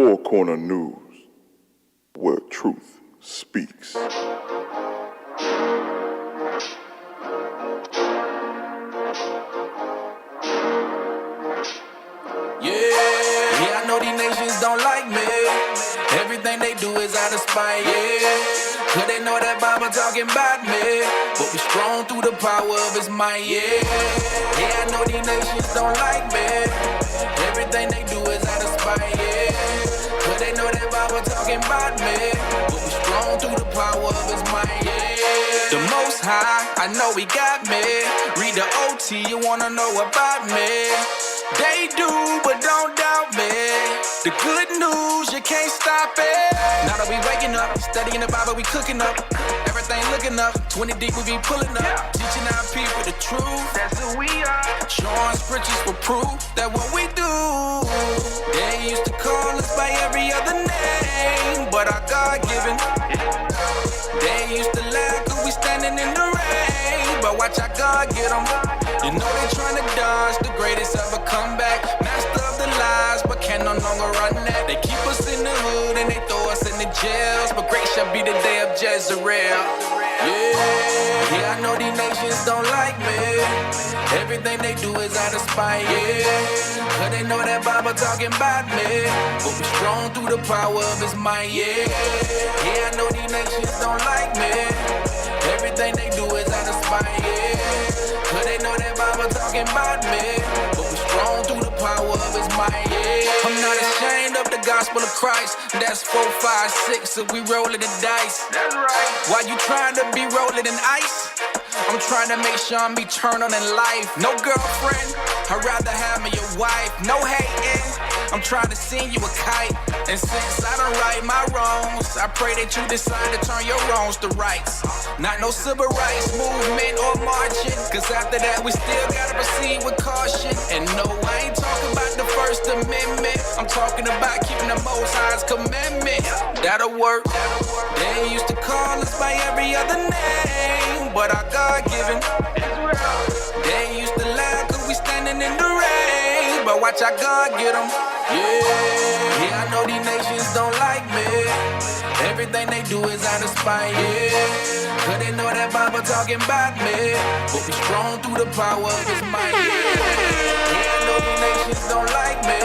Four Corner News, where truth speaks. Yeah, I know these nations don't like me. Everything they do is out of spite, yeah. Cause they know that Bible talking about me. But we strong through the power of his might, yeah. Yeah, I know these nations don't like me. Everything they do is out of spite, yeah. Cause they know that Bible talking about me. But we strong through the power of his might, yeah. The Most High, I know he got me. Read the OT, you wanna know about me. They do, but don't doubt me. The good news, you can't stop it. Now that we waking up, studying the Bible, we cooking up. Everything looking up, 20 deep, we be pulling up. Teaching our people the truth, that's who we are. Showing scriptures for proof that what we do. They used to call us by every other name, but our God-given. They used to laugh cause we standing in the rain, but watch our God get them. You know they tryna dodge the greatest ever comeback. Master of the lies, but can no longer run that. They keep us in the hood and they throw us in the jails, but great shall be the day of Jezreel. Yeah, I know these nations don't like me. Everything they do is out of spite, yeah. Cause they know that Bible talking about me. But we strong through the power of his might, yeah. Yeah, I know these nations don't like me. Everything they do is out of spite, yeah. Cause they know that Bible talking about me. But we strong through the power of his might, yeah. I'm not ashamed of the gospel of Christ. That's 4, 5, 6, so we rolling the dice. That's right. Why you trying to be rolling in ice? I'm trying to make sure I'm eternal in life. No girlfriend, I'd rather have me a wife. No hating, I'm trying to send you a kite. And since I don't right my wrongs, I pray that you decide to turn your wrongs to rights. Not no civil rights movement or marching, cause after that we still gotta proceed with caution. And no, I ain't talking about the First Amendment. I'm talking about keeping the Most High's commandments. That'll work. They used to call us by every other name, but our God-given. They used to laugh cause we standing in the rain, but watch our God get them. Yeah, I know these nations don't like me. Everything they do is out of spite, yeah. Cause they know that Bible talking about me. But we strong through the power of his might, yeah. Yeah, I know these nations don't like me.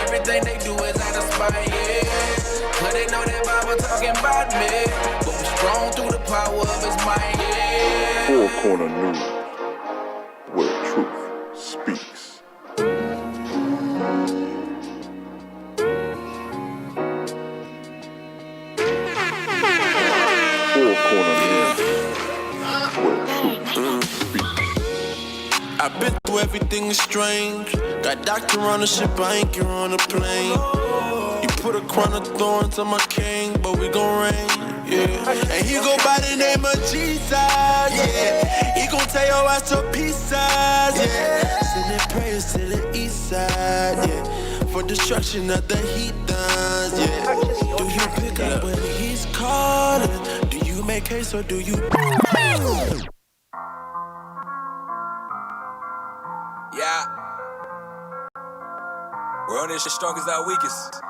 Everything they do is out of spite, yeah. Cause they know that Bible talking about me. But we strong through the power of his might, yeah. Four Corner News, where truth speaks. Four Corner News, where truth speaks. I've been through everything strange. Got doctor on the ship, I ain't get on the plane. You put a crown of thorns on my king, but we gon' reign, yeah. And he go by the name of Jesus, yeah. He gon' tell your ass to pieces, yeah. Sending prayers to the east side, yeah. For destruction of the heathens, yeah. Do you pick up when he's calling? Do you make haste or do you? Yeah. We're on this shit strong as our weakest.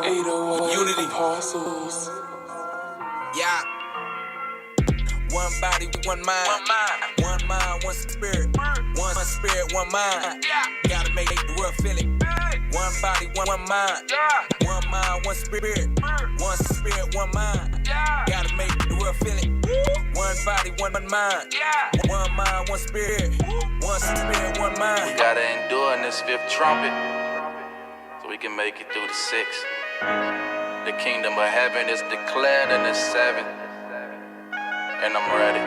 Unity. Yeah. One body, one mind. One mind, one spirit. One spirit, one mind. Gotta make the world feel it. One body, one mind. One mind, one spirit. One spirit, one mind. Gotta make the world feel it. One body, one mind. One mind, one spirit. One spirit, one mind. We gotta endure in this fifth trumpet so we can make it through the sixth. The kingdom of heaven is declared in the seventh, and I'm ready.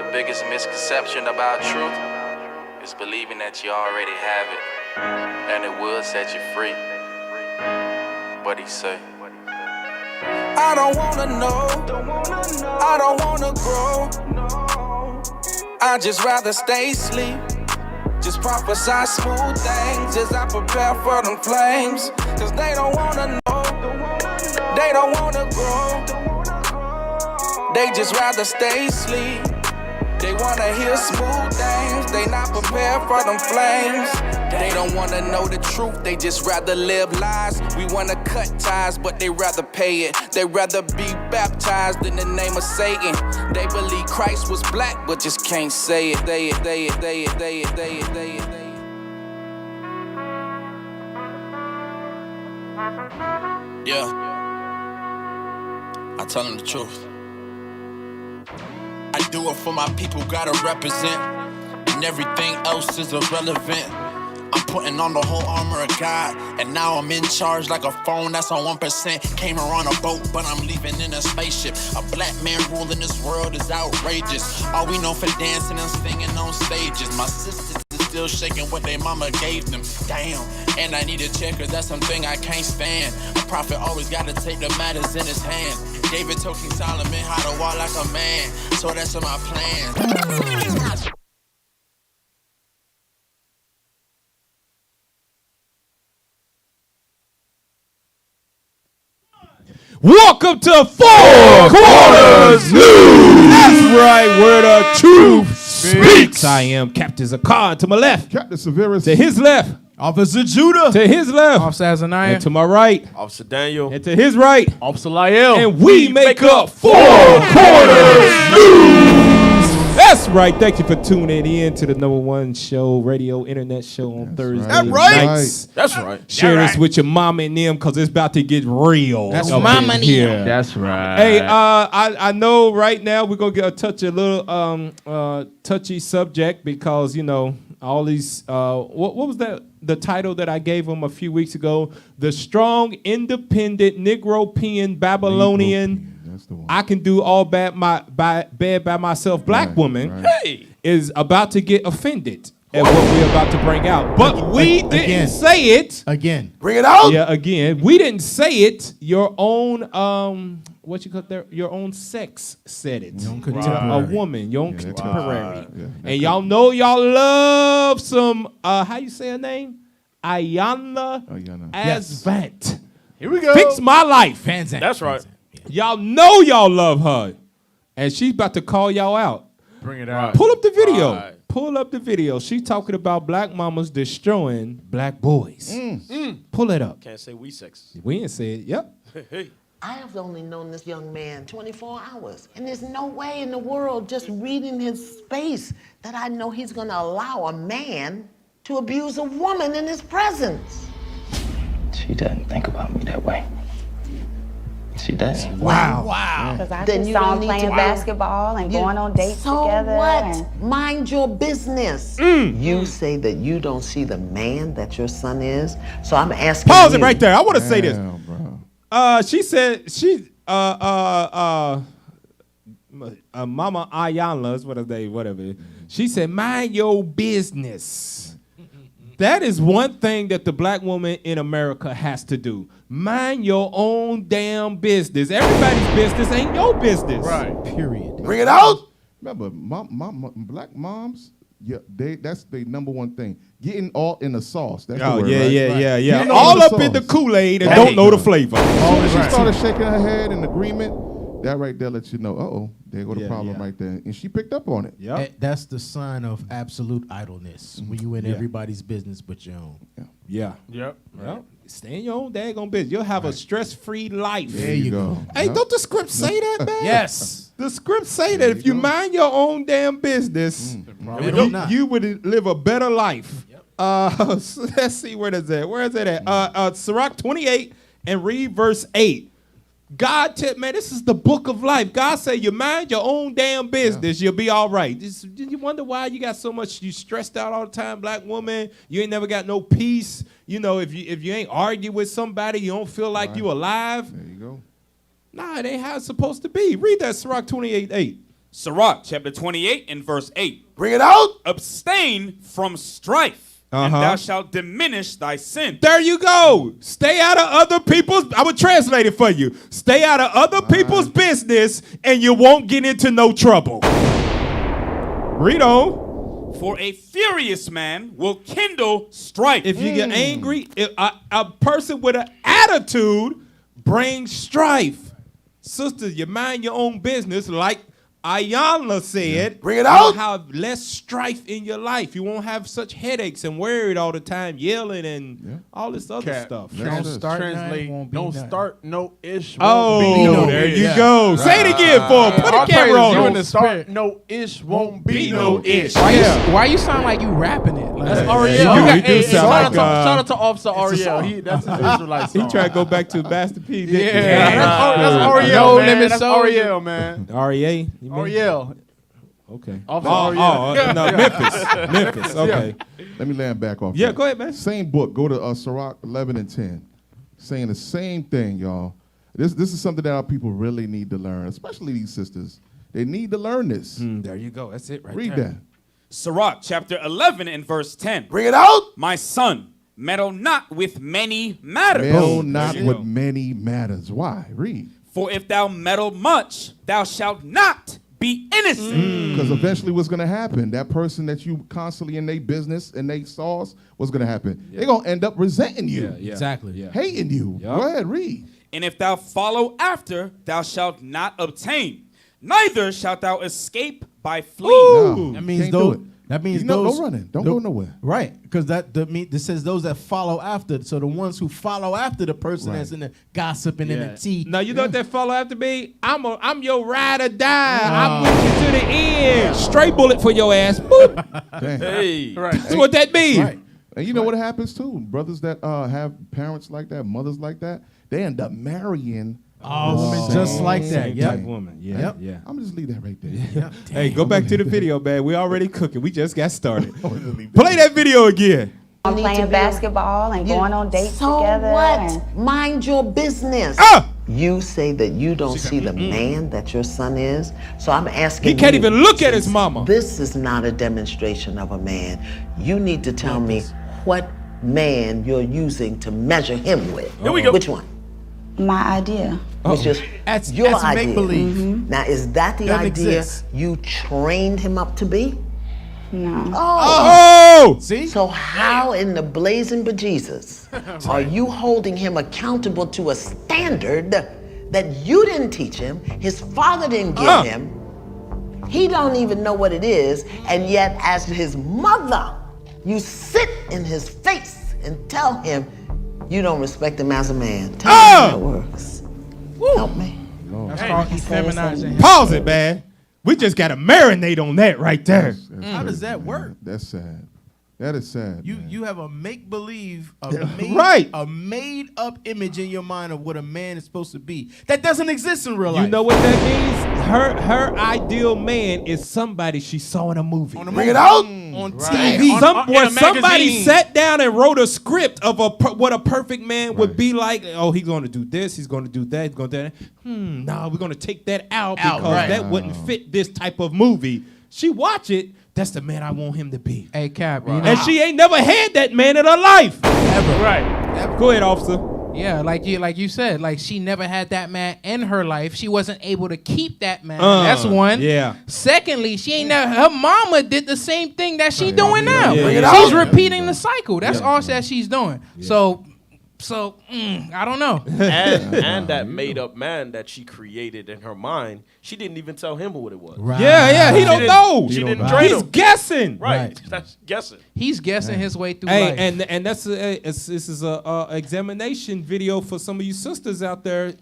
The biggest misconception about truth is believing that you already have it, and it will set you free. What he say? I don't wanna know, I don't wanna grow. I just rather stay asleep. Just prophesy smooth things as I prepare for them flames. Cause they don't wanna know, they don't wanna grow. They just rather stay asleep. They wanna hear smooth things, they not prepared for them flames. They don't wanna know the truth, they just rather live lies. We wanna cut ties, but they rather pay it. They rather be baptized in the name of Satan. They believe Christ was black, but just can't say it. They Yeah, I tell them the truth. I do it for my people, gotta represent, and everything else is irrelevant. I'm putting on the whole armor of God, and now I'm in charge like a phone that's on 1%. Came around a boat, but I'm leaving in a spaceship. A black man ruling this world is outrageous. All we know for dancing and singing on stages. My sisters is still shaking what they mama gave them. Damn, and I need a check, cause that's something I can't stand. A prophet always gotta take the matters in his hand. David told King Solomon how to walk like a man, so that's in my plan. Welcome to Four Corners News. That's right, where the truth speaks. I am Captain Zakar to my left. Captain Severus. To his left. Officer Judah. To his left. Officer Azaniah. And to my right. Officer Daniel. And to his right. Officer Lyell. And we make up Four Corners News. That's right. Thank you for tuning in to the #1 show, radio, internet show on Thursday nights. That's right. Share this with your mama and them, because it's about to get real. That's up mama in here. That's right. Hey, I know right now we're gonna get a little touchy subject, because you know all these what was that, the title that I gave them a few weeks ago? The strong, independent, Negropean, Babylonian. That's the one. I can do all bad by myself. Black woman is about to get offended at what we're about to bring out, but we didn't say it Again. Bring it out. Yeah, again, we didn't say it. Your own what you call there? Your own sex said it. Your own A contemporary. woman, your own Yeah, that's contemporary. Yeah. And y'all know y'all love some. How you say her name? Ayanna Asvant. Here we go. Fix my life. Van Zandt. That's right. Y'all know y'all love her, and she's about to call y'all out. Bring it out. Pull up the video. Right. Pull up the video. She's talking about black mamas destroying black boys. Pull it up. Can't say we sexist. We ain't say it. Yep. Hey. I have only known this young man 24 hours, and there's no way in the world, just reading his face, that I know he's gonna allow a man to abuse a woman in his presence. She doesn't think about me that way. She doesn't. Wow. Because I Then just you saw don't him need playing to- basketball and going on dates So together. what? And Mind your business. You say that you don't see the man that your son is, so I'm asking Pause you. it right there. I want to say this. Damn, bro. She said Mama Ayanla, what are they? Whatever. She said, mind your business. That is one thing that the black woman in America has to do. Mind your own damn business. Everybody's business ain't your business. Right. Period. Bring it out. Remember, black moms. Yeah, that's the #1 thing. Getting all in the sauce. That's the Oh, word, yeah, right? yeah. Getting All in the up in the sauce. Kool-Aid and Right. don't know the flavor. As soon as she Right. started shaking her head in agreement, that right there lets you know, uh-oh, there go the Yeah, problem yeah. right there. And she picked up on it. Yep. That's the sign of absolute idleness. When you in everybody's business but your own. Yeah. Yep. Well, stay in your own daggone business. You'll have a stress-free life. There you go. Hey, Yep. don't the script say that, man? Yes. The script say that if you mind your own damn business, you would live a better life. So let's see, where is that? Where is it at? Sirach 28 and read verse 8. God, man, this is the book of life. God say you mind your own damn business, you'll be all right. You wonder why you got so much, you stressed out all the time, black woman. You ain't never got no peace. You know, if you ain't argue with somebody, you don't feel like you alive. There you go. Nah, it ain't how it's supposed to be. Read that Sirach 28:8. Sirach chapter 28 and verse 8. Bring it out. Abstain from strife, and thou shalt diminish thy sin. There you go. Stay out of other people's, I would translate it for you. Stay out of other people's business and you won't get into no trouble. Read on. For a furious man will kindle strife. If you get angry, a person with an attitude brings strife. Sister, you mind your own business like Ayanna said, Bring it out. You'll have less strife in your life. You won't have such headaches and worried all the time, yelling and all this other stuff. Don't start no ish. Oh, won't be no there ish. you go. Say it again for him. Put the camera on. Don't start no ish. Won't be no ish. Why you sound like you rapping it? Like, That's Yeah, you do sound like, shout out to Officer Ariel. That's his Israelite song. He tried to go back to Master P. didn't he? That's Ariel, man. That's Ariel, man. R.E.A.? Ariel. Okay. No, Memphis. Okay. Let me land back off. Yeah, that. go ahead, man. Same book. Go to Sirach 11 and 10. Saying the same thing, y'all. This is something that our people really need to learn, especially these sisters. They need to learn this. There you go. That's it right Read there. that. Sirach chapter 11 and verse 10. Bring it out. My son, meddle not with many matters. Meddle not with many matters. Why? Read. For if thou meddle much, thou shalt not be innocent. Because eventually what's going to happen, that person that you constantly in their business and they sauce, what's going to happen? They're going to end up resenting you. Exactly. Hating you. Yep. Go ahead, read. And if thou follow after, thou shalt not obtain. Neither shalt thou escape by fleeing. No, That means can't do those. it. That means No those. running. Don't go nowhere. Right, because this says those that follow after. So the ones who follow after the person that's in the gossiping and the tea. Now you know what that follow after me? I'm your ride or die. I'm with you to the end. Straight bullet for your ass. Boop. Hey. That's what that means. Right. And you know what happens too? Brothers that have parents like that, mothers like that, they end up marrying women just like that. Same Yep. type woman. Yeah. Yeah. I'm just leave that right there. Hey, go back to the video, man. We already cooking. We just got started. Play that video again. I'm playing basketball and going on dates So together. what? and- Mind your business. Ah! You say that you don't see the man that your son is, so I'm asking He can't you, even look at his mama. This is not a demonstration of a man. You need to tell me what man you're using to measure him with. Here we go. Which one? My idea. It's just That's your that's idea. make-believe. Now, is that the Doesn't idea exist. you trained him up to be? No. Oh! See? So how in the blazing bejesus are you holding him accountable to a standard that you didn't teach him, his father didn't give him, he don't even know what it is, and yet as his mother, you sit in his face and tell him you don't respect him as a man. Tell me how that works. Help me. That's called effeminizing. Pause it, man. We just got to marinate on that right there. How does that work? That's sad. That is sad. You have a make believe, Right. a made up image in your mind of what a man is supposed to be. That doesn't exist in real life. You know what that means? Her ideal man is somebody she saw in a movie. Bring it out. On TV. Somebody sat down and wrote a script of what a perfect man would be like. Oh, he's going to do this. He's going to do that. He's going to do that. No, we're going to take that out because that wouldn't fit this type of movie. She watch it. That's the man I want him to be. Hey, Cap. And she ain't never had that man in her life. Ever. Right. Go ahead, officer. Yeah, like you said, like she never had that man in her life. She wasn't able to keep that man. That's one. Yeah. Secondly, she ain't never. Her mama did the same thing that she doing now. Yeah. She's repeating the cycle. That's all that she's doing. So I don't know. And that made up man that she created in her mind, she didn't even tell him what it was. Right. Yeah, he don't know. She didn't train He's him. guessing. Right. That's guessing. He's guessing his way through Hey, life. and this is a examination video for some of you sisters out there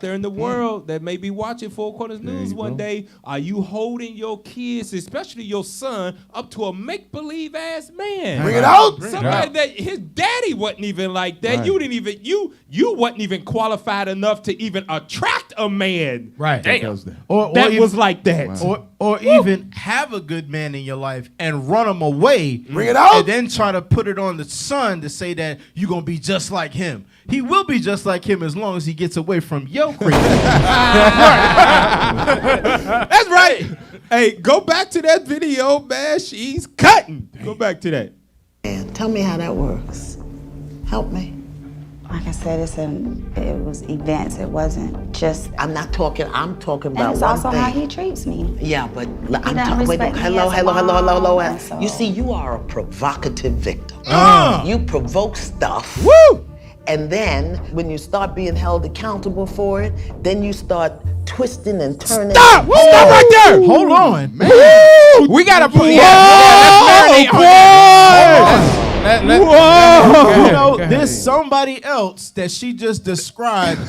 in the world that may be watching Four Corners News one day. Are you holding your kids, especially your son, up to a make-believe ass man? Bring it out. Somebody that his daddy wasn't even like that. You didn't even you wasn't even qualified enough to even attract a man. Right. Damn. Or That even- was like that. Or even have a good man in your life and run him away. Bring it out. And then try to put it on the son to say that you're going to be just like him. He will be just like him as long as he gets away from your crazy. That's right. Hey, go back to that video, man. She's cutting. Go back to that. And tell me how that works. Help me. Like I said, it was events. It wasn't just. I'm talking And about it's one also thing. how he treats me. Yeah, but I'm doesn't talking. respect me Hello. as a mom, and so- You see, you are a provocative victim. You provoke stuff. Woo! And then when you start being held accountable for it, then you start twisting and turning. Stop! Stop right there! Hold on. Man. We gotta put. You know, there's somebody else that she just described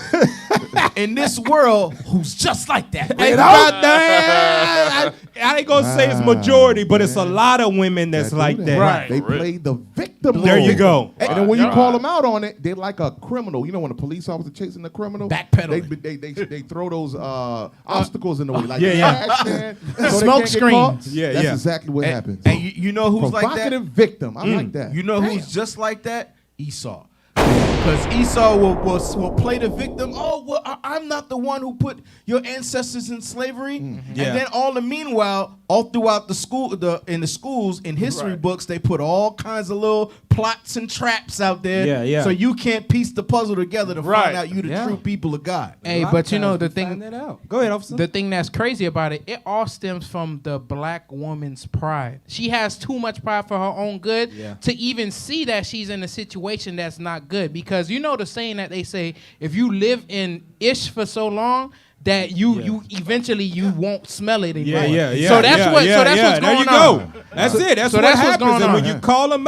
in this world who's just like that. Hey, I ain't gonna say it's majority, but it's a lot of women that's like that. Right. They play the victim There role. you go. And then when you call them out on it, they're like a criminal. You know when a police officer chasing the criminal? Backpedaling. They throw those obstacles in the way. Like Yeah. Smoke screens. Yeah, That's yeah. exactly what happens. And you know who's like that? Provocative victim. I like that. You know who's just like that? Esau. Because Esau will play the victim. Oh, well, I'm not the one who put your ancestors in slavery. Yeah. And then all the meanwhile, all throughout the school, in the schools, in history books, they put all kinds of little plots and traps out there. Yeah, yeah. So you can't piece the puzzle together to find out you the true people of God. Hey, but you know the thing. Find that out. Go ahead, officer. The thing that's crazy about it, it all stems from the black woman's pride. She has too much pride for her own good to even see that she's in a situation that's not good. Because you know the saying that they say, if you live in ish for so long, that you eventually you won't smell it anymore. Yeah. So that's what's there going you on. go. That's it. That's so what that's what's happens. going And when on. you call them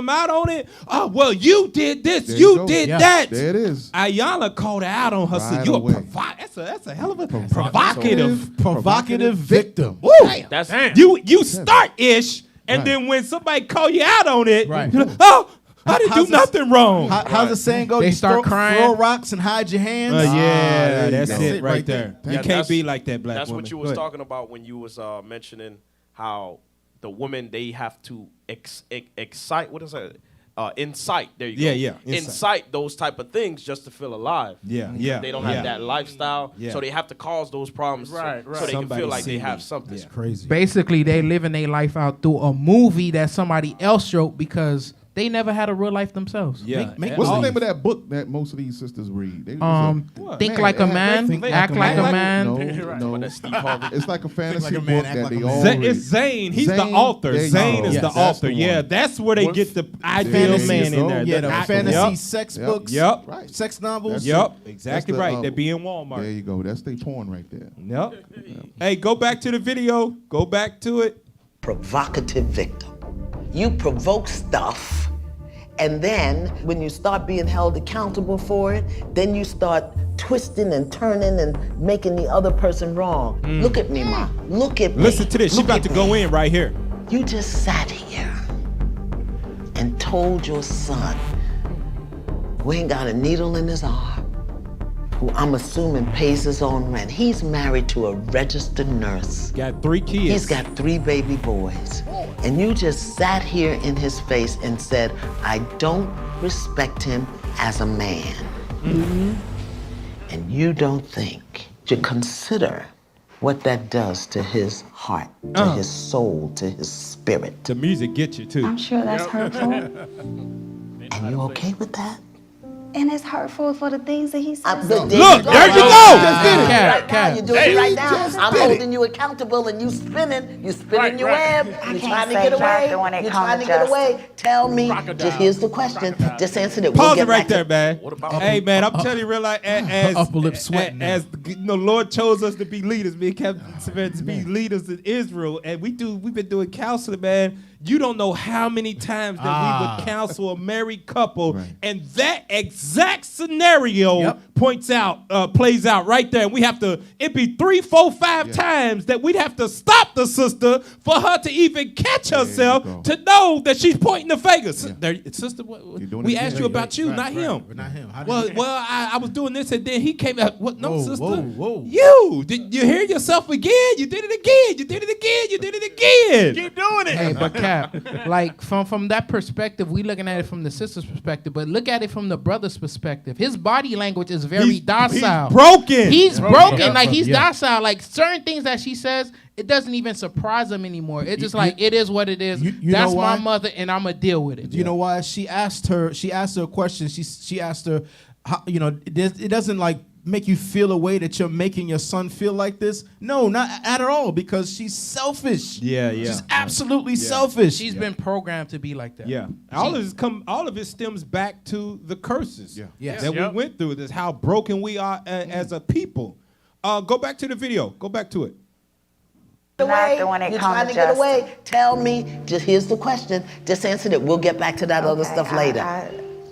out on it. Oh, well, you did this, There you go. did Yeah. that. There it is. Ayala called her out on her. Right Said, "You away. that's a hell of a provocative victim. Woo. That's You start ish, and then when somebody call you out on it, you're like, oh, I didn't do nothing wrong. How's the saying go? They You start crying. Throw rocks and hide your hands. That's it right there. You can't be like that, black That's woman. what you was talking about when you was mentioning how the women, they have to excite. What is that? Incite. There you go. Yeah. Incite those type of things just to feel alive. Yeah. They don't have that lifestyle, so they have to cause those problems, so they can feel like they have something. That's crazy. Basically, they living their life out through a movie that somebody else wrote because they never had a real life themselves. Yeah. What's the name of that book that most of these sisters read? They Think like a man, act like a man. No. It's like a fantasy like a man, book act that like they a man. all read. It's Zane. He's the Zane, author. there you Zane go. is Yes, the that's author. the Yeah, one. that's where they get the ideal Fantasy man in is there. Yeah, the fantasy Yep. sex Yep. books. Yep. Right. Sex novels. Yep. That's Exactly the, right. They be in Walmart. There you go. That's their porn right there. Yep. Hey, go back to the video. Go back to it. Provocative victim. You provoke stuff, and then when you start being held accountable for it, then you start twisting and turning and making the other person wrong. Look at me, Ma. Look at me. Listen to this. She Look about at to go me. in right here. You just sat here and told your son, who ain't got a needle in his arm, who I'm assuming pays his own rent. He's married to a registered nurse. Got 3 kids. He's got 3 baby boys. And you just sat here in his face and said, I don't respect him as a man. And you don't think to consider what that does to his heart, to his soul, to his spirit. The music gets you too. I'm sure that's hurtful. And you okay with that? And it's hurtful for the things that he says. Look, there you go. Right now, you're doing it right now. I'm holding you accountable and you spinning your web. You're trying to get away. You're trying to get away. Tell me, just here's the question. Just answer it. Pause it right there, man. Hey, man, I'm telling you, real life, upper lip sweating as you know, Lord chose us to be leaders. Me and Captain Savannah to be leaders in Israel, and we've been doing counseling, man. You don't know how many times that we would counsel a married couple, and that exact scenario plays out right there. And we have to, it'd be 3, 4, 5 times that we'd have to stop the sister for her to even catch herself to know that she's pointing the finger. Sister, we asked you about you, not him. Not him. Well, I was doing this, and then he came out. What? No, sister. Whoa. You did you hear yourself again? You did it again. You did it again. You did it again. Keep doing it. Hey, but Cap, like from that perspective, we looking at it from the sister's perspective, but look at it from the brother's perspective. His body language is very docile. He's broken. He's broken. Like he's docile. Like certain things that she says, it doesn't even surprise him anymore. It's just like it is what it is. That's my mother, and I'm gonna deal with it. You know why? She asked her a question. She asked her, how, it doesn't like make you feel a way that you're making your son feel like this? No, not at all, because she's selfish. Yeah. She's absolutely selfish. She's been programmed to be like that. Yeah. All of it stems back to the curses Yes. that we went through. This how broken we are as a people. Go back to the video. Go back to it. Not when it You're comes trying to to get justice. away. Tell me, just here's the question. Just answer it. We'll get back to that other stuff later.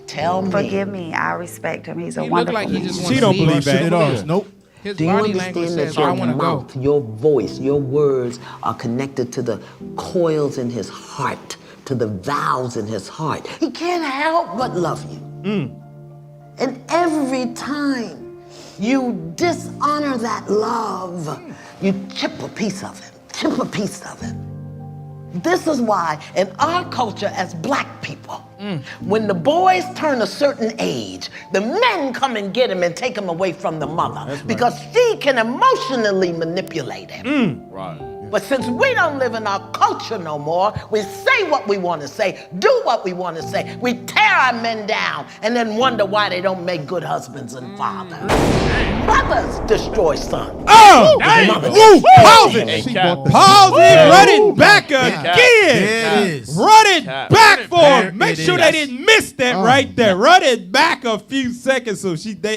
Tell me. Forgive me. I respect him. He's a He look wonderful like he man. just She wants don't to leave. believe that. Shit it off. Nope. His Do you body language understand says, that I your want to go. mouth, your voice, your words are connected to the coils in his heart, to the valves in his heart? He can't help but love you. And every time you dishonor that love, you chip a piece of him, chip a piece of him. This is why in our culture as black people, when the boys turn a certain age, the men come and get him and take him away from the mother because she can emotionally manipulate him. Right. But since we don't live in our culture no more, we say what we want to say, do what we want to say. We tear our men down and then wonder why they don't make good husbands and fathers. Mothers destroy sons. Oh! Mothers Woo! destroy Pause it! Hey, Cap. Pause it! Run it back There again! it is. Run it Cap. back for There him. Make it sure is. they didn't miss that right there. Run it back a few seconds so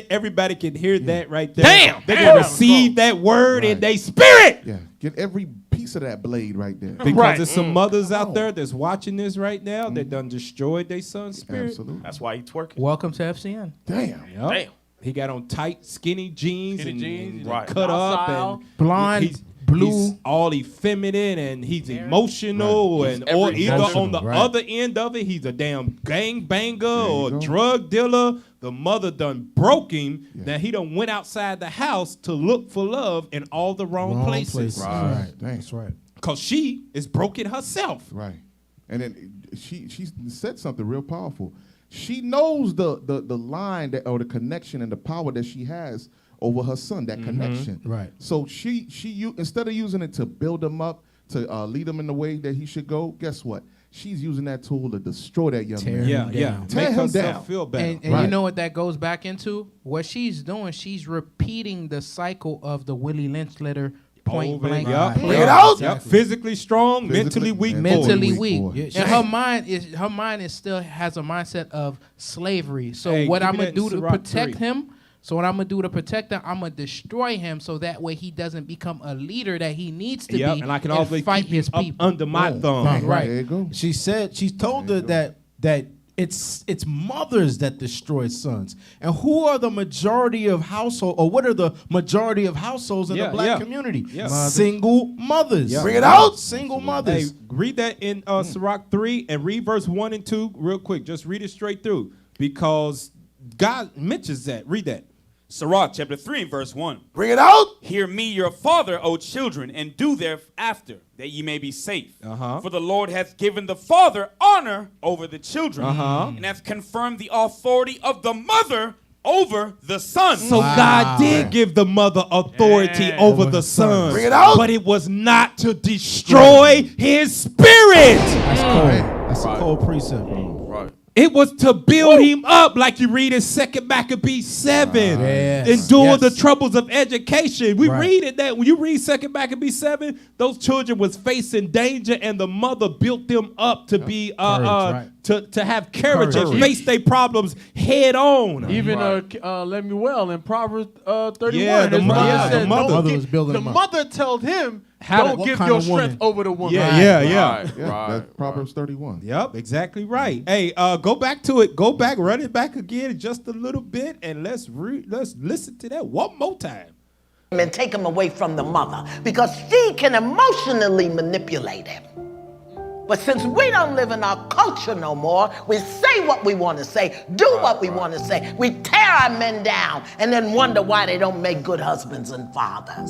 everybody can hear that right there. Damn! They can receive that word in their spirit. Yeah, get every piece of that blade right there. Because there's some mothers out there that's watching this right now that done destroyed their son's spirit. Absolutely. That's why he twerking. Welcome to FCN. Damn. Yep. Damn. He got on tight, skinny jeans and right. cut up and Blonde, blue. He's all effeminate and he's emotional Right. and He's or every either emotional, on the right. other end of it, he's a damn gang banger or go. drug dealer. The mother done broke him. That he done went outside the house to look for love in all the wrong places. Right. Dang. That's right. Cause she is broken herself. Right. And then she said something real powerful. She knows the line that or the connection and the power that she has over her son, that connection. Right. So she instead of using it to build him up, to lead him in the way that he should go, guess what? She's using that tool to destroy that young man. Tear him Yeah. down. Tear Make him herself down. feel better. And you Right. know what that goes back into? What she's doing, she's repeating the cycle of the Willie Lynch letter point Over blank. it, yup. Bring it out. Yep. Physically strong, mentally weak. Mentally boy. weak. boy. Yeah, And her mind is still has a mindset of slavery. So Hey, what give I'm me gonna that do to Ciroc protect 3. him? So what I'm gonna do to protect him? I'm gonna destroy him so that way he doesn't become a leader that he needs to Yep, be. and I can always fight keep him his up people. under my thumb. Right. There you go. She told her that it's mothers that destroy sons. And who are the majority of household, or what are the majority of households in the black community? Yeah. Single mothers. Yeah. Bring it out. Single Hey, mothers. read that in Sirach 3 and read verse 1 and 2 real quick. Just read it straight through because God mentions that. Read that. Sirach chapter 3 and verse 1. Bring it out. Hear me, your father, O children, and do thereafter, that ye may be safe. For the Lord hath given the father honor over the children, and hath confirmed the authority of the mother over the son. So God did give the mother authority over the son. Bring it out. But it was not to destroy his spirit. That's cold. That's a cold precept. Right. It was to build him up, like you read in 2 Maccabees 7. Yes. Endure Yes. the troubles of education. We Right. read it that when you read 2 Maccabees 7, those children was facing danger, and the mother built them up to be Courage, to have courage and Courage. face their problems head on. Even Lemuel in Proverbs 31. Yeah, the his mother- mother yeah, said, the mother "Don't was give-" building the him up. mother told him, How to- don't what give kind your of strength woman? over the woman. Yeah. Right. Yeah, Right. that's Proverbs 31. Yep, exactly right. Hey, go back to it. Go back, run it back again just a little bit, and let's listen to that one more time. And take him away from the mother because she can emotionally manipulate him. But since we don't live in our culture no more, we say what we want to say, do what we want to say. We tear our men down and then wonder why they don't make good husbands and fathers.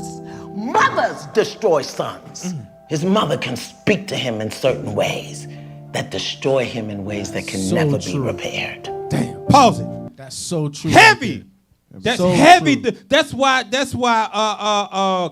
Mothers destroy sons. His mother can speak to him in certain ways that destroy him in ways that can So never true. be repaired. Damn, pause it. That's so true. Heavy. That's So heavy. true. That's why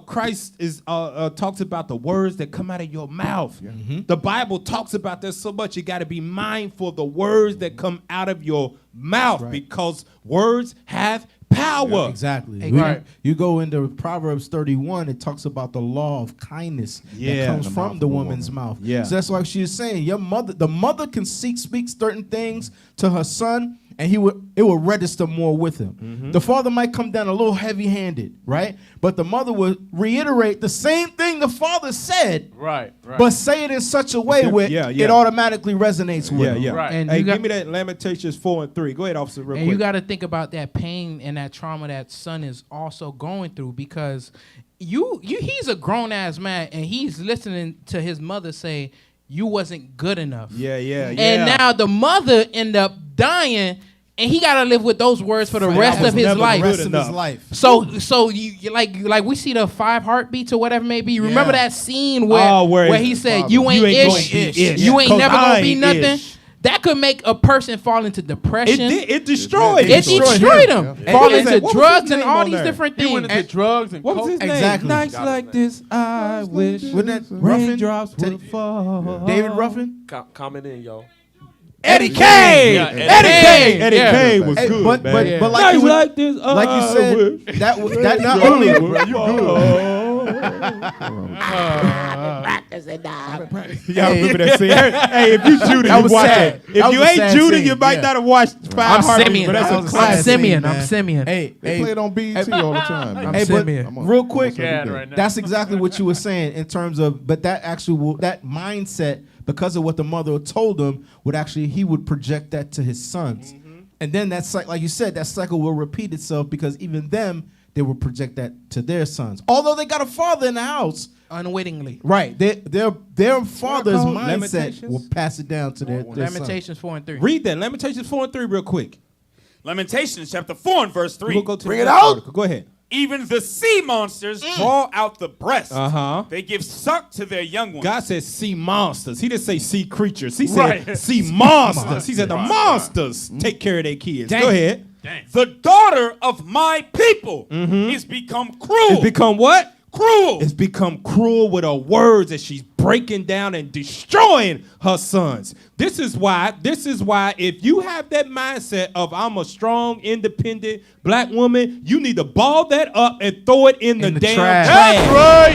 Christ is talks about the words that come out of your mouth. The Bible talks about that so much. You got to be mindful of the words that come out of your mouth because words have power. Exactly. Right. You go into Proverbs 31, it talks about the law of kindness Yeah, that comes the from mouth the of a woman's woman. mouth. Yeah. So that's like she was saying, the mother can speak certain things to her son, and it would register more with him. The father might come down a little heavy-handed, right? But the mother would reiterate the same thing the father said, right. but say it in such a way where it automatically resonates with him. Right. And hey, give me that Lamentations 4 and 3. Go ahead, officer, real quick. And you got to think about that pain and that trauma that son is also going through, because he's a grown-ass man, and he's listening to his mother say, you wasn't good enough. Yeah. And now the mother end up dying, and he got to live with those words for the rest of his life. So you like we see the 5 heartbeats or whatever it may be. You remember that scene where he said, you ain't ish. You ain't never going to be nothing. Ish. That could make a person fall into depression. It destroyed him. It destroyed him. Fall into drugs and all these different things. He went into drugs and what was his name? Exactly. Nights like this, I wish raindrops would fall. David Ruffin? Comment in, y'all. Eddie Kane. Eddie Kane was good, but man. but like you said, that not only Y'all remember that scene? Hey, if you Judah, you watch it. If you ain't Judah, you might not have watched 5 Heartbeats, but that's a classic. I'm Simeon. They play it on BET all the time. I'm Simeon. Real quick, right that's exactly what you were saying in terms of, but that mindset, because of what the mother told him, he would project that to his sons. And then that's like you said, that cycle will repeat itself, because even them, they will project that to their sons. Although they got a father in the house. Unwittingly. Right. Their father's mindset will pass it down to their Lamentations 4 and 3. Read that. Lamentations 4 and 3 real quick. Lamentations chapter 4 and verse 3. We'll go to Bring the it out. Article. Go ahead. Even the sea monsters draw out the breast. They give suck to their young ones. God says sea monsters. He didn't say sea creatures. He said sea monsters. He said the monsters take care of their kids. Go ahead. The daughter of my people is become cruel. It's become what? Cruel. It's become cruel with her words that she's breaking down and destroying her sons. This is why if you have that mindset of I'm a strong, independent black woman, you need to ball that up and throw it in the damn trash.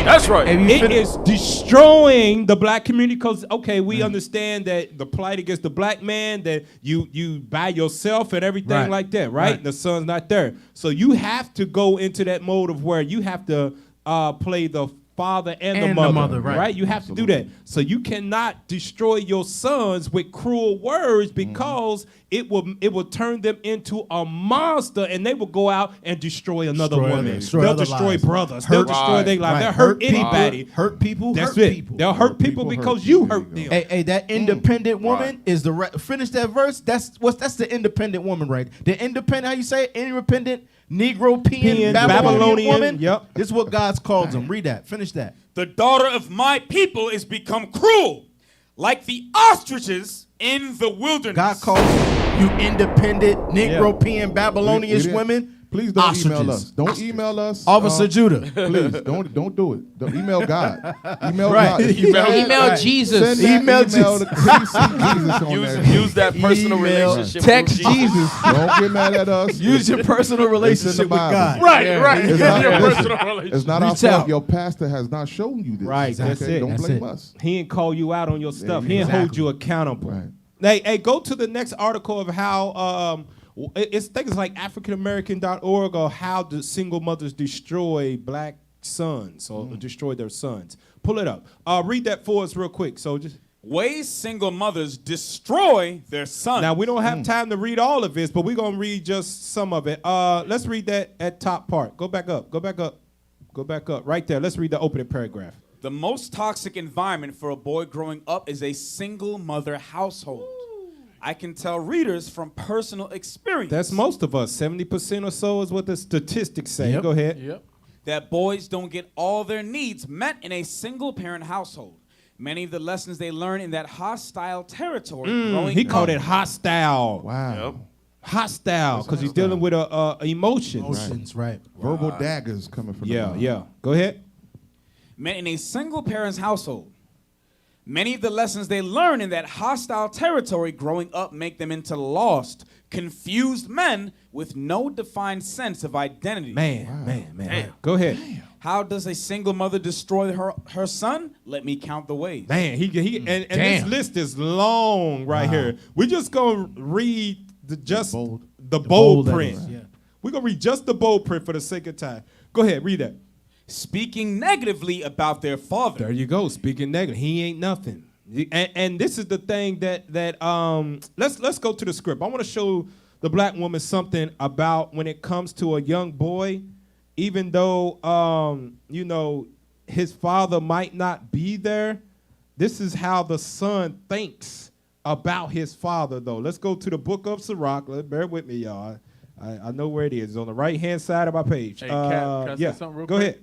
That's right. It is destroying the black community, because, okay, we understand that the plight against the black man, that you by yourself and everything like that, right? The son's not there. So you have to go into that mode of where you have to play the father and the mother, right? You have to do that. So you cannot destroy your sons with cruel words, because it will turn them into a monster, and they will go out and destroy another woman. They'll destroy brothers. They'll destroy their lives. They'll hurt anybody. Hurt people. That's it. They'll hurt people because you hurt them. Hey, that independent woman is the finish that verse. That's the independent woman, right? The independent, how you say it? Independent Negro-pean Babylonian woman. Yep. This is what God calls them. Read that. Finish that. The daughter of my people is become cruel, like the ostriches in the wilderness. God calls you independent Negro-pean Babylonian women. Please don't email us. Don't email us. Officer Judah. Please don't do it. Don't email God. Email God. Email Jesus. Email Jesus. Use that personal relationship. Text with Jesus. Don't get mad at us. Use your personal relationship with God. Right. It's not our fault. Your pastor has not shown you this. Right. That's it. Don't blame us. He didn't call you out on your stuff. He didn't hold you accountable. Right. Hey, go to the next article of how it's things like AfricanAmerican.org, or how the single mothers destroy black sons or destroy their sons. Pull it up. Read that for us real quick. So just ways single mothers destroy their sons. Now we don't have time to read all of this, but we're gonna read just some of it. Let's read that at top part. Go back up. Right there. Let's read the opening paragraph. The most toxic environment for a boy growing up is a single mother household. I can tell readers from personal experience. That's most of us. 70% or so is what the statistics say. Go ahead. That boys don't get all their needs met in a single-parent household. Many of the lessons they learn in that hostile territory growing He called up. it hostile. Wow. Hostile, because he's dealing with emotions. Emotions, right. Verbal daggers coming from the mouth. Yeah. Go ahead. Met in a single-parent household. Many of the lessons they learn in that hostile territory growing up make them into lost, confused men with no defined sense of identity. Man. Go ahead. How does a single mother destroy her son? Let me count the ways. Man, and this list is long right here. We're just going to read the bold print. letters, yeah. We're going to read just the bold print for the sake of time. Go ahead, read that. Speaking negatively about their father. There you go, speaking negative. He ain't nothing. And this is the thing that let's go to the script. I want to show the black woman something about when it comes to a young boy, even though, his father might not be there, this is how the son thinks about his father, though. Let's go to the book of Sirach. Bear with me, y'all. I know where it is. It's on the right-hand side of my page. Hey, Cap, can I say something real go quick?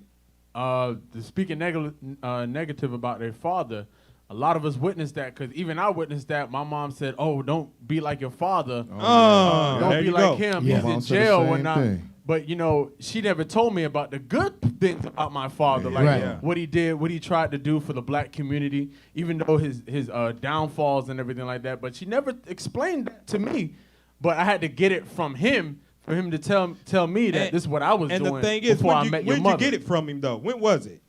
ahead. Speaking negative about their father, a lot of us witnessed that because even I witnessed that. My mom said, "Oh, don't be like your father. Don't be like him. Yeah. He's in Mom said the jail same and not." thing. But she never told me about the good things about my father, what he did, what he tried to do for the black community, even though his downfalls and everything like that. But she never explained that to me. But I had to get it from him for him to tell me that this is what I was doing. And the thing is, before I met your where'd mother. you get it from him, though? When was it?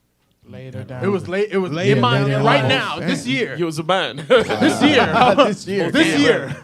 Later down. It was late. It was Later in my down right the now. line. This year. He was a man. This year. This year.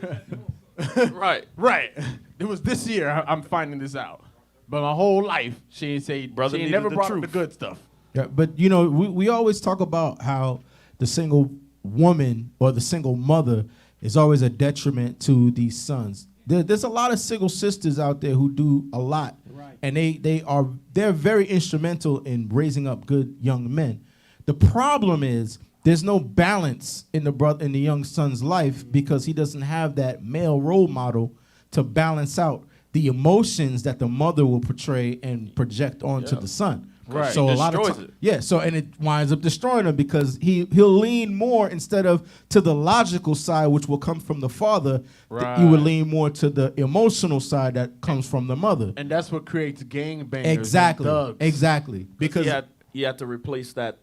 Right. Right. It was this year I'm finding this out. But my whole life, she ain't say, Brother she ain't needed never the brought up the truth. good stuff. Yeah, but we always talk about how the single woman or the single mother is always a detriment to these sons. There's a lot of single sisters out there who do a lot, and they're very instrumental in raising up good young men. The problem is there's no balance in the young son's life because he doesn't have that male role model to balance out the emotions that the mother will portray and project onto the son. Right. So It a lot of destroys it. and it winds up destroying him because he'll lean more instead of to the logical side, which will come from the father. Right. He would lean more to the emotional side that comes from the mother. And that's what creates gangbangers. Exactly. And thugs. Exactly. Because he had to replace that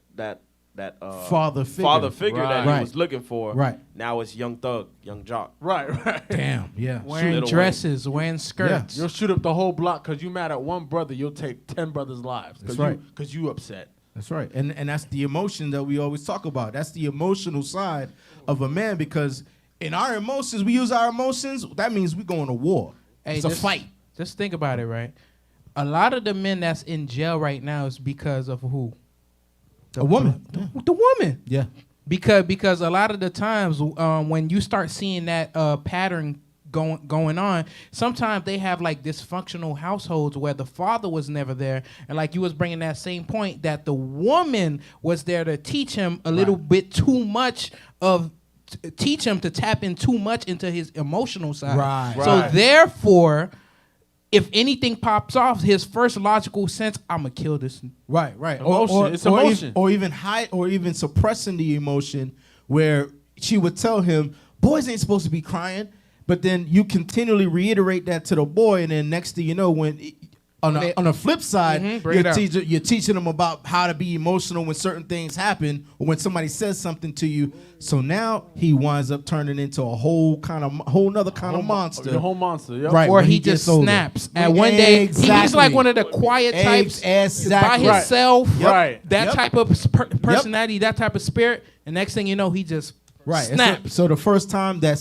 father figure. that Right. he was looking for. Right. Now it's young thug, young jock. Right. Damn. Yeah. Wearing Little dresses, wearing skirts. You'll shoot up the whole block because you mad at one brother. You'll take 10 brothers' lives. That's right. Because you upset. That's right. And that's the emotion that we always talk about. That's the emotional side of a man because in our emotions, we use our emotions. That means we're going to war. Hey, It's a fight. Just think about it, right? A lot of the men that's in jail right now is because of who? A woman. The woman. Yeah. Because a lot of the times when you start seeing that pattern going on, sometimes they have like dysfunctional households where the father was never there, and like you was bringing that same point that the woman was there to teach him a little bit too much teach him to tap in too much into his emotional side. Right. So therefore, if anything pops off, his first logical sense, I'm gonna kill this. Right. Emotion. It's emotion. Or even hide, or even suppressing the emotion, where she would tell him, "Boys ain't supposed to be crying," but then you continually reiterate that to the boy, and then next thing you know, when on the flip side, you're teaching them about how to be emotional when certain things happen, or when somebody says something to you. So now he winds up turning into a whole nother kind of monster. The whole monster. Yep. Right. Or when he gets just older. snaps. And one day, he's like one of the quiet types by himself. Right. That type of personality, that type of spirit. And next thing you know, he just snaps. So the first time that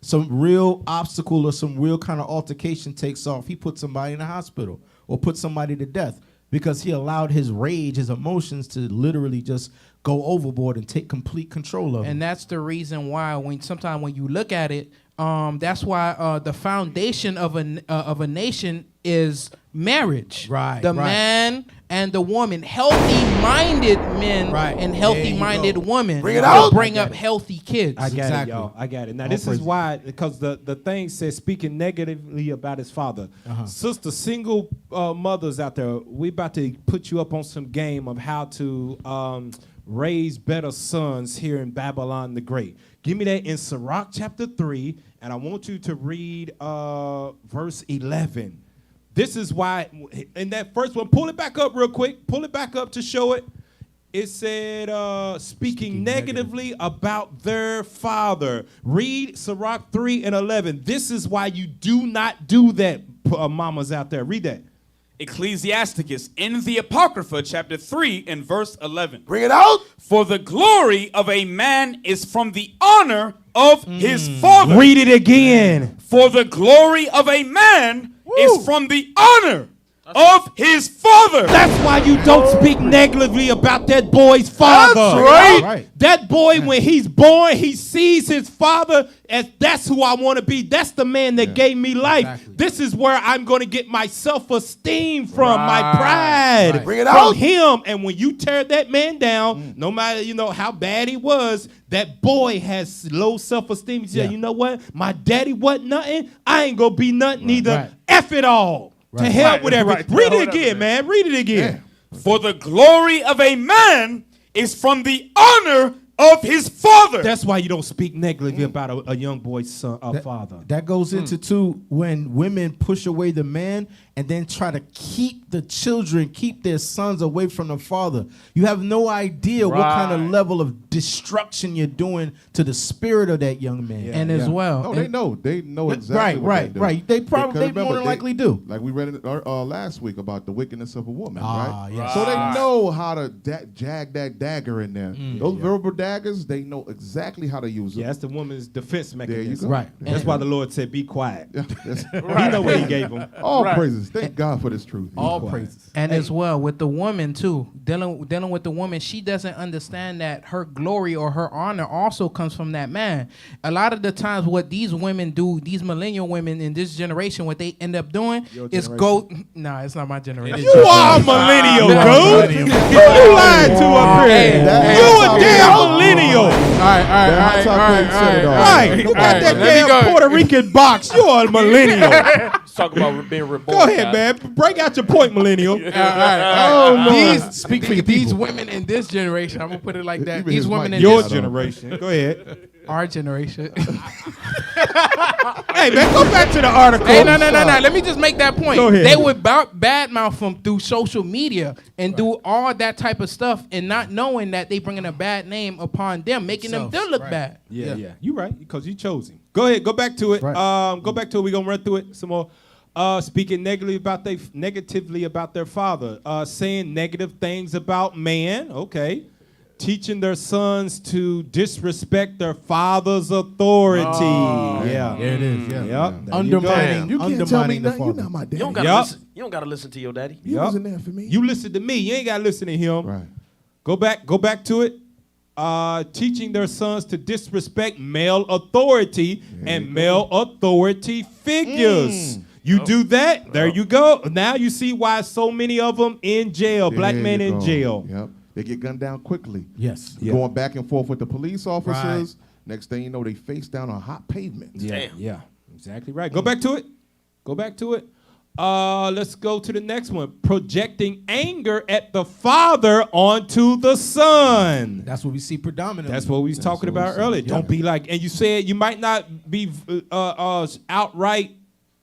some real obstacle or some real kind of altercation takes off, he puts somebody in the hospital or puts somebody to death because he allowed his rage, his emotions to literally just go overboard and take complete control of him. And that's the reason why sometimes when you look at it, that's why the foundation of a nation is marriage. Right. The man and the woman, healthy-minded men and healthy-minded women Bring it out. bring up healthy kids. I got it, y'all. I got it. Now, this is why, because the thing says speaking negatively about his father. Sister, single mothers out there, we about to put you up on some game of how to raise better sons here in Babylon the Great. Give me that in Sirach chapter 3, and I want you to read verse 11. This is why, in that first one, pull it back up real quick. Pull it back up to show it. It said, speaking negatively about their father. Read Sirach 3 and 11. This is why you do not do that, mamas out there. Read that. Ecclesiasticus in the Apocrypha, chapter 3 and verse 11. Bring it out. For the glory of a man is from the honor of his father. Read it again. For the glory of a man is from the honor of his father. That's why you don't speak negatively about that boy's father. That's right. That boy, when he's born, he sees his father as that's who I want to be. That's the man that gave me life. Exactly. This is where I'm going to get my self-esteem from, my pride Bring it from out. him. And when you tear that man down, no matter how bad he was, that boy has low self-esteem. He said, you know what? My daddy wasn't nothing. I ain't going to be nothing either. F it all. To hell with everything. Read it again, man. Read it again. For the glory of a man is from the honor of his father. That's why you don't speak negatively about a young boy's son, father. That goes into too when women push away the man and then try to keep the children, keep their sons away from the father. You have no idea what kind of level of destruction you're doing to the spirit of that young man. And as well, No, they know exactly what they do. They probably Because more than likely do. Like we read it last week about the wickedness of a woman, Ah, right? yes. So they know how to jag that dagger in there. Those verbal daggers, they know exactly how to use them. Yeah, that's the woman's defense There you mechanism. go. Right. That's why the Lord said, be quiet. Yeah, He know what he gave him. all praises. Thank God for this truth. All praises. And as well with the woman too, dealing with the woman, she doesn't understand that her glory or her honor also comes from that man. A lot of the times, what these women do, these millennial women in this generation, what they end up doing is go. Nah, it's not my generation. You are a millennial, dude. You lied to up here. You a damn millennial. Right. Who got that damn Puerto Rican box? You are a millennial. Let's talk about being reborn. Go ahead, man. Break out your point, millennial. These women in this generation, I'm gonna put it like that. Even These his women mic in Your this generation. Go ahead. our generation. Hey, man, go back to the article. Hey, no. Let me just make that point. Go ahead. They would badmouth them through social media and do all that type of stuff and not knowing that they bringing a bad name upon them, making them look bad. Yeah. You right, because you chose him. Go ahead, go back to it. Go back to it. We're gonna run through it some more. Speaking negatively about their father, saying negative things about man. Okay. Teaching their sons to disrespect their father's authority. Yeah. There it is. Yeah. Yep. Undermining. You can't tell me Undermining the nothing. You're father. not my daddy. You don't gotta listen. You don't gotta listen to your daddy. You wasn't there for me. You listen to me. You ain't gotta listen to him. Right. Go back to it. Teaching their sons to disrespect male authority and male authority figures. You do that, there you go. Now you see why so many of them in jail, black men in jail. Yep. They get gunned down quickly. Yes. Going back and forth with the police officers. Next thing you know, they face down on hot pavement. Yeah, exactly right. Go back to it. Let's go to the next one. Projecting anger at the father onto the son. That's what we see predominantly. That's what we was talking about earlier. Don't be like, and you said you might not be outright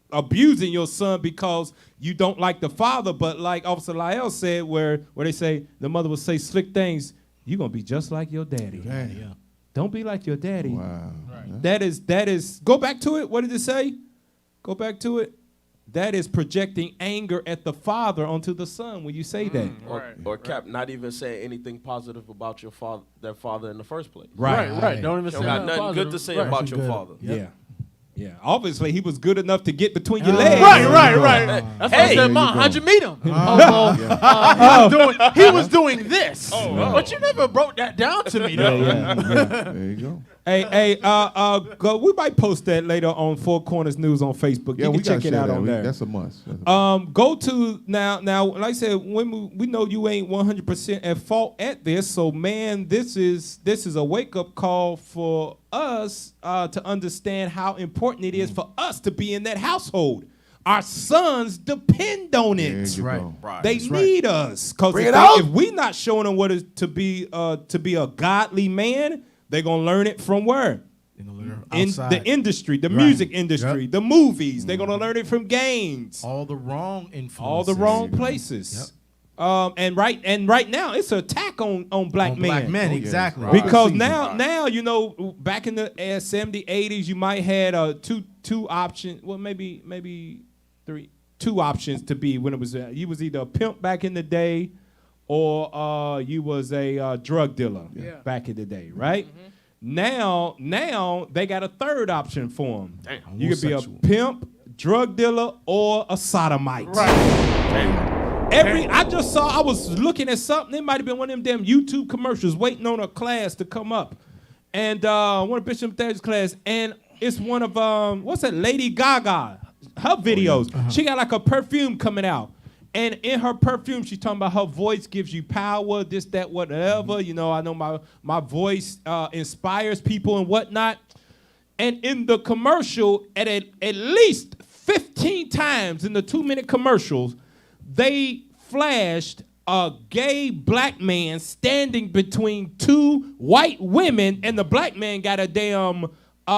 abusing your son because you don't like the father, but like Officer Lyell said, where they say the mother will say slick things, you're gonna be just like your daddy. Yeah. Don't be like your daddy. Wow. That is. Go back to it. What did it say? Go back to it. That is projecting anger at the father onto the son when you say that. Or Cap, not even saying anything positive about your father, their father in the first place. Right. Don't even say Don't got nothing nothing good to say Right. about your father. Yeah. Obviously, he was good enough to get between your legs. Right. That's why I said, Mom, how'd you meet him? He was doing this. But you never broke that down to me, though. There you go. Hey, we might post that later on Four Corners News on Facebook. Yeah, you we can check it out on there. That's a must. Go to now. Like I said, when we know you ain't 100% at fault at this. So man, this is a wake up call for us to understand how important it is for us to be in that household. Our sons depend on it. Right. They need us because if we not showing them what is to be a godly man, they're gonna learn it from where? In the industry, the music industry, the movies. They're gonna learn it from games. All the wrong influences. All the wrong places. And right now it's an attack on black men. Black men, exactly. Because now you know, back in the 70s, 80s, you might had two options. Well, maybe 3. two options to be when it was you was either a pimp back in the day, or you was a drug dealer back in the day, right? Now they got a third option for them. Damn, you could be a pimp, drug dealer, or a sodomite. Right. I was looking at something. It might have been one of them damn YouTube commercials waiting on a class to come up, and one of Bishop Thaddeus' class, and it's one of what's that, Lady Gaga, her videos. She got like a perfume coming out. And in her perfume, she's talking about her voice gives you power, this, that, whatever. You know, I know my voice inspires people and whatnot. And in the commercial, at least 15 times in the 2-minute commercials, they flashed a gay black man standing between two white women, and the black man got a damn Tu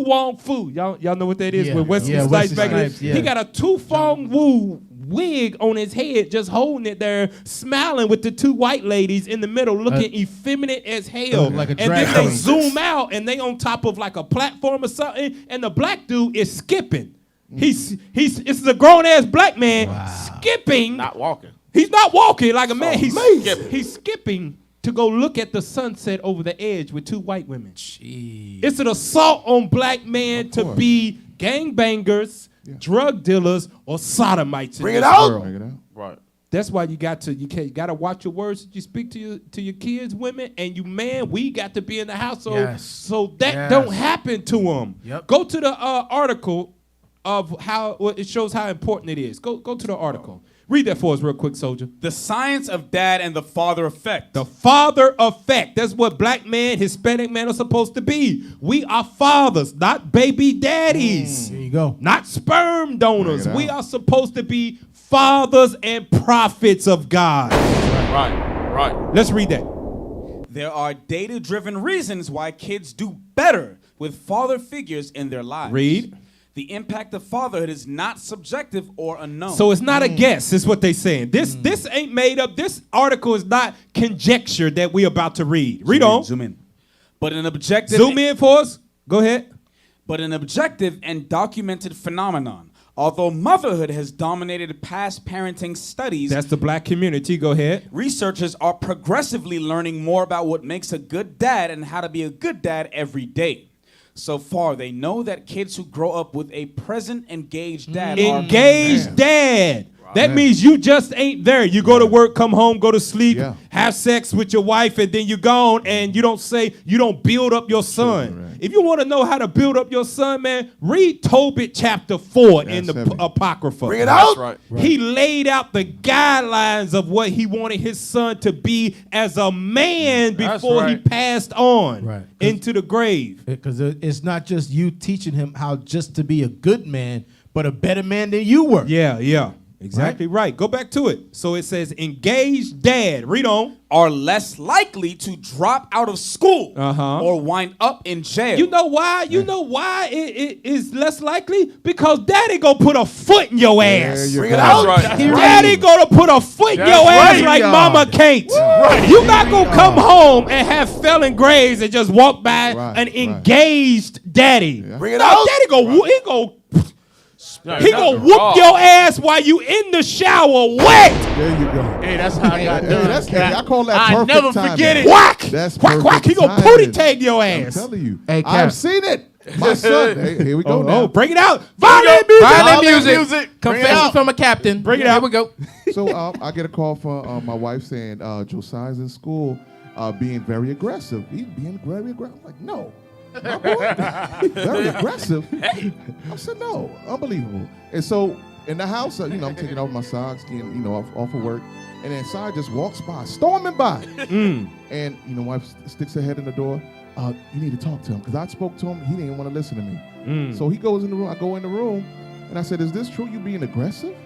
Wong Fu. Y'all know what that is with Wesley Snipes back there. He got a Tu Fong Wu wig on his head, just holding it there, smiling with the two white ladies in the middle, looking effeminate as hell. Like a and drag then they queen. zoom out, and they on top of like a platform or something, and the black dude is skipping. It's a grown ass black man skipping. Not walking. He's not walking like a man. Skipping. He's skipping to go look at the sunset over the edge with two white women. Jeez. It's an assault on black men to be gangbangers, drug dealers, or sodomites in this world. Bring it out. Right. That's why you got to watch your words that you speak to your kids, women, and you we got to be in the household so that don't happen to them. Yep. Go to the article of how it shows how important it is. Go to the article. Read that for us real quick, soldier. The science of dad and the father effect. The father effect. That's what black man, Hispanic man are supposed to be. We are fathers, not baby daddies. There you go. Not sperm donors. We are supposed to be fathers and prophets of God. Right. Let's read that. There are data-driven reasons why kids do better with father figures in their lives. Read. The impact of fatherhood is not subjective or unknown. So it's not a guess, is what they're saying. This ain't made up. This article is not conjecture that we're about to read. Read on. Zoom in. But an objective. Zoom in for us. Go ahead. But an objective and documented phenomenon. Although motherhood has dominated past parenting studies. That's the black community. Go ahead. Researchers are progressively learning more about what makes a good dad and how to be a good dad every day. So far, they know that kids who grow up with a present, engaged dad are... Engaged dad. That means you just ain't there. You go to work, come home, go to sleep, have sex with your wife, and then you're gone, and you don't build up your son. Right. If you want to know how to build up your son, man, read Tobit chapter 4 in the Apocrypha. Bring it out. Right. He laid out the guidelines of what he wanted his son to be as a man before he passed on into the grave. Because it's not just you teaching him how just to be a good man, but a better man than you were. Yeah. Exactly right. Go back to it. So it says engaged dad. Read on. Are less likely to drop out of school or wind up in jail. You know why? You know why it is less likely? Because daddy gonna put a foot in your ass. Bring it out. Right. Daddy gonna put a foot in your ass like mama can't. Right. You not gonna come home and have felon grades and just walk by an engaged daddy. Bring it out. Daddy he gonna whoop your ass while you in the shower wet. There you go. Hey, that's how I got done. I call that perfect never timing. forget it. Whack! That's Whack, whack. He gonna timing. booty tag your ass. I'm telling you. Hey, I've seen it. My son. Hey, here we go now. Oh, bring it out. Violent music. Violent music. Confession from a captain. Bring it out. Here we go. So I get a call from my wife saying Josiah's in school being very aggressive. He's being very aggressive. I'm like, no. My boy, very aggressive. I said, no, unbelievable. And so in the house, I'm taking off my socks, getting, off of work, and then Sai just walks by, storming by. And, wife sticks her head in the door. You need to talk to him, because I spoke to him. He didn't want to listen to me. So he goes in the room. I go in the room, and I said, is this true, you being aggressive?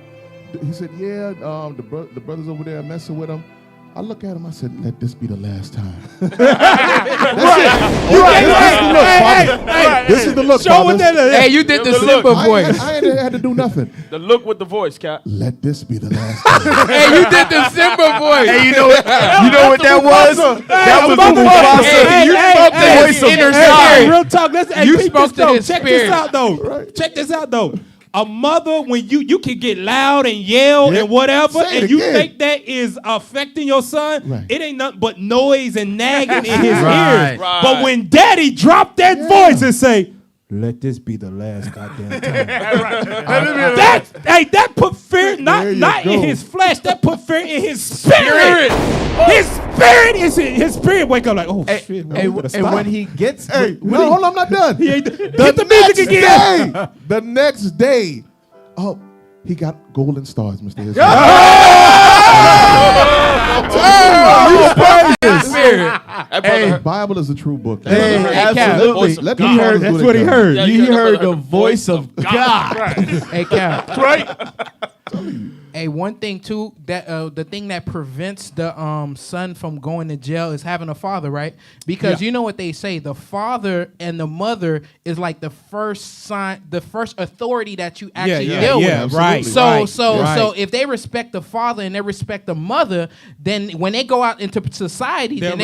He said, yeah, the brothers over there are messing with him. I look at him, I said, let this be the last time. This is the look, Show what that is. Hey, you did the Simba voice. I ain't had to do nothing. The look with the voice, Cap. Let this be the last time. Hey, you did the Simba voice. Hey, you know what that was? That was Mufasa. You spoke the voice of inner God. spirit. Real talk. You spoke to his Check spirit. this out, though. Check this out, though. A mother, when you can get loud and yell and whatever, and you think that is affecting your son, it ain't nothing but noise and nagging in his ears. But when daddy dropped that voice and say, let this be the last goddamn time. That put fear not in his flesh. That put fear in his spirit. His spirit is his spirit. Wake up like, oh shit. And when he gets, Hey, no, hold on, I'm not done. Get the music again. The next day, he got golden stars, Mr. Hill. The Bible is a true book. Absolutely. Let me hear. That's what he heard. Yeah, He heard the voice of God. Hey, Cal. Right. Hey, one thing too, that the thing that prevents the son from going to jail is having a father, right? Because you know what they say, the father and the mother is like the first sign, the first authority that you actually deal with. Right. So if they respect the father and they respect the mother, then when they go out into society, they'll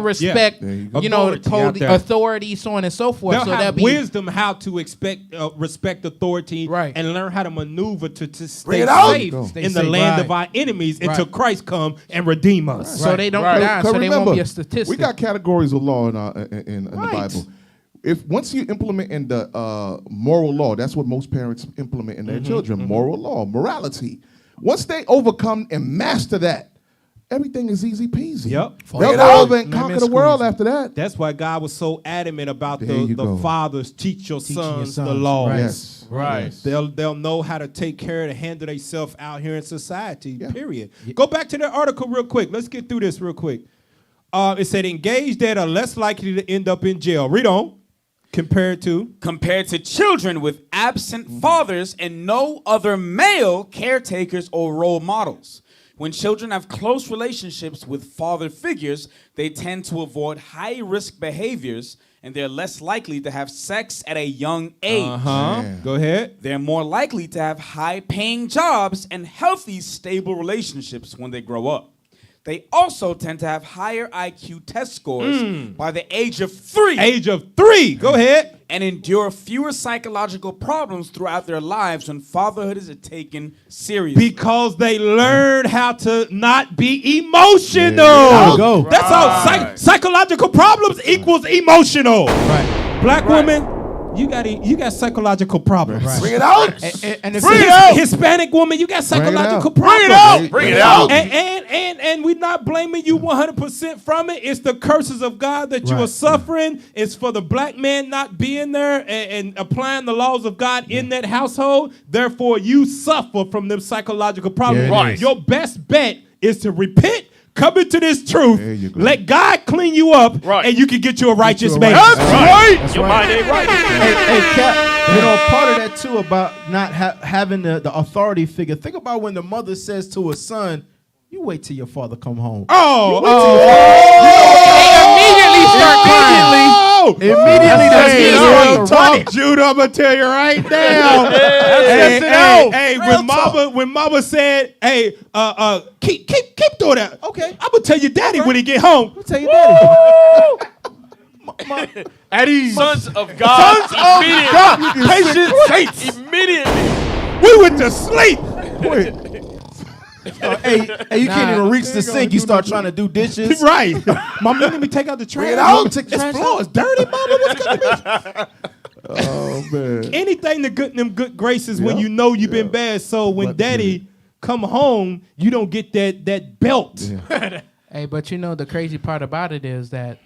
respect authority, so on and so forth. They'll so have be wisdom how to respect authority, and learn how to maneuver to stay safe in the land of our enemies until Christ come and redeem us. So they don't die, so they won't be a statistic. We got categories of law in the Bible. If once you implement in the moral law, that's what most parents implement in their children, moral law, morality. Once they overcome and master that, everything is easy peasy. Yep. They'll go over and conquer the world after that. That's why God was so adamant about the fathers teach your sons the law. Yes. Right. They'll know how to take care to handle themselves out here in society, period. Go back to that article real quick. Let's get through this real quick. It said engaged that are less likely to end up in jail. Read on. Compared to children with absent fathers and no other male caretakers or role models. When children have close relationships with father figures, they tend to avoid high-risk behaviors and they're less likely to have sex at a young age. Go ahead. They're more likely to have high-paying jobs and healthy, stable relationships when they grow up. They also tend to have higher IQ test scores by the age of 3. Age of 3. Go ahead. And endure fewer psychological problems throughout their lives when fatherhood is taken seriously. Because they learn how to not be emotional. There you go. That's all. Psychological problems equals emotional. Right. Black woman, you got psychological problems. Right. Bring it out. And Hispanic woman, you got psychological problems. Bring it out. And we're not blaming you 100% from it. It's the curses of God that you are suffering. It's for the black man not being there and applying the laws of God in that household. Therefore, you suffer from them psychological problems. Your best bet is to repent. Come into this truth. Let God clean you up, and you can get you a righteous man. That's right. Your mind ain't right. Hey, Cap, part of that too about not having the authority figure. Think about when the mother says to her son, "You wait till your father come home." Immediately start crying. Talk, Judah, I'm gonna tell you right now. When Mama said, "Hey, keep doing that." Okay, I'm gonna tell your daddy when he get home. I'll tell your daddy. Eddie, sons of God. Sons of God. Patient saints. Immediately. We went to sleep. Hey, you can't even reach the sink. You start trying to do dishes. Right. Mama, let me take out the trash. Bring it out. This floor is dirty, Mama. What's gonna be? Oh, man. Anything to them good graces when you know you've been bad. So when daddy come home, you don't get that belt. Hey, but you know the crazy part about it is that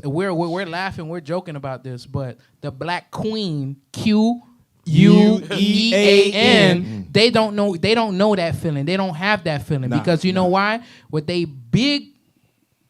we're laughing, we're joking about this, but the black queen, Quean, they don't know that feeling. They don't have that feeling because you know why? With they big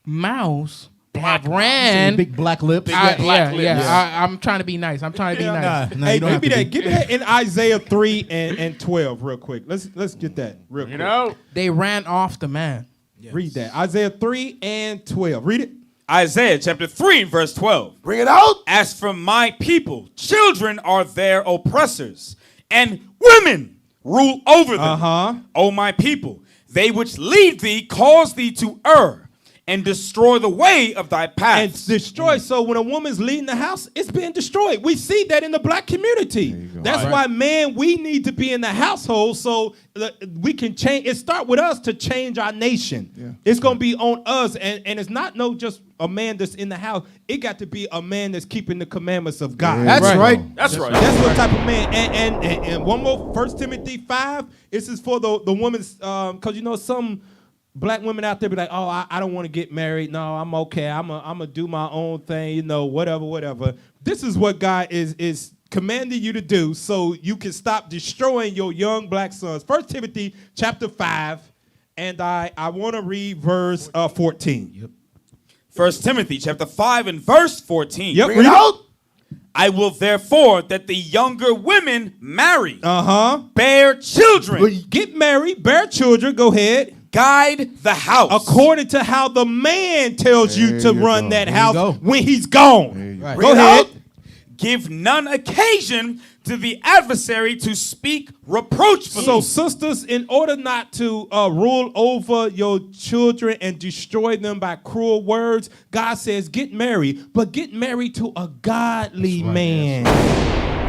mouths, they have ran big black lips. I'm trying to be nice. Hey, give me that in Isaiah 3 and 12 real quick. Let's get that real quick. They ran off the man. Yes. Read that. Isaiah 3 and 12. Read it. Isaiah chapter 3 and verse 12. Bring it out. As for my people, children are their oppressors, and women rule over them. O my people, they which lead thee cause thee to err, and destroy the way of thy paths. And destroy. So when a woman's leading the house, it's being destroyed. We see that in the black community. That's why, man, we need to be in the household so we can change. It start with us to change our nation. Yeah. It's going to be on us. And it's not just a man that's in the house. It got to be a man that's keeping the commandments of God. Yeah, that's right. That's right. That's what type of man. And one more, 1 Timothy 5. This is for the woman's, because some black women out there be like, oh, I don't want to get married. No, I'm okay. I'm a do my own thing, whatever. This is what God is commanding you to do so you can stop destroying your young black sons. 1 Timothy chapter 5, and I want to read verse 14. Yep. 1 Timothy chapter 5 and verse 14. Yep. Bring it out. I will therefore that the younger women marry, bear children. Get married, bear children, go ahead. Guide the house. According to how the man tells you to run that house when he's gone. Right. Go ahead. Give none occasion to the adversary to speak reproachfully. So, sisters, in order not to rule over your children and destroy them by cruel words, God says get married, but get married to a godly man.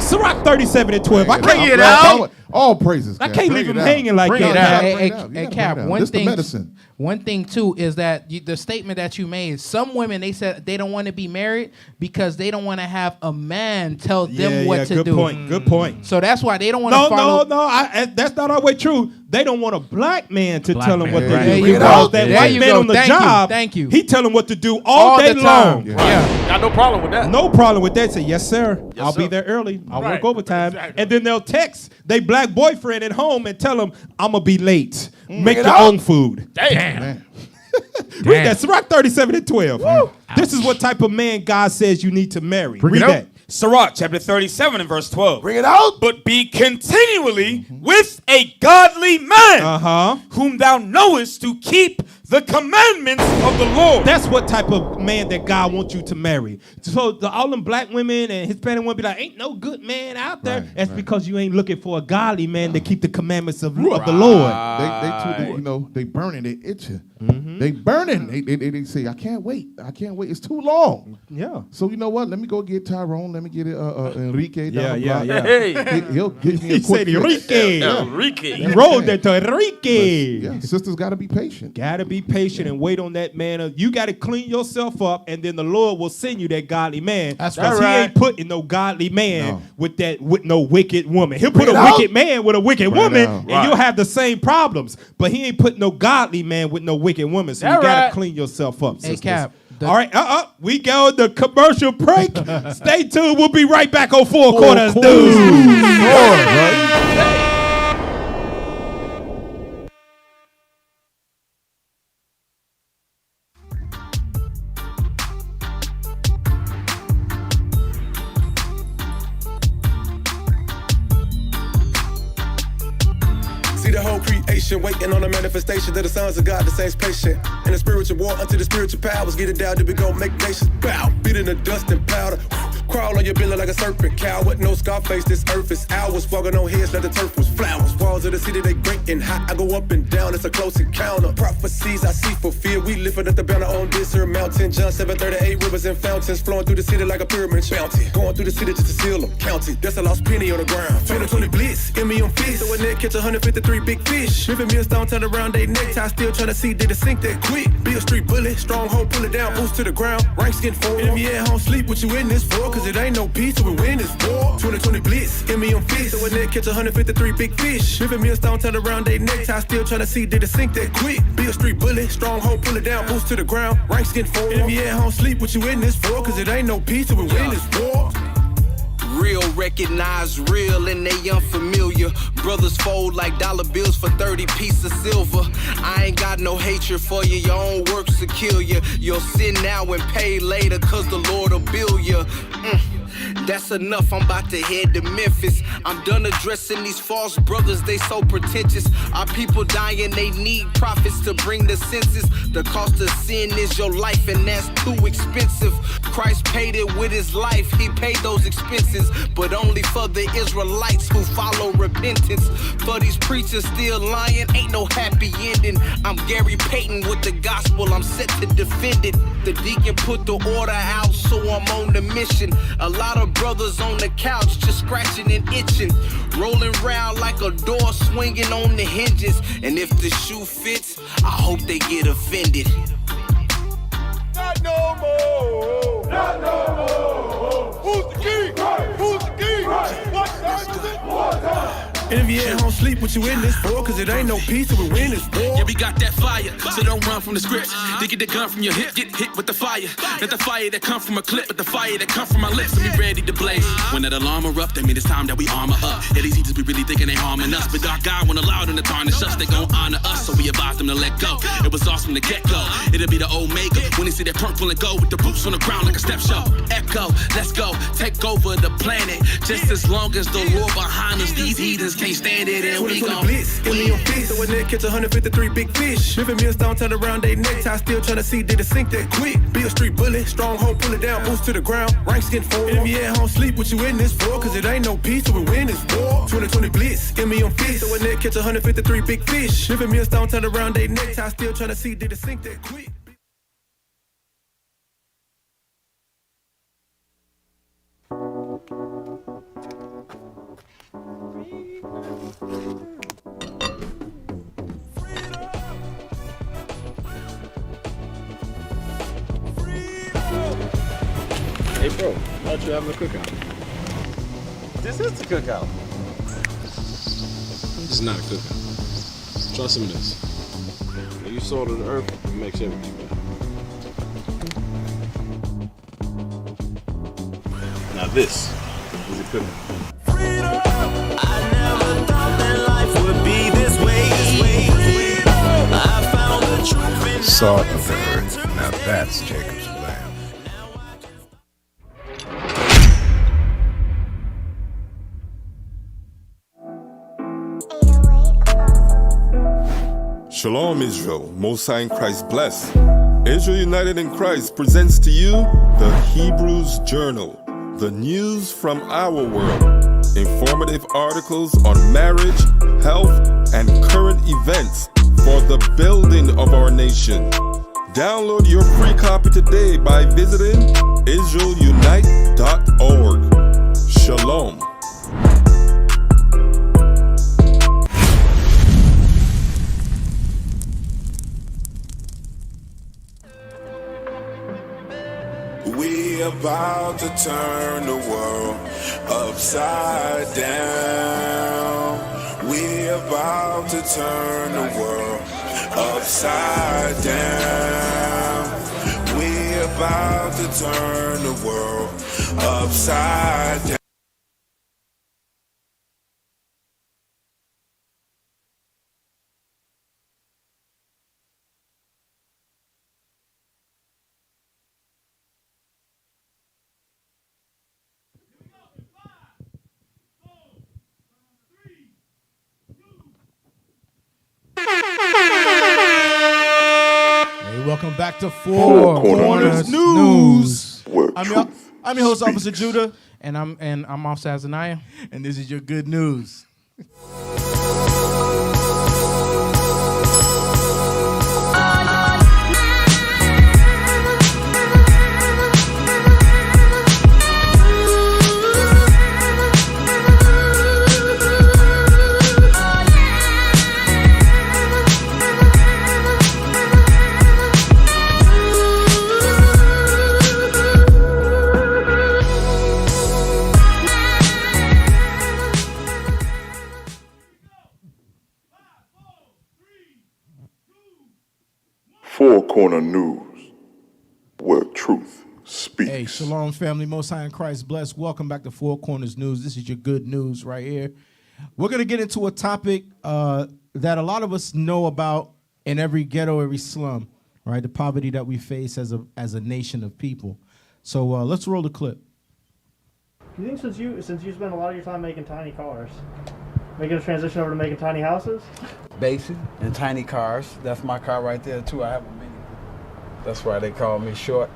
Sirach 37 and 12. I can't get out. All praises. I can't leave him hanging like that. Hey, Cap, medicine. One thing too is that the statement that you made. Some women, they said they don't want to be married because they don't want to have a man tell them what to do. Good point. So that's why they don't want to follow. No. That's not always true. They don't want a black man to tell them what to do. There you Because go. that white man on the job, Thank you. he tell them what to do all day long. Yeah. Got no problem with that. No problem with that. Say, yes, sir. Yes, I'll sir. be there early. I'll work overtime. Exactly. And then they'll text they black boyfriend at home and tell them, I'm going to be late. Make your own food. Damn. Read that. Sirach 37 and 12. This is what type of man God says you need to marry. Read that. Sirach chapter 37 and verse 12. Bring it out. But be continually with a godly man, whom thou knowest to keep the commandments of the Lord. That's what type of man that God wants you to marry. So all them black women and Hispanic women be like, ain't no good man out there. That's because you ain't looking for a godly man to keep the commandments of the Lord. They burning, they itching. They burning. They say, I can't wait. It's too long. Yeah. So you know what? Let me go get Tyrone. Let me get Enrique. Yeah. He'll give me a He quick said Enrique. Enrique. He rolled that to Enrique. Yeah, sisters got to be patient. Gotta be patient and wait on that man. You got to clean yourself up, and then the Lord will send you that godly man. That's right. He ain't putting no godly man with no wicked woman. He'll put a wicked man with a wicked woman, and you'll have the same problems. But he ain't putting no godly man with no wicked woman. So you got to clean yourself up, sisters. Hey, Cap. All right, we go the commercial break. Stay tuned. We'll be right back on Four Quarters News. See the whole creation waiting on the manifestation of the sons of God, the saints patient. In the spiritual war unto the spiritual powers, get it down to we gon' make nations bow. Beat in the dust and powder. Crawl on your belly like a serpent, cow with no scar face. This earth is ours. Walking on heads like the turf was flowers. Walls of the city, they great and hot. I go up and down, it's a close encounter. Prophecies I see fulfilled. We lifting up the banner on this here mountain. John 7:38, rivers and fountains flowing through the city like a pyramid bounty. Going through the city just to seal them. County, that's a lost penny on the ground. 2020 blitz, in me on fist. So a net catch 153 big fish. Living millstone turn around they necktie. Still trying to see did it sink that quick. Be a street bullet, stronghold, pull it down, boost to the ground. Ranks getting full. Enemy at home, sleep what you in this for. Cause it ain't no peace, so we win this war. 2020 blitz, in me on fist. So a net catch 153 big fish. Living millstone turn around they necktie. Still trying to see did it sink that quick. Be a street bullet, stronghold, pull it down, boost to the ground. Ranks getting full. Enemy at home, sleep what you in this for. Cause it ain't no peace, so we win this war. Real recognize real and they unfamiliar. Brothers fold like dollar bills for 30 pieces of silver. I ain't got no hatred for you, your own works will kill you. You'll sin now and pay later cause the Lord will bill you. That's enough, I'm about to head to Memphis. I'm done addressing these false brothers, they so pretentious. Our people dying, they need prophets to bring the census. The cost of sin is your life, and that's too expensive. Christ paid it with his life, he paid those expenses, but only for the Israelites who follow repentance. For these preachers still lying, ain't no happy ending. I'm Gary Payton with the gospel, I'm set to defend it. The deacon put the order out, so I'm on the mission. A lot of brothers on the couch just scratching and itching, rolling round like a door swinging on the hinges. And if the shoe fits, I hope they get offended. Not no more. Not no more. Who's the king? Who's the king? What time is it? What time? And if you at home sleep, what you in this for? Cause it ain't no peace till we win this war. Yeah, we got that fire, so don't run from the script. They get the gun from your hip, get hit with the fire. Not the fire that come from a clip, but the fire that come from my lips. And we ready to blaze. When that alarm erupt, that mean it's time that we armor up. Yeah, these heaters be really thinking they harming us, but our God won't allow them to tarnish us. They gon' honor us, so we advise them to let go. It was awesome from the get-go. It'll be the Omega when they see that purple and gold with the boots on the ground like a step show. Echo, let's go, take over the planet. Just as long as the Lord behind us, these heathens can't stand it. And we gon' blitz, give me your fist. So a nigga catch 153 big fish. Living millstone, turn around they necktie. Still tryna see did it sink that quick. Be a street bully, stronghold, pull it down, boost to the ground. Ranks getting forward. And if you at home sleep, what you in this for? Cause it ain't no peace till we win this war. 2020 blitz, give me your fist. So a nigga catch 153 big fish. Living millstone, turn around they necktie. Still tryna see did it sink that quick. Hey bro, I thought you were having a cookout. This is the cookout. This is not a cookout. Try some of this. When you salt of the earth, it makes everything better. Now this is a cookout. I never thought that life would be this way. I found the truth in Salt of the earth. Now that's Jacob's lamb. Shalom, Israel. Most High in Christ bless. Israel United in Christ presents to you the Hebrews Journal, the news from our world. Informative articles on marriage, health, and current events for the building of our nation. Download your free copy today by visiting israelunite.org. Shalom. We about to turn the world upside down. We about to turn the world upside down. We about to turn the world upside down. Hey, welcome back to Four Corners News. I'm your host, Officer Judah, and I'm Officer Azaniah, and this is your good news. Four Corner News, where truth speaks. Hey, shalom, family. Most High in Christ bless. Welcome back to Four Corners News. This is your good news right here. We're going to get into a topic that a lot of us know about in every ghetto, every slum, right? The poverty that we face as a nation of people. So let's roll the clip. Do you think since you spend a lot of your time making tiny cars, making a transition over to making tiny houses? Basic and tiny cars. That's my car right there too. I have a mini. That's why they call me short.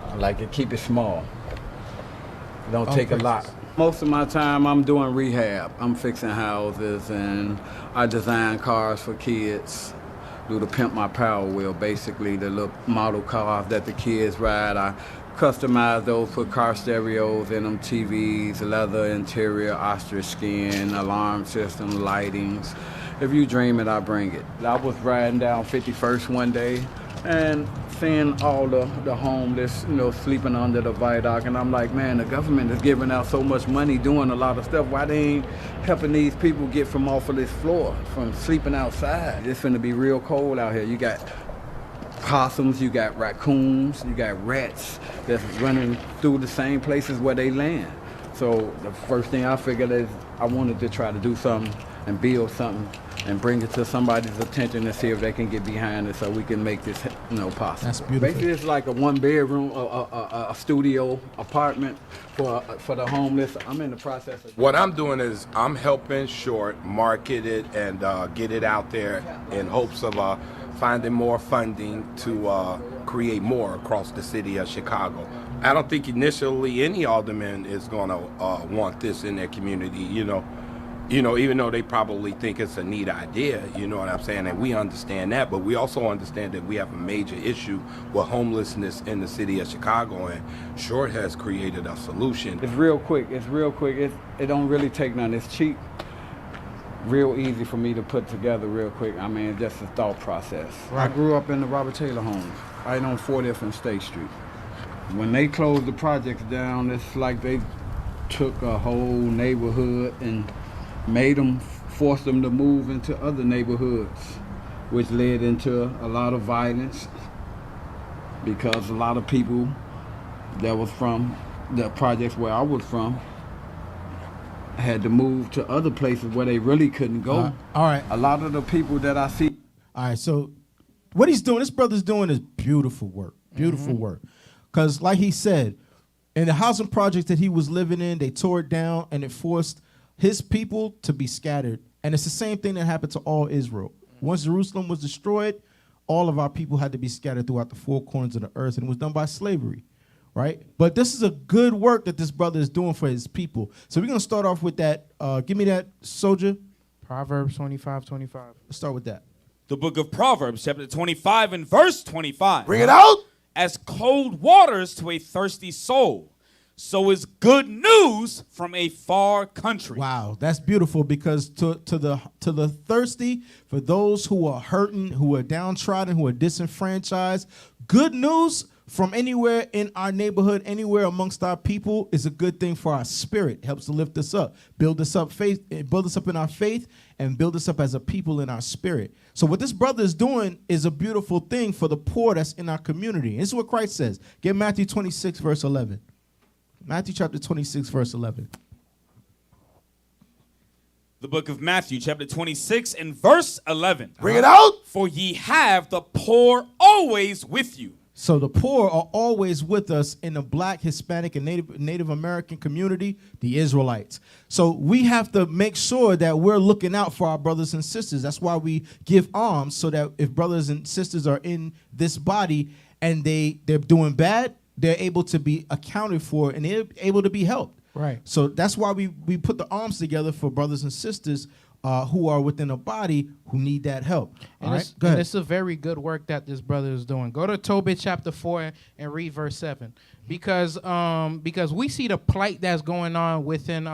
I like to keep it small. It don't take a lot. Most of my time I'm doing rehab. I'm fixing houses and I design cars for kids. Do the Pimp My Power Wheel, basically the little model cars that the kids ride. I customize those, put car stereos in them, TVs, leather interior, ostrich skin, alarm system, lightings. If you dream it, I bring it. I was riding down 51st one day and seeing all the homeless, sleeping under the viaduct, and I'm like, man, the government is giving out so much money, doing a lot of stuff. Why they ain't helping these people get from off of this floor, from sleeping outside? It's finna be real cold out here. You got possums, you got raccoons, you got rats that's running through the same places where they land. So the first thing I figured is I wanted to try to do something and build something and bring it to somebody's attention and see if they can get behind it so we can make this possible. That's beautiful. Basically, it's like a one-bedroom, a studio apartment for the homeless. I'm in the process of... What I'm doing is I'm helping Short market it and get it out there in hopes of finding more funding to create more across the city of Chicago. I don't think initially any alderman is going to want this in their community, even though they probably think it's a neat idea, you know what I'm saying? And we understand that, but we also understand that we have a major issue with homelessness in the city of Chicago, and Short has created a solution. It's real quick. It don't really take nothing. It's cheap. Real easy for me to put together real quick. I mean, it's just a thought process. Right. I grew up in the Robert Taylor homes, right on 40th and State Street. When they closed the projects down, it's like they took a whole neighborhood and forced them to move into other neighborhoods, which led into a lot of violence because a lot of people that was from the projects where I was from had to move to other places where they really couldn't go. All right. A lot of the people that I see. All right, so what he's doing, this brother's doing is beautiful work. Beautiful work. Because like he said, in the housing projects that he was living in, they tore it down and it forced his people to be scattered. And it's the same thing that happened to all Israel. Once Jerusalem was destroyed, all of our people had to be scattered throughout the four corners of the earth, and it was done by slavery, right? But this is a good work that this brother is doing for his people. So we're going to start off with that. Give me that, soldier. Proverbs 25:25. Let's start with that. The book of Proverbs, chapter 25 and verse 25. Bring it out. As cold waters to a thirsty soul, so is good news from a far country. Wow, that's beautiful, because to the thirsty, for those who are hurting, who are downtrodden, who are disenfranchised, good news from anywhere in our neighborhood, anywhere amongst our people, is a good thing for our spirit. It helps to lift us up, build us up in our faith, and build us up as a people in our spirit. So what this brother is doing is a beautiful thing for the poor that's in our community. This is what Christ says. Get Matthew 26, verse 11. Matthew chapter 26, verse 11. The book of Matthew, chapter 26 and verse 11. Bring it out. For ye have the poor always with you. So the poor are always with us in the Black, Hispanic, and Native American community, the Israelites. So we have to make sure that we're looking out for our brothers and sisters. That's why we give alms, so that if brothers and sisters are in this body and they're doing bad, they're able to be accounted for and they're able to be helped. Right. So that's why we put the alms together for brothers and sisters who are within a body who need that help. And it's a very good work that this brother is doing. Go to Tobit chapter 4 and read verse 7. Because we see the plight that's going on within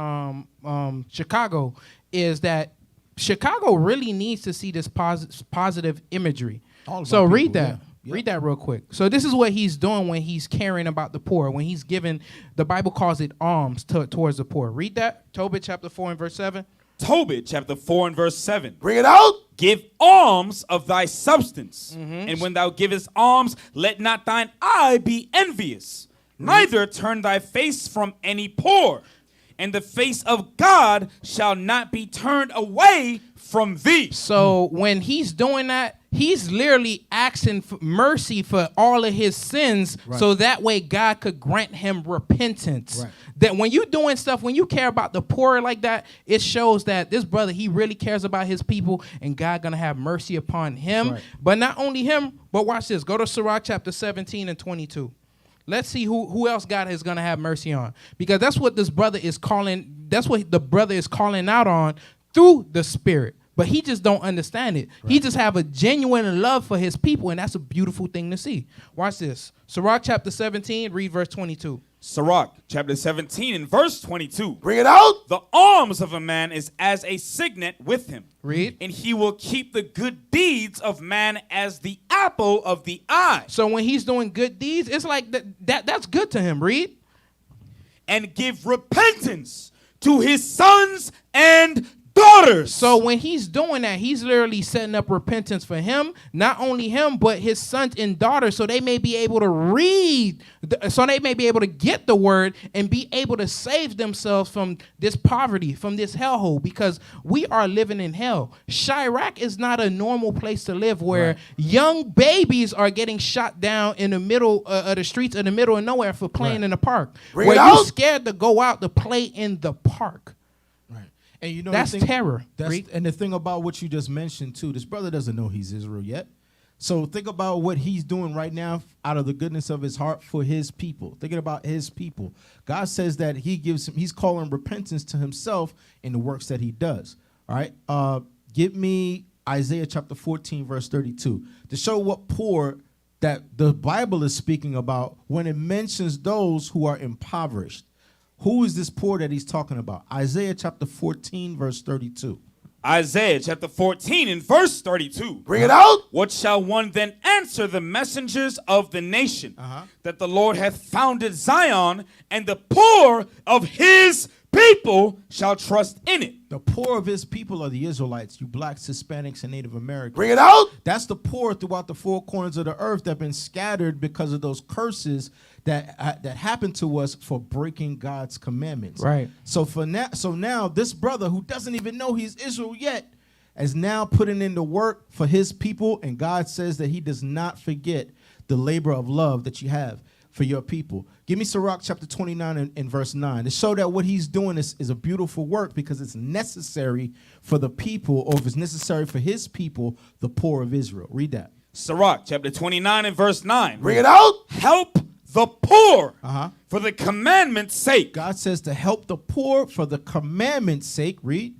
Chicago, is that Chicago really needs to see this positive imagery. So read that. Yeah. Read that real quick. So this is what he's doing when he's caring about the poor, when he's giving, the Bible calls it alms towards the poor. Read that. Tobit chapter 4 and verse 7. Tobit chapter 4 and verse 7. Bring it out. Give alms of thy substance. And when thou givest alms, let not thine eye be envious, neither turn thy face from any poor. and the face of God shall not be turned away from thee. So when he's doing that, he's literally asking for mercy for all of his sins, so that way God could grant him repentance. That when you doing stuff, when you care about the poor like that, it shows that this brother, he really cares about his people, and God gonna have mercy upon him. But not only him, but watch this. Go to Sirach chapter 17 and 22. Let's see who else God is gonna have mercy on, because that's what this brother is calling. That's what the brother is calling out on through the Spirit. But he just don't understand it. He just have a genuine love for his people, and that's a beautiful thing to see. Watch this. Sirach chapter 17, read verse 22. Sirach chapter 17 and verse 22. Bring it out. The alms of a man is as a signet with him. Read. And he will keep the good deeds of man as the apple of the eye. So when he's doing good deeds, it's like that's good to him. Read. And give repentance to his sons and daughters. So when he's doing that, he's literally setting up repentance for him, not only him, but his sons and daughters, so they may be able to read, so they may be able to get the word and be able to save themselves from this poverty, from this hellhole, because we are living in hell. Chirac is not a normal place to live, where young babies are getting shot down in the middle of the streets, in the middle of nowhere for playing in the park. Bring where it you're out. scared to go out to play in the park. And you know, that's the thing, terror. And the thing about what you just mentioned too, this brother doesn't know he's Israel yet. So think about what he's doing right now out of the goodness of his heart for his people. Thinking about his people. God says that he's calling repentance to himself in the works that he does. All right. Give me Isaiah chapter 14, verse 32, to show what poor that the Bible is speaking about when it mentions those who are impoverished. Who is this poor that he's talking about? Isaiah chapter 14, verse 32. Isaiah chapter 14 and verse 32. Bring it out. What shall one then answer the messengers of the nation? That the Lord hath founded Zion, and the poor of his people shall trust in it. The poor of his people are the Israelites, you blacks, Hispanics, and Native Americans. Bring it out. That's the poor throughout the four corners of the earth that have been scattered because of those curses that happened to us for breaking God's commandments. Right. So now this brother who doesn't even know he's Israel yet is now putting in the work for his people, and God says that he does not forget the labor of love that you have for your people. Give me Sirach chapter 29 and verse 9 to show that what he's doing is a beautiful work, because it's necessary for the people, or if it's necessary for his people, the poor of Israel. Read that. Sirach chapter 29 and verse 9. Bring it out. Help the poor for the commandment's sake. God says to help the poor for the commandment's sake. Read.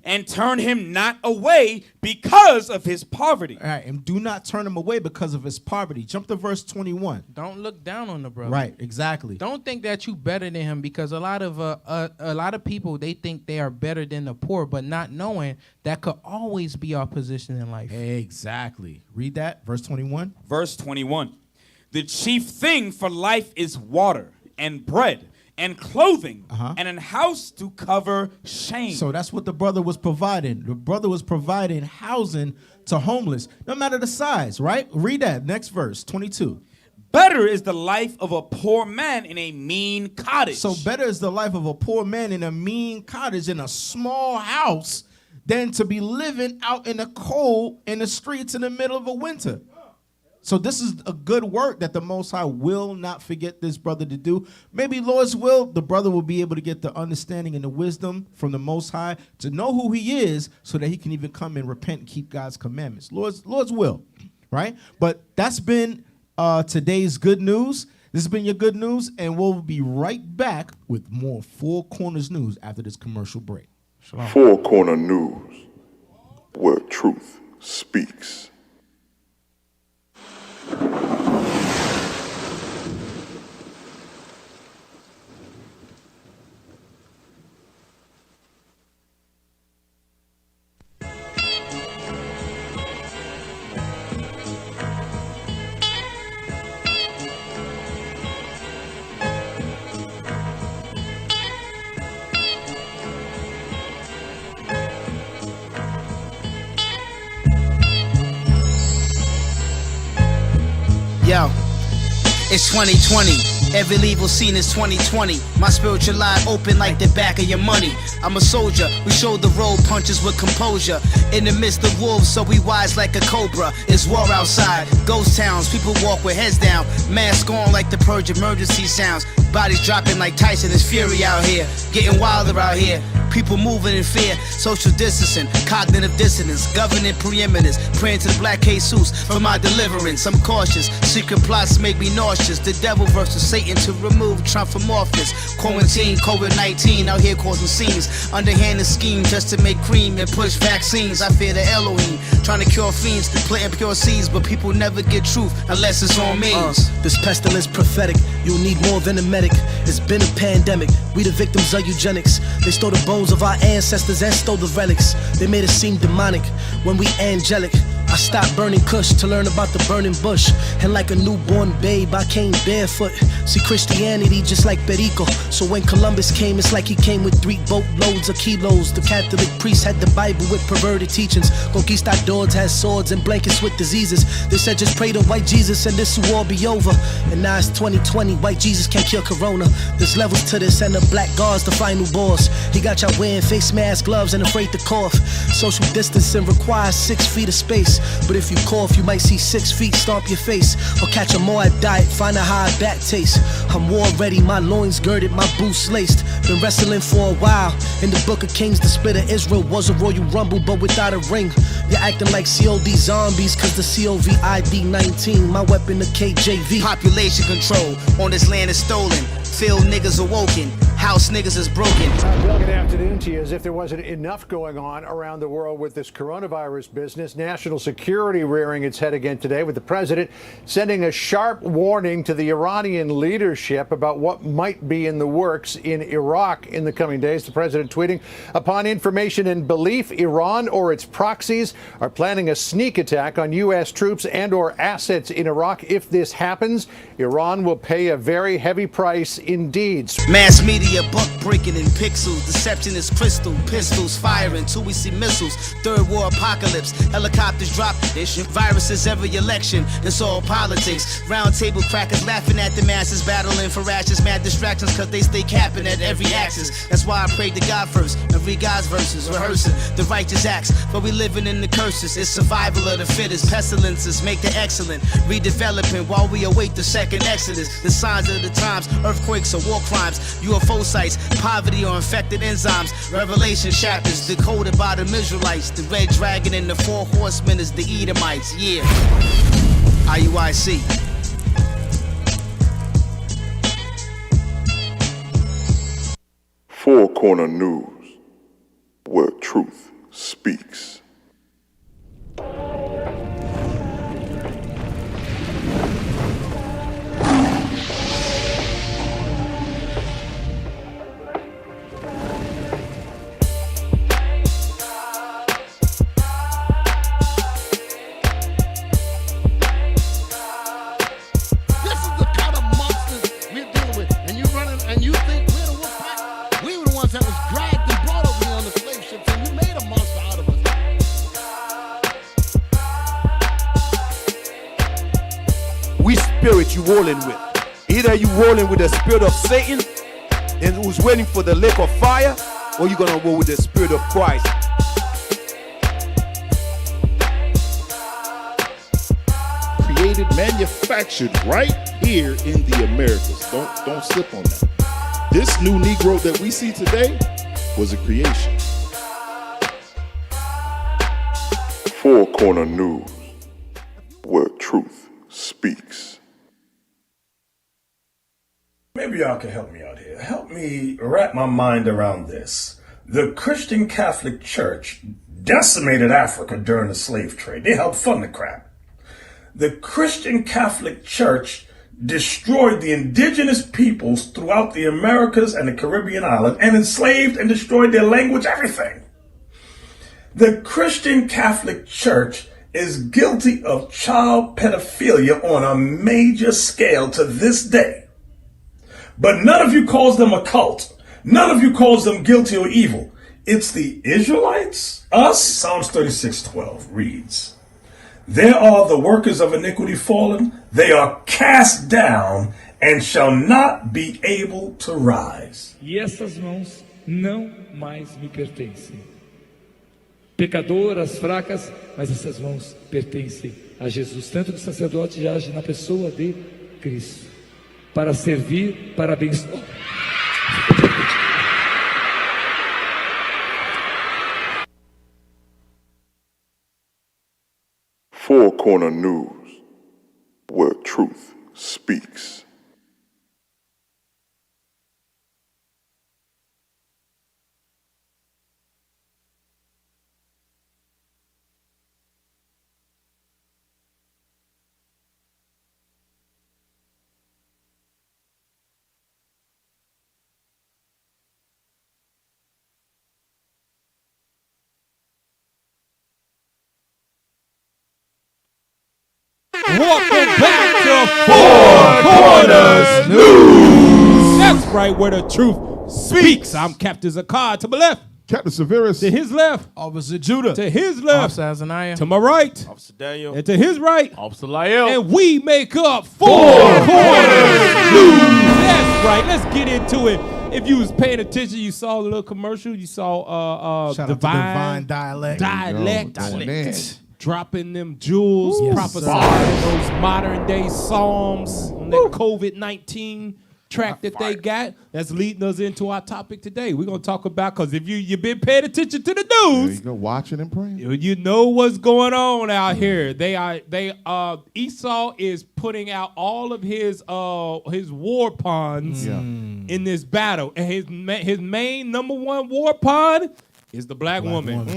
And turn him not away because of his poverty. All right, and do not turn him away because of his poverty. Jump to verse 21. Don't look down on the brother. Right, exactly. Don't think that you better than him, because a lot of people, they think they are better than the poor, but not knowing that could always be our position in life. Exactly. Read that, verse 21. Verse 21. The chief thing for life is water and bread and clothing and a house to cover shame. So that's what the brother was providing. The brother was providing housing to homeless, no matter the size, right? Read that, next verse, 22. Better is the life of a poor man in a mean cottage. So better is the life of a poor man in a mean cottage in a small house than to be living out in the cold in the streets in the middle of a winter. So this is a good work that the Most High will not forget this brother to do. Maybe Lord's will, the brother will be able to get the understanding and the wisdom from the Most High to know who he is, so that he can even come and repent and keep God's commandments. Lord's will, right? But that's been today's good news. This has been your good news, and we'll be right back with more Four Corners News after this commercial break. Shalom. Four Corner News, where truth speaks. Yo, It's 2020. Every evil scene is 2020. My spiritual eye open like the back of your money. I'm a soldier. We show the road punches with composure. In the midst of wolves, so we wise like a cobra. It's war outside. Ghost towns. People walk with heads down. Mask on like the purge emergency sounds. Bodies dropping like Tyson. There's fury out here. Getting wilder out here. People moving in fear. Social distancing. Cognitive dissonance. Governing preeminence. Praying to the black Jesus for my deliverance. I'm cautious. Secret plots make me nauseous. The devil versus Satan to remove Trump from office. Quarantine, COVID-19 out here causing scenes. Underhanded scheme just to make cream and push vaccines. I fear the Elohim. Trying to cure fiends. Planting pure seeds. But people never get truth unless it's on me. This pestilence prophetic. You'll need more than a medic. It's been a pandemic. We the victims of eugenics. They stole the bones of our ancestors and stole the relics. They made us seem demonic when we angelic. I stopped burning kush to learn about the burning bush. And like a newborn babe, I came barefoot. See Christianity just like Perico. So when Columbus came, it's like he came with 3 boatloads of kilos. The Catholic priest had the Bible with perverted teachings. Conquistadors had swords and blankets with diseases. They said just pray to white Jesus and this will all be over. And now it's 2020, white Jesus can't cure corona. There's levels to this and the black guard's the final boss. He got y'all wearing face masks, gloves and afraid to cough. Social distancing requires 6 feet of space. But if you cough, you might see 6 feet stomp your face. Or catch a Moab diet, find out how that tastes. I'm war ready, my loins girded, my boots laced. Been wrestling for a while. In the book of Kings, the split of Israel was a royal rumble, but without a ring. You're acting like COD zombies, cause the COVID 19, my weapon the KJV. Population control on this land is stolen. Field niggas awoken. House niggas is broken. Well, good afternoon to you. As if there wasn't enough going on around the world with this coronavirus business, national security rearing its head again today, with the president sending a sharp warning to the Iranian leadership about what might be in the works in Iraq in the coming days. The president tweeting, upon information and belief, Iran or its proxies are planning a sneak attack on U.S. troops and or assets in Iraq. If this happens, Iran will pay a very heavy price indeed. Mass media buck breaking in pixels. Deception is crystal. Pistols firing till we see missiles. Third war apocalypse. Helicopters drop. They shoot viruses every election. It's all politics. Round table crackers laughing at the masses. Battling for ashes. Mad distractions cause they stay capping at every axis. That's why I pray to God first and read God's verses. Rehearsing the righteous acts. But we living in the curses. It's survival of the fittest. Pestilences make the excellent. Redeveloping while we await the second exodus. The signs of the times. Earthquakes or war crimes. UFO sites, poverty or infected enzymes, revelation chapters decoded by the Israelites. The red dragon and the 4 horsemen is the Edomites. Yeah, IUIC. Four Corner News, where truth speaks. Spirit you rolling with. Either you rolling with the spirit of Satan and who's waiting for the lake of fire, or you're gonna roll with the spirit of Christ. Created, manufactured right here in the Americas. Don't slip on that. This new Negro that we see today was a creation. Four Corner News, where truth speaks. Maybe y'all can help me out here. Help me wrap my mind around this. The Christian Catholic Church decimated Africa during the slave trade. They helped fund the crap. The Christian Catholic Church destroyed the indigenous peoples throughout the Americas and the Caribbean island and enslaved and destroyed their language, everything. The Christian Catholic Church is guilty of child pedophilia on a major scale to this day. But none of you calls them a cult. None of you calls them guilty or evil. It's the Israelites, us. Psalms 36:12 reads, There are the workers of iniquity fallen. They are cast down and shall not be able to rise. E essas mãos não mais me pertencem. Pecadoras, fracas, mas essas mãos pertencem a Jesus. Tanto que o sacerdote age na pessoa de Cristo, para servir, para abençoar. Four Corner News, where truth speaks. Welcome back to Four Corners News. That's right, where the truth speaks. I'm Captain Zakar to my left. Captain Severus. To his left. Officer Judah. To his left. Officer Azaniah. To my right. Officer Daniel. And to his right. Officer Lyell. And we make up Four Corners News. That's right. Let's get into it. If you was paying attention, you saw a little commercial. You saw Shout out to Divine Dialect. Dialect. Dropping them jewels, Yes, prophesying those modern day psalms on that COVID-19 track that they got. That's leading us into our topic today. We're gonna talk about, because if you've been paying attention to the news, you go watching and praying. You know what's going on out here. Esau is putting out all of his war pawns in this battle, and his main number one war pawn is the black woman.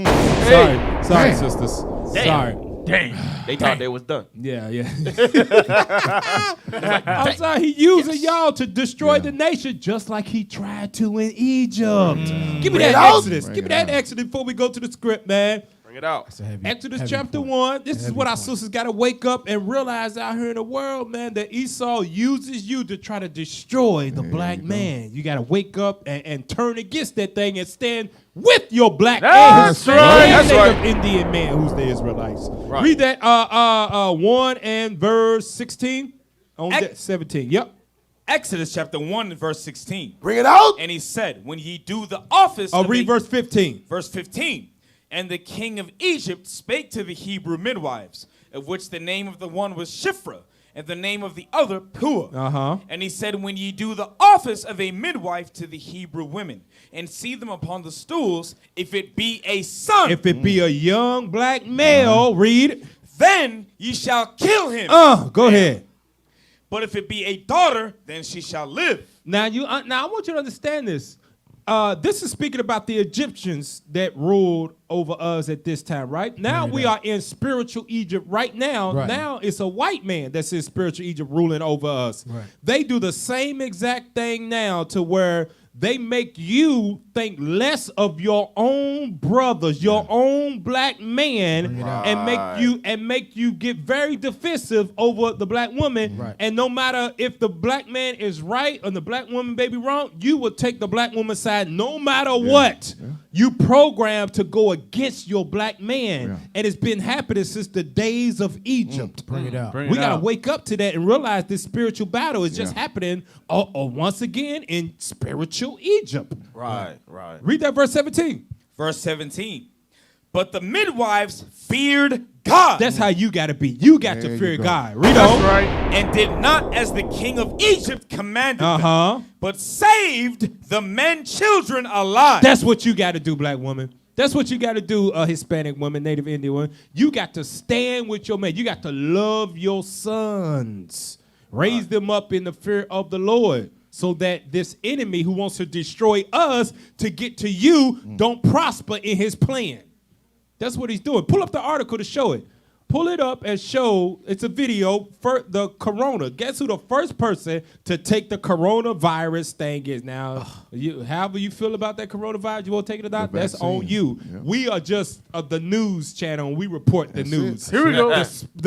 Sorry, sisters. Damn. Sorry. Dang. They thought they was done. Yeah. I'm sorry, he using y'all to destroy the nation just like he tried to in Egypt. Give me that Exodus. Give me that Exodus before we go to the script, man. Bring it out. Exodus chapter 1. This is what our sisters got to wake up and realize out here in the world, man, that Esau uses you to try to destroy the black man. You got to wake up and turn against that thing and stand with your black That's right. Indian man who's the Israelites. Right. Read that 1 and verse 16 on that 17. Yep. Exodus chapter 1 and verse 16. Bring it out. And he said, when ye do the office of read verse 15. Verse 15. And the king of Egypt spake to the Hebrew midwives, of which the name of the one was Shiphrah, and the name of the other Puah. And he said, when ye do the office of a midwife to the Hebrew women, and see them upon the stools, if it be a son. If it be a young black male, read. Then ye shall kill him. Go ahead. But if it be a daughter, then she shall live. Now I want you to understand this. This is speaking about the Egyptians that ruled over us at this time, right? Now we are in spiritual Egypt right now. Right. Now it's a white man that's in spiritual Egypt ruling over us. Right. They do the same exact thing now to where they make you think less of your own brothers, your own black man, and make you get very defensive over the black woman. Right. And no matter if the black man is right or the black woman may be wrong, you will take the black woman's side no matter what. Yeah. You programmed to go against your black man. Yeah. And it's been happening since the days of Egypt. Bring it out. We got to wake up to that and realize this spiritual battle is just happening once again in spiritual Egypt. Right. Read that verse 17. Verse 17. But the midwives feared God. That's how you got to be. You got to fear God. Read That's on. right. And did not as the king of Egypt commanded them, but saved the men, children alive. That's what you got to do, black woman. That's what you got to do, Hispanic woman, Native Indian woman. You got to stand with your man. You got to love your sons. Raise them up in the fear of the Lord, so that this enemy who wants to destroy us to get to you don't prosper in his plan. That's what he's doing. Pull up the article to show it. Pull it up and show, it's a video for the corona. Guess who the first person to take the coronavirus thing is now? However you feel about that coronavirus, you won't take it or not, that's on you. Yeah. We are just the news channel. We report the news. Here we go.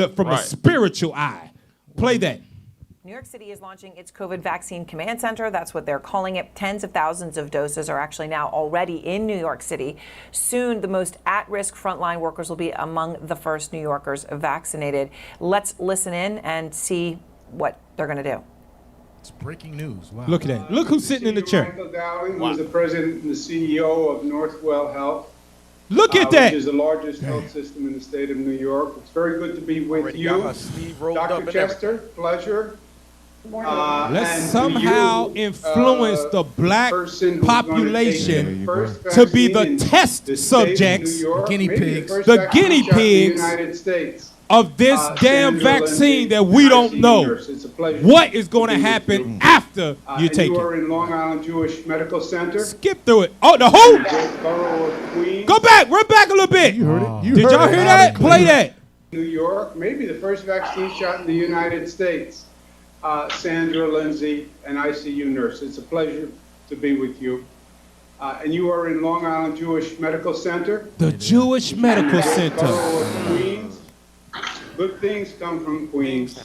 From a spiritual eye. Play that. New York City is launching its COVID vaccine command center. That's what they're calling it. Tens of thousands of doses are actually now already in New York City. Soon, the most at-risk frontline workers will be among the first New Yorkers vaccinated. Let's listen in and see what they're going to do. It's breaking news. Wow. Look at that. Look who's sitting in the chair. Michael Dowling, who's the president and the CEO of Northwell Health. Look at that. Which is the largest health system in the state of New York. It's very good to be with you. Dr. Chester, pleasure. Let's somehow influence the black population to be the test subjects, the guinea pigs of this damn vaccine that we don't know what is going to happen after you take You are it. in Long Island Jewish Medical Center. Skip through it. Oh, the who? Go back. Run back a little bit. You heard it. Did y'all hear that? Play that. New York, maybe the first vaccine shot in the United States. Sandra Lindsay, an ICU nurse. It's a pleasure to be with you. And you are in Long Island Jewish Medical Center. The Jewish Medical Center. Queens. Good things come from Queens.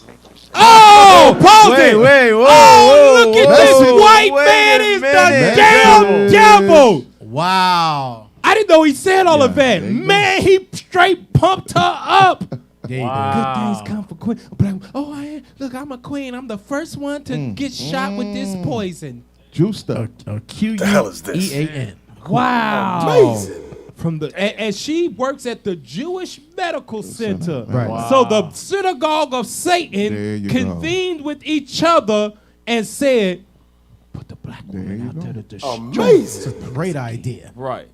Oh, pause it. whoa, oh, look at whoa, this whoa, white wait man a is the minute. damn devil. Wow. I didn't know he said all of that. Man, he straight pumped her up. Good things come from Queen. Look, I'm a queen. I'm the first one to get shot with this poison. Juiced up. Q-U-E-A-N. The hell is this? Wow. Amazing. From the and she works at the Jewish Medical Center. Right. Wow. So the synagogue of Satan convened with each other and said, "Put the black woman out there to destroy." Amazing. It's a great idea. Right.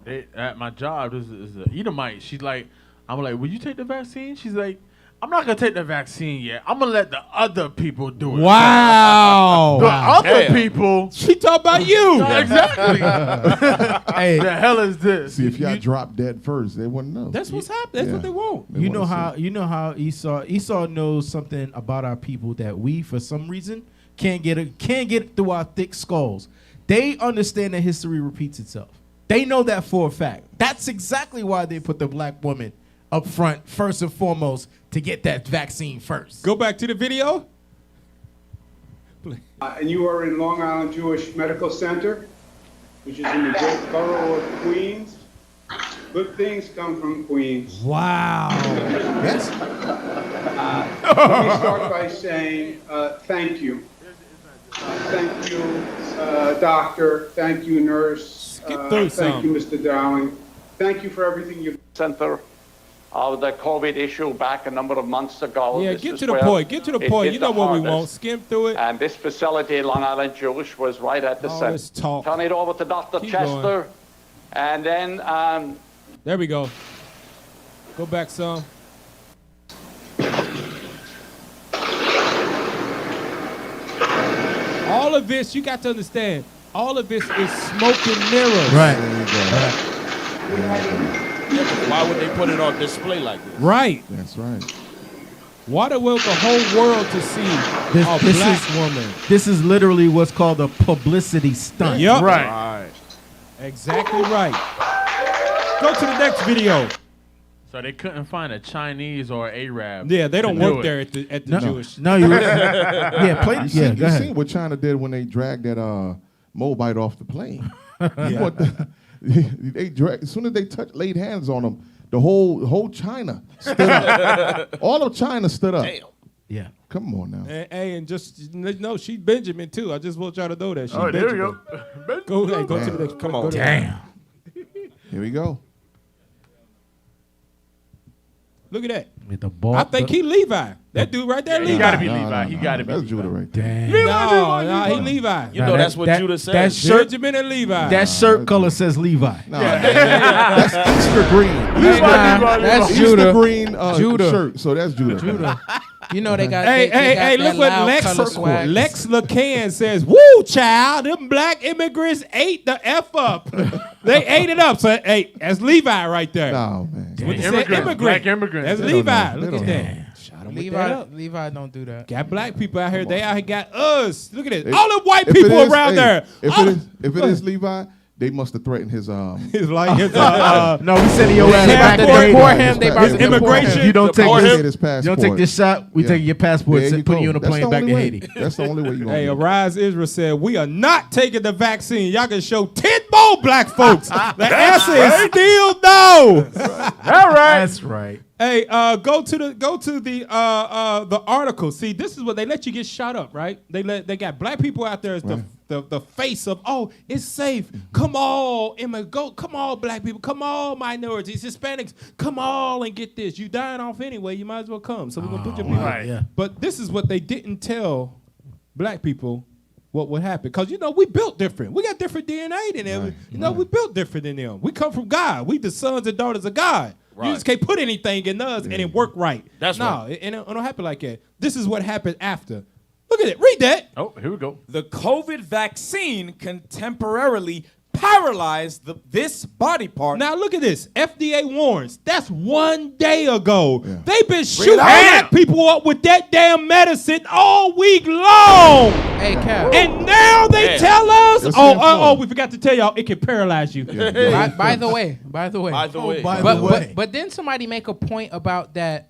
Hey, at my job, this is an Edomite. She's like, I'm like, will you take the vaccine? She's like, I'm not gonna take the vaccine yet. I'm gonna let the other people do it. Wow. The other people. She talk about you. Exactly. Hey, the hell is this? See, if y'all drop dead first, they wouldn't know. That's what's happening. That's what they want. They You know wanna how Esau knows something about our people that we, for some reason, can't get through our thick skulls. They understand that history repeats itself. They know that for a fact. That's exactly why they put the black woman up front, first and foremost, to get that vaccine first. Go back to the video. And you are in Long Island Jewish Medical Center, which is in the great borough of Queens. Good things come from Queens. Wow. Yes. Let me start by saying thank you. Thank you, doctor. Thank you, nurse. Thank you, Mr. Dowling. Thank you for everything you've Center of the COVID issue back a number of months ago. Yeah, This get is to the where point. Get to the it point. hit You know the what we hardest. want. Skim through it. And this facility, Long Island Jewish, was right at the All center. this talk. Turn it over to Dr. Keep Chester. going. And then There we go. Go back some. All of this, you got to understand, all of this is smoke and mirrors. Right. Why would they put it on display like this? Right. That's right. Why do we want the whole world to see a black woman? This is literally what's called a publicity stunt. Yep. Right. Exactly right. Go to the next video. So they couldn't find a Chinese or Arab. Yeah, they don't to do work it. there at the Jewish. No, you. Yeah, play. You Yeah, go ahead. seen what China did when they dragged that Moabite off the plane. Yeah. They dragged, as soon as they laid hands on them, the whole China stood up. All of China stood up. Damn. Yeah. Come on now. And just no, she's Benjamin too. I just want y'all to know that. She's Oh, there we Benjamin. go. Go ahead, go to the next. Come on. Go to the- Damn. Here we go. Look at that. With the ball. I think he Levi. That dude right there, Levi. He gotta be No, Levi. no, He no, gotta be That's Levi. Judah right there. Damn. No, he Levi. You know that's what Judah said. That shirt, Benjamin and Levi. that shirt color says Levi. No, that's Easter green. That's Easter Judah. green Judah. shirt. So that's Judah. Judah. You know they got. Hey, they got look that what loud color swag. Lex Lacan says. Woo, child, them black immigrants ate the F up. They ate it up. So, hey, that's Levi right there. No, man. What they said, Immigrants, immigrant. black immigrants. That's They don't Levi. know. Look They at don't that. Shot him with that up. Levi don't do that. Got black people out here. They out here got us. Look at this. If- All the white if people it is- around hey, there. If it is Levi, they must have threatened his His life. No, we sending your ass back to Dade. For him, they about to immigration. You don't take his this. passport. You don't take this shot. We take your passport, There you put go. you on a That's plane the back only to way. Haiti. That's the only way you gonna Hey, do it. Arise Israel said, we are not taking the vaccine. Y'all can show 10 more black folks. The answer is still no. All right. That's right. Hey, go to the article. See, this is what they let you get shot up, right? They got black people out there as the face of, oh, it's safe. Come on, come on, black people, come on, minorities, Hispanics, come on and get this. You dying off anyway, you might as well come. So we're gonna put your people. Right. Yeah. But this is what they didn't tell black people what would happen. Because, we built different. We got different DNA than them. We built different than them. We come from God. We the sons and daughters of God. Right. You just can't put anything in us and it work right. That's right. It don't happen like that. This is what happened after. Look at it. Read that. Oh, here we go. The COVID vaccine can temporarily paralyze this body part. Now look at this. FDA warns. That's 1 day ago. Yeah. They've been shooting black people up with that damn medicine all week long. Hey, Cap. And now they tell us, It's we forgot to tell y'all, it can paralyze you. By the way. But then somebody make a point about that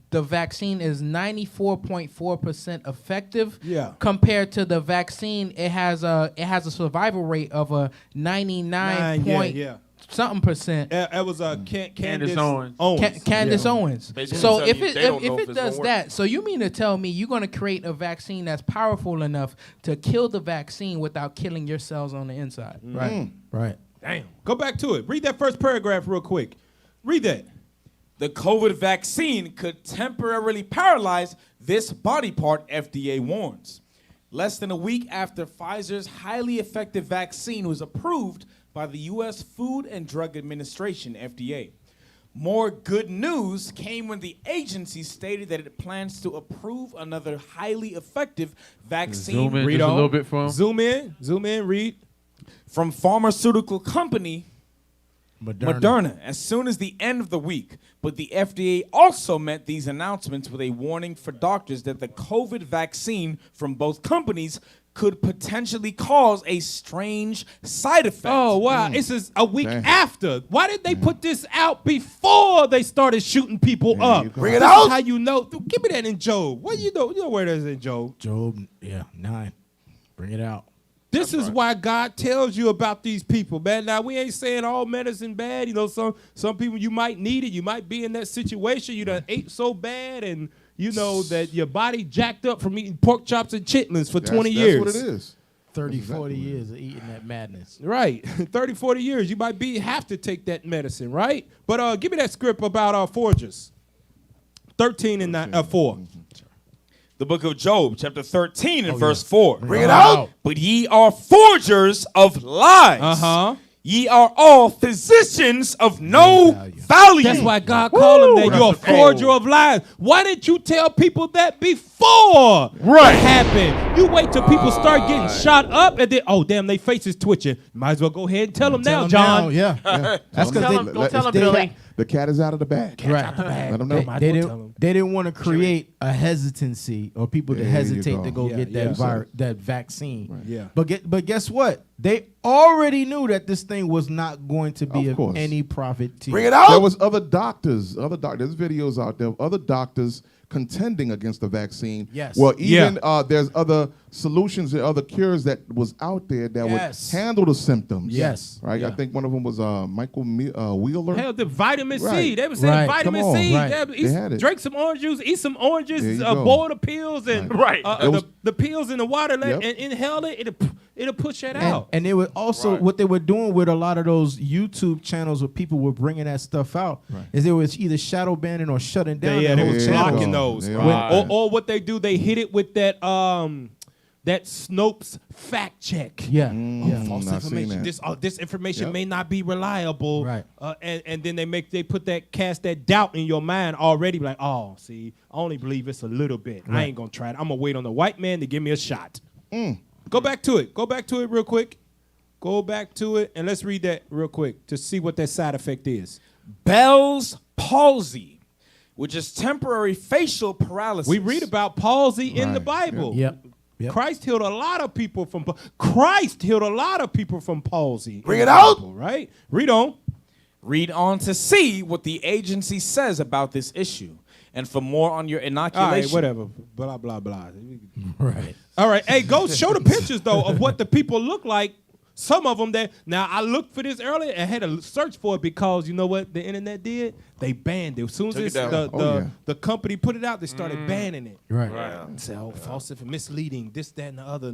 the vaccine is 94.4% effective. Yeah. Compared to the vaccine, it has a survival rate of a 99 point something percent. It was Candace Owens. Candace Owens. Basically So telling if you they don't know it if it's does gonna that, so you mean to tell me you're gonna create a vaccine that's powerful enough to kill the vaccine without killing your cells on the inside? Right. Right. Damn. Go back to it. Read that first paragraph real quick. Read that. The COVID vaccine could temporarily paralyze this body part, FDA warns. Less than a week after Pfizer's highly effective vaccine was approved by the U.S. Food and Drug Administration, FDA. More good news came when the agency stated that it plans to approve another highly effective vaccine. Zoom in just a little bit for him. Zoom in, read. From pharmaceutical company Moderna. as soon as the end of the week. But the FDA also met these announcements with a warning for doctors that the COVID vaccine from both companies could potentially cause a strange side effect. Oh, wow. This is a week after. Why did they put this out before they started shooting people up? Bring it out. How you know? Give me that in Job. What you know where that is in Job? Job, 9. Bring it out. This is why God tells you about these people, man. Now, we ain't saying all medicine bad. Some people, you might need it. You might be in that situation. You done ate so bad and that your body jacked up from eating pork chops and chitlins for 20 years. That's what it is. 30, 40 years of eating that madness. Right. 30, 40 years. You might have to take that medicine, right? But give me that script about forgers. 13 and 4. The book of Job, chapter 13 and verse 4. Bring it out. But ye are forgers of lies. Uh-huh. Ye are all physicians of no value. That's why God called him that. You're a forger of lies. Why didn't you tell people that before what happened? You wait till people start getting shot up and then, oh, damn, they faces twitching. Might as well go ahead and tell them now, John. Yeah. That's because Don't tell him, Billy. The cat is out of the bag. Right. Let them know. They didn't want to create a hesitancy or people to hesitate to go get that vaccine. Right. Yeah. But guess what? They already knew that this thing was not going to be of any profit to you. Bring it out. There was other doctors. There's videos out there of other doctors contending against the vaccine. Yes. Well, even there's other solutions and other cures that was out there that would handle the symptoms. Yes. Right. Yeah. I think one of them was Michael Wheeler. Hell, the vitamin C. Right. They were saying Right. vitamin Come on. C. Right. They had it. Drink some orange juice, eat some There oranges, you go. boil the pills, and was- the pills in the water, Yep. and inhale it. It'll push that out. And they were also what they were doing with a lot of those YouTube channels where people were bringing that stuff out is they was either shadow banning or shutting down. They the was whole channel. blocking those. Or what they do, they hit it with that Snopes fact check. Yeah. False information. This information may not be reliable. Right. And then they cast that doubt in your mind already. Like, oh, see, I only believe it's a little bit. I ain't gonna try it. I'm gonna wait on the white man to give me a shot. Go back to it. Go back to it real quick. Go back to it and let's read that real quick to see what that side effect is. Bell's palsy, which is temporary facial paralysis. We read about palsy in the Bible. Yep. Yep. Christ healed a lot of people from palsy. Bring it out. Right? Read on. Read on to see what the agency says about this issue. And for more on your inoculation. All right, whatever. Blah, blah, blah. Right. All right. Hey, go show the pictures, though, of what the people look like. Some of them that now I looked for this earlier and had to search for it because you know what the internet did? They banned it. As soon as the company put it out, they started banning it. Right. Say, false, misleading, this, that, and the other,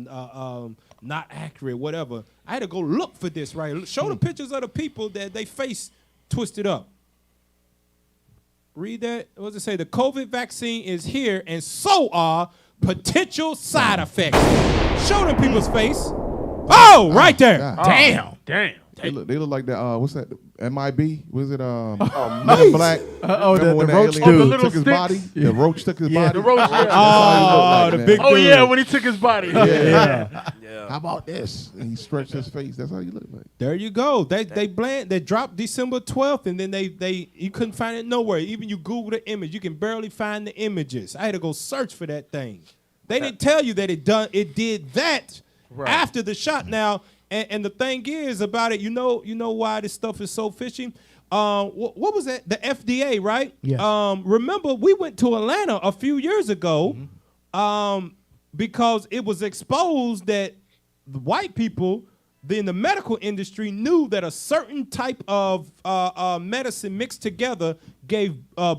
not accurate, whatever. I had to go look for this, right? Show the pictures of the people that they face twisted up. Read that. What does it say? The COVID vaccine is here, and so are potential side effects. Show them people's face. Oh, right there. Damn. They look like that. What's that? MIB? Was it nice. Black? The roach dude the little took his sticks? body. The roach took his body. The roach. The big dude. Oh yeah, when he took his body. Yeah. How about this? And he stretched his face. That's how you look like. There you go. They dropped December 12th, and then you couldn't find it nowhere. Even you Google the image, you can barely find the images. I had to go search for that thing. They didn't tell you that it did that after the shot. Now, and the thing is about it, you know why this stuff is so fishy? What was that? The FDA, right? Yes. Remember, we went to Atlanta a few years ago because it was exposed that the white people in the medical industry knew that a certain type of medicine mixed together gave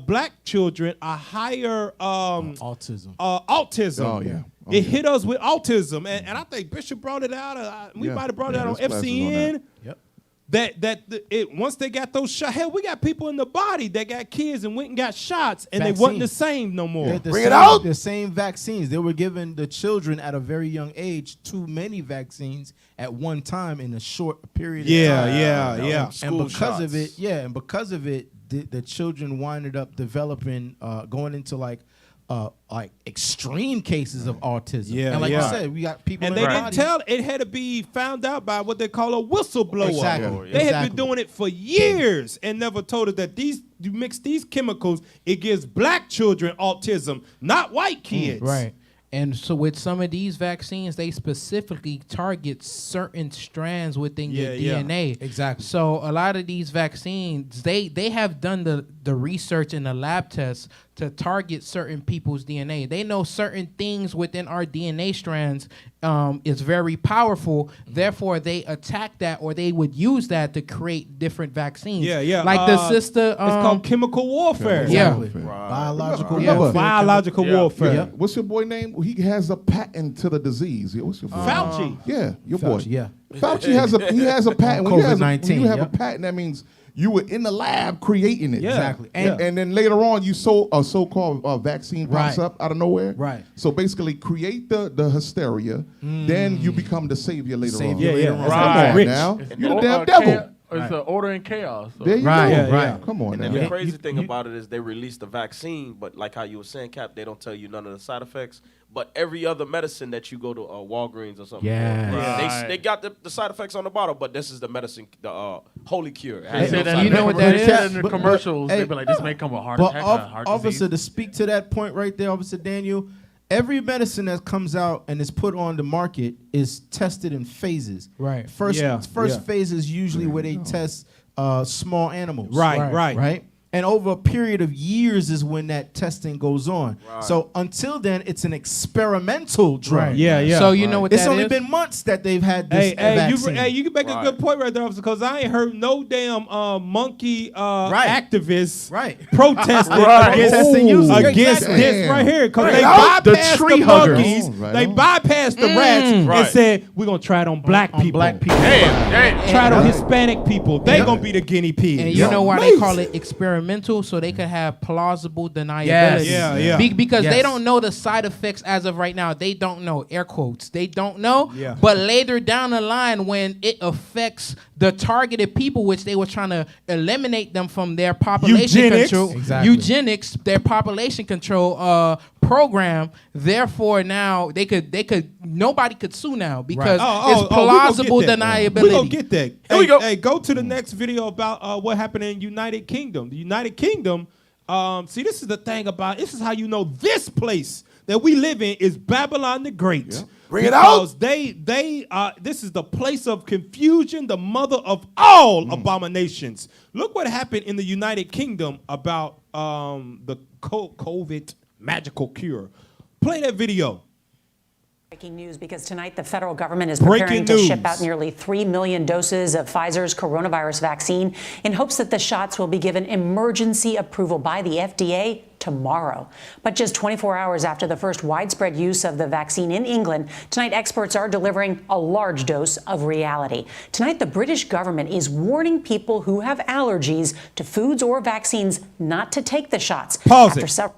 black children a higher autism. Oh, yeah. It hit us with autism. And I think Bishop brought it out. We might have brought it out on FCN. Yep. Once they got those shots, hell, we got people in the body that got kids and went and got shots, and they wasn't the same no more. Bring it out. The same vaccines. They were giving the children at a very young age too many vaccines at one time in a short period of time. Yeah. And because of it, the children winded up developing, going into like extreme cases of autism. Yeah, and like you said, we got people. And in they the didn't body. tell. It had to be found out by what they call a whistleblower. Exactly. They had been doing it for years and never told us that you mix these chemicals, it gives black children autism, not white kids. Right. And so with some of these vaccines, they specifically target certain strands within your DNA. Exactly. So a lot of these vaccines, they have done the research and the lab tests to target certain people's DNA. They know certain things within our DNA strands is very powerful. Therefore, they attack that, or they would use that to create different vaccines. Yeah. Like the sister. It's called chemical warfare. Exactly. Right. Biological Yeah. warfare. Biological warfare. Yeah. What's your boy name? He has a patent to the disease. What's your boy? Fauci. Yeah, your boy. Fauci, yeah. Fauci has a patent. When COVID-19, you have a patent, that means you were in the lab creating it. Yeah. Exactly. And then later on, a so-called vaccine pops Right. up out of nowhere. Right. So basically, create the hysteria. Then you become the savior later on. Later on. Come on Rich. now. It's You're the or- damn devil. It's the order and chaos. So. There you Right. go. Yeah. Come on And now. then the crazy thing about it is they released the vaccine, but like how you were saying, Cap, they don't tell you none of the side effects. But every other medicine that you go to Walgreens or something, they got the side effects on the bottle, but this is the medicine, the holy cure. It They has say no that side you know what that they is? say that in the But- commercials. hey, They be like, this may come with a heart But attack, heart officer, disease. to speak to that point right there, Officer Daniel, every medicine that comes out and is put on the market is tested in phases. Right. First Yeah. phase is usually where they test small animals. Right. And over a period of years is when that testing goes on. Right. So until then, it's an experimental drug. Right. Yeah. So you know what It's that only is? been months that they've had this vaccine. You can make a good point right there, officer, because I ain't heard no damn monkey activists protesting against this right here, because they bypassed the monkeys, they bypassed the rats, and said we're gonna try it on black people. Try it on Hispanic people. They gonna be the guinea pigs. And you know why they call it experimental? So they could have plausible deniability. Yeah. Because they don't know the side effects as of right now. They don't know, air quotes. They don't know. Yeah. But later down the line, when it affects the targeted people, which they were trying to eliminate them from their population Eugenics. control, eugenics, their population control program. Therefore, now nobody could sue now because it's plausible deniability. We're gonna get that. Here we go. Hey, go to the next video about what happened in United Kingdom. The United Kingdom, see, this is the thing about, this is how you know this place that we live in is Babylon the Great. Bring it out. Because they this is the place of confusion, the mother of all abominations. Look what happened in the United Kingdom about the COVID magical cure. Play that video. Breaking news, because tonight the federal government is preparing to ship out nearly 3 million doses of Pfizer's coronavirus vaccine in hopes that the shots will be given emergency approval by the FDA tomorrow. But just 24 hours after the first widespread use of the vaccine in England, tonight experts are delivering a large dose of reality. Tonight, the British government is warning people who have allergies to foods or vaccines not to take the shots. Pause it.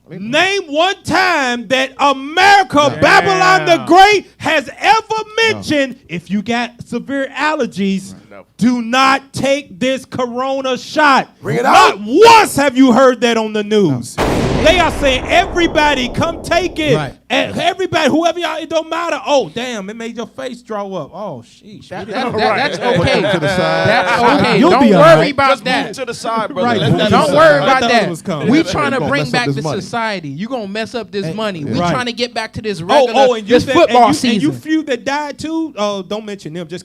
Name one time that America, Babylon the Great, has ever mentioned if you got severe allergies, do not take this corona shot. Bring it Not out. once have you heard that on the news. They are saying, everybody, come take it. Right. And everybody, whoever y'all, it don't matter. Oh, damn, it made your face draw up. Oh, sheesh. That's okay. To the side. That's okay. You'll Don't be all worry right. about Just that. move to the side, brother. Right. Let that Don't be worry said. about thought it was that. coming. We trying to Gonna bring mess up back this the money. society. You gonna mess up this money. We Right. trying to get back to this regular, Oh, and you this said, football and season. you few that died too. Oh, don't mention them. Just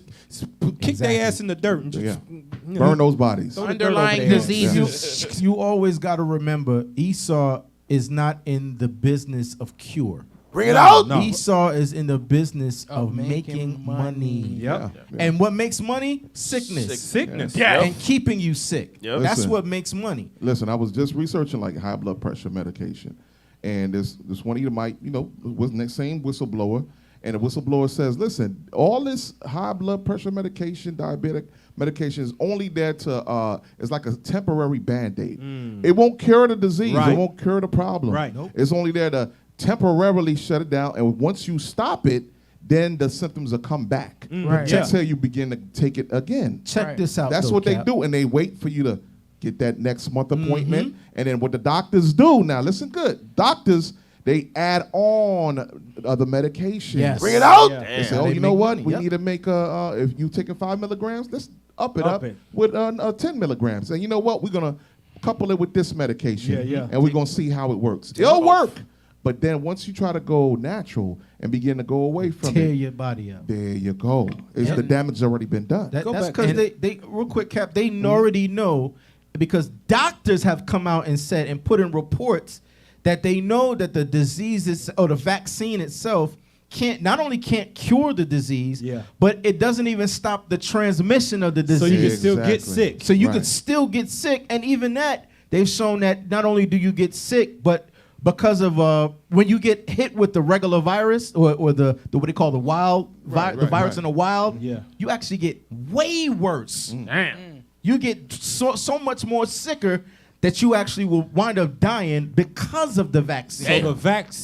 kick their ass in the dirt and just Burn those bodies. throw the dirt over Underlying their diseases. heads. You always got to remember, Esau is not in the business of cure. Bring it out. No. Esau is in the business of making money. Yep. And what makes money? Sickness. Sickness. Yeah. And keeping you sick. Yep. That's Listen. what makes money. Listen, I was just researching like high blood pressure medication, and this one Edomite, was the same whistleblower, and the whistleblower says, listen, all this high blood pressure medication, diabetic medication is only there to, it's like a temporary Band-Aid. It won't cure the disease. Right. It won't cure the problem. Right. Nope. It's only there to temporarily shut it down, and once you stop it, then the symptoms will come back. Right. Until you begin to take it again. Check this out. That's though, what they Cap. do, and they wait for you to get that next month appointment. And then what the doctors do, now listen good, doctors, they add on the medication. Yes. Bring it out. They say, They you know make what, money, we yep. need to make, if you taking 5 milligrams, let's up Up it it. with 10 milligrams. And you know what, we're going to couple it with this medication. Yeah. And we're going to see how it works. It'll work. But then once you try to go natural and begin to go away from Tear it, your body up. there you go. The damage has already been done. That's back. because And- they real quick, Cap, they already know, because doctors have come out and said and put in reports that they know that the diseases or the vaccine itself not only can't cure the disease, but it doesn't even stop the transmission of the disease. So you can still get Exactly. sick. So you Right. could still get sick, and even that, they've shown that not only do you get sick, but because of when you get hit with the regular virus or the what they call the wild the virus in the wild, you actually get way worse. Damn. You get so much more sicker that you actually will wind up dying because of the vaccine.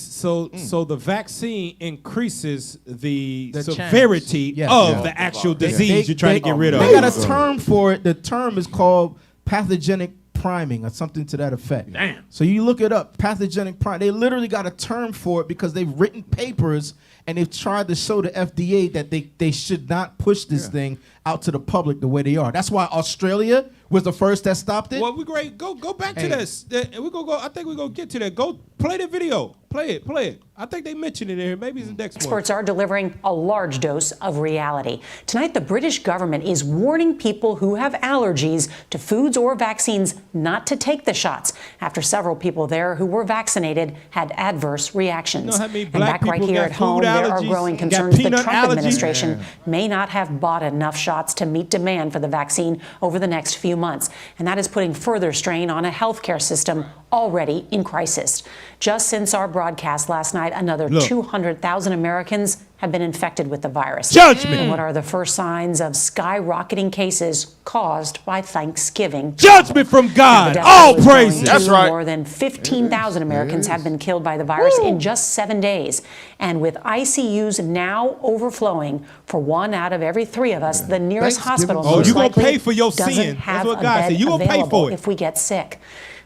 So the vaccine increases the The severity chance. of Yeah. the actual They- disease you're trying to get rid of. They got a term for it. The term is called pathogenic priming or something to that effect. Damn. So you look it up, pathogenic priming. They literally got a term for it because they've written papers and they've tried to show the FDA that they should not push this thing out to the public the way they are. That's why Australia was the first that stopped it. Well, we great. Go back to Hey. this. We gonna go. I think we're gonna get to that. Go play the video. Play it. I think they mentioned it in here. Maybe it's the next one. Experts are delivering a large dose of reality. Tonight, the British government is warning people who have allergies to foods or vaccines not to take the shots after several people there who were vaccinated had adverse reactions. You know how many And black back right people here got at home, food there are allergies, growing got concerns the peanut Trump allergies? administration may not have bought enough shots to meet demand for the vaccine over the next few months. And that is putting further strain on a healthcare system already in crisis. Just since our broadcast last night, another 200,000 Americans have been infected with the virus. Judgment. And what are the first signs of skyrocketing cases caused by Thanksgiving? Judgment from God. The death All toll is growing, praises. too. That's right. More than 15,000 Americans have been killed by the virus in just 7 days. And with ICUs now overflowing for 1 out of every 3 of us, the nearest hospital Oh, most you gonna likely pay for your doesn't sin. have That's what a God bed said. You gonna pay available for it. if we get sick.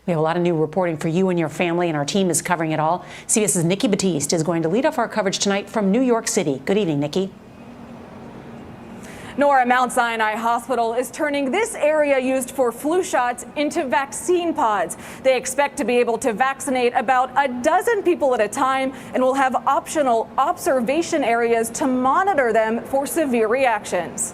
We have a lot of new reporting for you and your family, and our team is covering it all. CBS's Nikki Batiste is going to lead off our coverage tonight from New York City. Good evening, Nikki. Nora, Mount Sinai Hospital is turning this area used for flu shots into vaccine pods. They expect to be able to vaccinate about a dozen people at a time and will have optional observation areas to monitor them for severe reactions.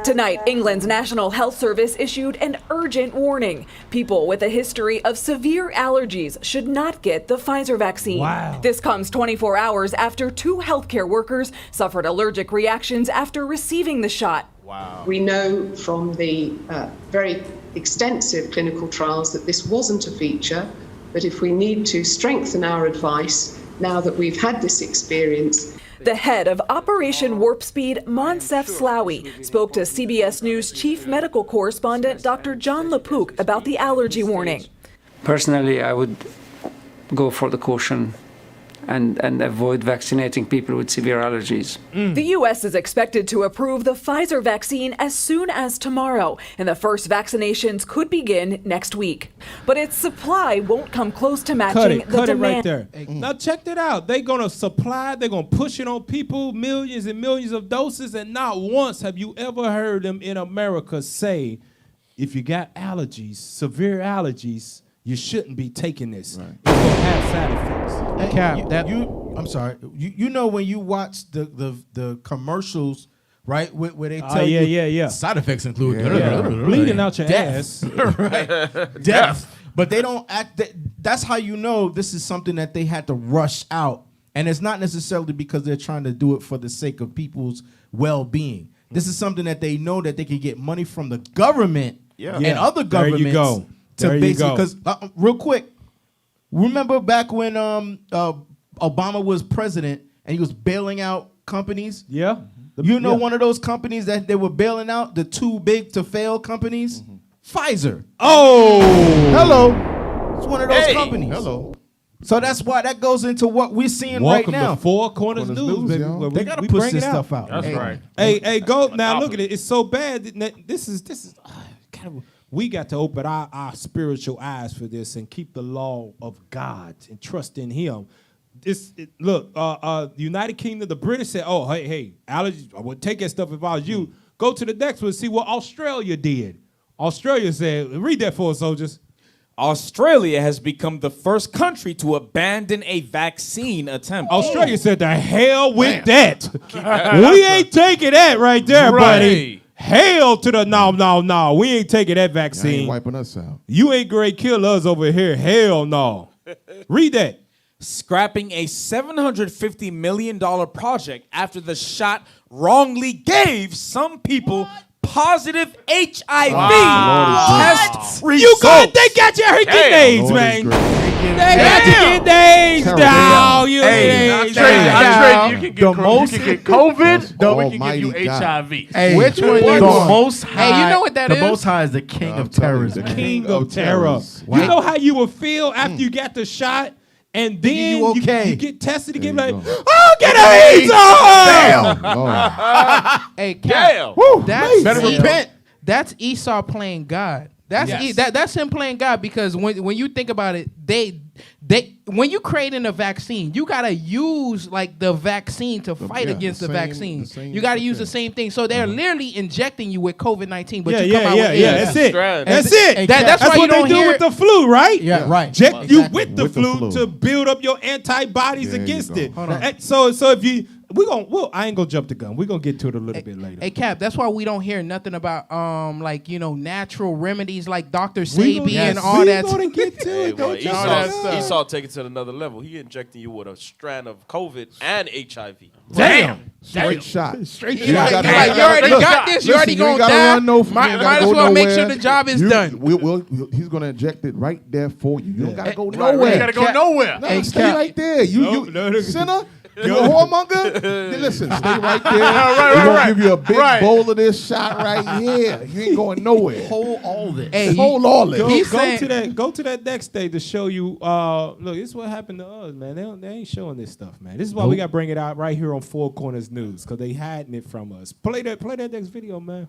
Tonight, England's National Health Service issued an urgent warning. People with a history of severe allergies should not get the Pfizer vaccine. Wow. This comes 24 hours after 2 healthcare workers suffered allergic reactions after receiving the shot. Wow. We know from the very extensive clinical trials that this wasn't a feature, but if we need to strengthen our advice now that we've had this experience. The head of Operation Warp Speed, Monsef Slawi, spoke to CBS News chief medical correspondent Dr. John LaPook about the allergy warning. Personally, I would go for the caution and avoid vaccinating people with severe allergies. The U.S. is expected to approve the Pfizer vaccine as soon as tomorrow, and the first vaccinations could begin next week. But its supply won't come close to matching the Cut it demand. right there. Now check that out. They're gonna supply, they're gonna push it on people, millions and millions of doses, and not once have you ever heard them in America say, if you got allergies, severe allergies, you shouldn't be taking this. Right. It's gonna have side effects. I'm sorry. You know when you watch the commercials, right, where they tell you side effects include bleeding out your ass, right? Death. But they don't act. That's how you know this is something that they had to rush out, and it's not necessarily because they're trying to do it for the sake of people's well-being. This is something that they know that they can get money from the government and other governments. There you go. To basically, because real quick, remember back when Obama was president and he was bailing out companies? Yeah. One of those companies that they were bailing out, the too big to fail companies? Pfizer. Oh. Hello. It's one of those companies. Hello. So that's why that goes into what we're seeing right now. Welcome to Four Corners News, baby. y'all. They got to push this stuff out. That's right. Hey, go now. Look at it. It's so bad. This is kind of. We got to open our spiritual eyes for this and keep the law of God and trust in Him. Look, the United Kingdom, the British said, "Oh, hey, allergies. I would take that stuff if I was you." Go to the next one. See what Australia did. Australia said, "Read that for us, soldiers." Australia has become the first country to abandon a vaccine attempt. Australia said, "The hell with that. We ain't taking that right there, buddy." Hell to the no. We ain't taking that vaccine. Ain't wiping us out. You ain't great kill us over here. Hell no. Read that. Scrapping a $750 million project after the shot wrongly gave some people positive HIV test results. They got your freaking AIDS, man. They got your AIDS down. You can get COVID, then we can give you HIV. Hey, which one the most high? Hey, you know what that is? The most high is the king of terrorism. King of terror. You know how you will feel after you got the shot? And then you get tested again, like, oh, get AIDS on! Hey, Cap, better repent. That's Esau playing God. That's him playing God, because when you think about it, they when you creating a vaccine, you gotta use like the vaccine to fight against the vaccine. You gotta use the same thing. So they're literally injecting you with COVID-19, but you come out with AIDS. That's it. That's it. That's why what they do with the flu, right? Yeah, right. Inject you with the flu to build up your antibodies against it. So if you I ain't gonna jump the gun. We're gonna get to it a little bit later. Hey, Cap, that's why we don't hear nothing about natural remedies like Dr. Sabi and all that. We're gonna get to it. Esau take it to another level. He injecting you with a strand of COVID and HIV. Damn. Straight shot. You already got this. You already gonna die. Might as well make sure the job is done. He's gonna inject it right there for you. You don't gotta go nowhere. You gotta go nowhere. No, stay right there. You sinner. You a whoremonger? Listen, stay right there. We're going to give you a big bowl of this shot right here. You ain't going nowhere. Hold all this. Hey, hold all this. Go to that next day to show you. Look, this is what happened to us, man. They ain't showing this stuff, man. This is why we got to bring it out right here on Four Corners News, because they hiding it from us. Play that next video, man.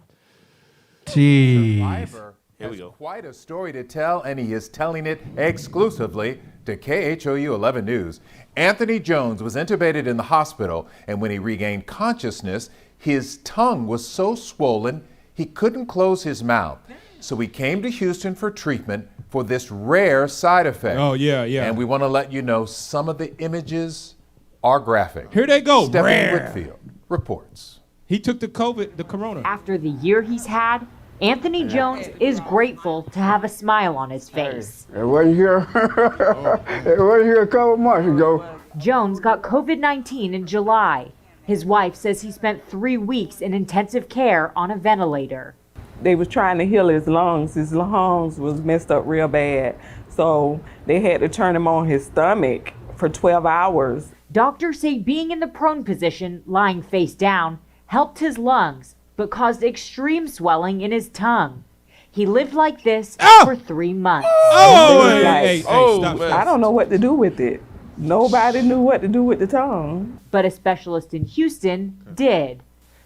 Survivor has quite a story to tell, and he is telling it exclusively to KHOU 11 News. Anthony Jones was intubated in the hospital, and when he regained consciousness, His tongue was so swollen he couldn't close his mouth. So he came to Houston for treatment for this rare side effect. Oh, yeah, yeah. And we want to let you know some of the images are graphic. Here they go. Stephanie Rare. Whitfield reports. He took the corona. After the year he's had, Anthony Jones is grateful to have a smile on his face. It wasn't here. It wasn't here a couple months ago. Jones got COVID-19 in July. His wife says he spent 3 weeks in intensive care on a ventilator. They was trying to heal his lungs. His lungs was messed up real bad. So they had to turn him on his stomach for 12 hours. Doctors say being in the prone position, lying face down, helped his lungs, but caused extreme swelling in his tongue. He lived like this for 3 months. Stop. I don't know what to do with it. Nobody knew what to do with the tongue. But a specialist in Houston did.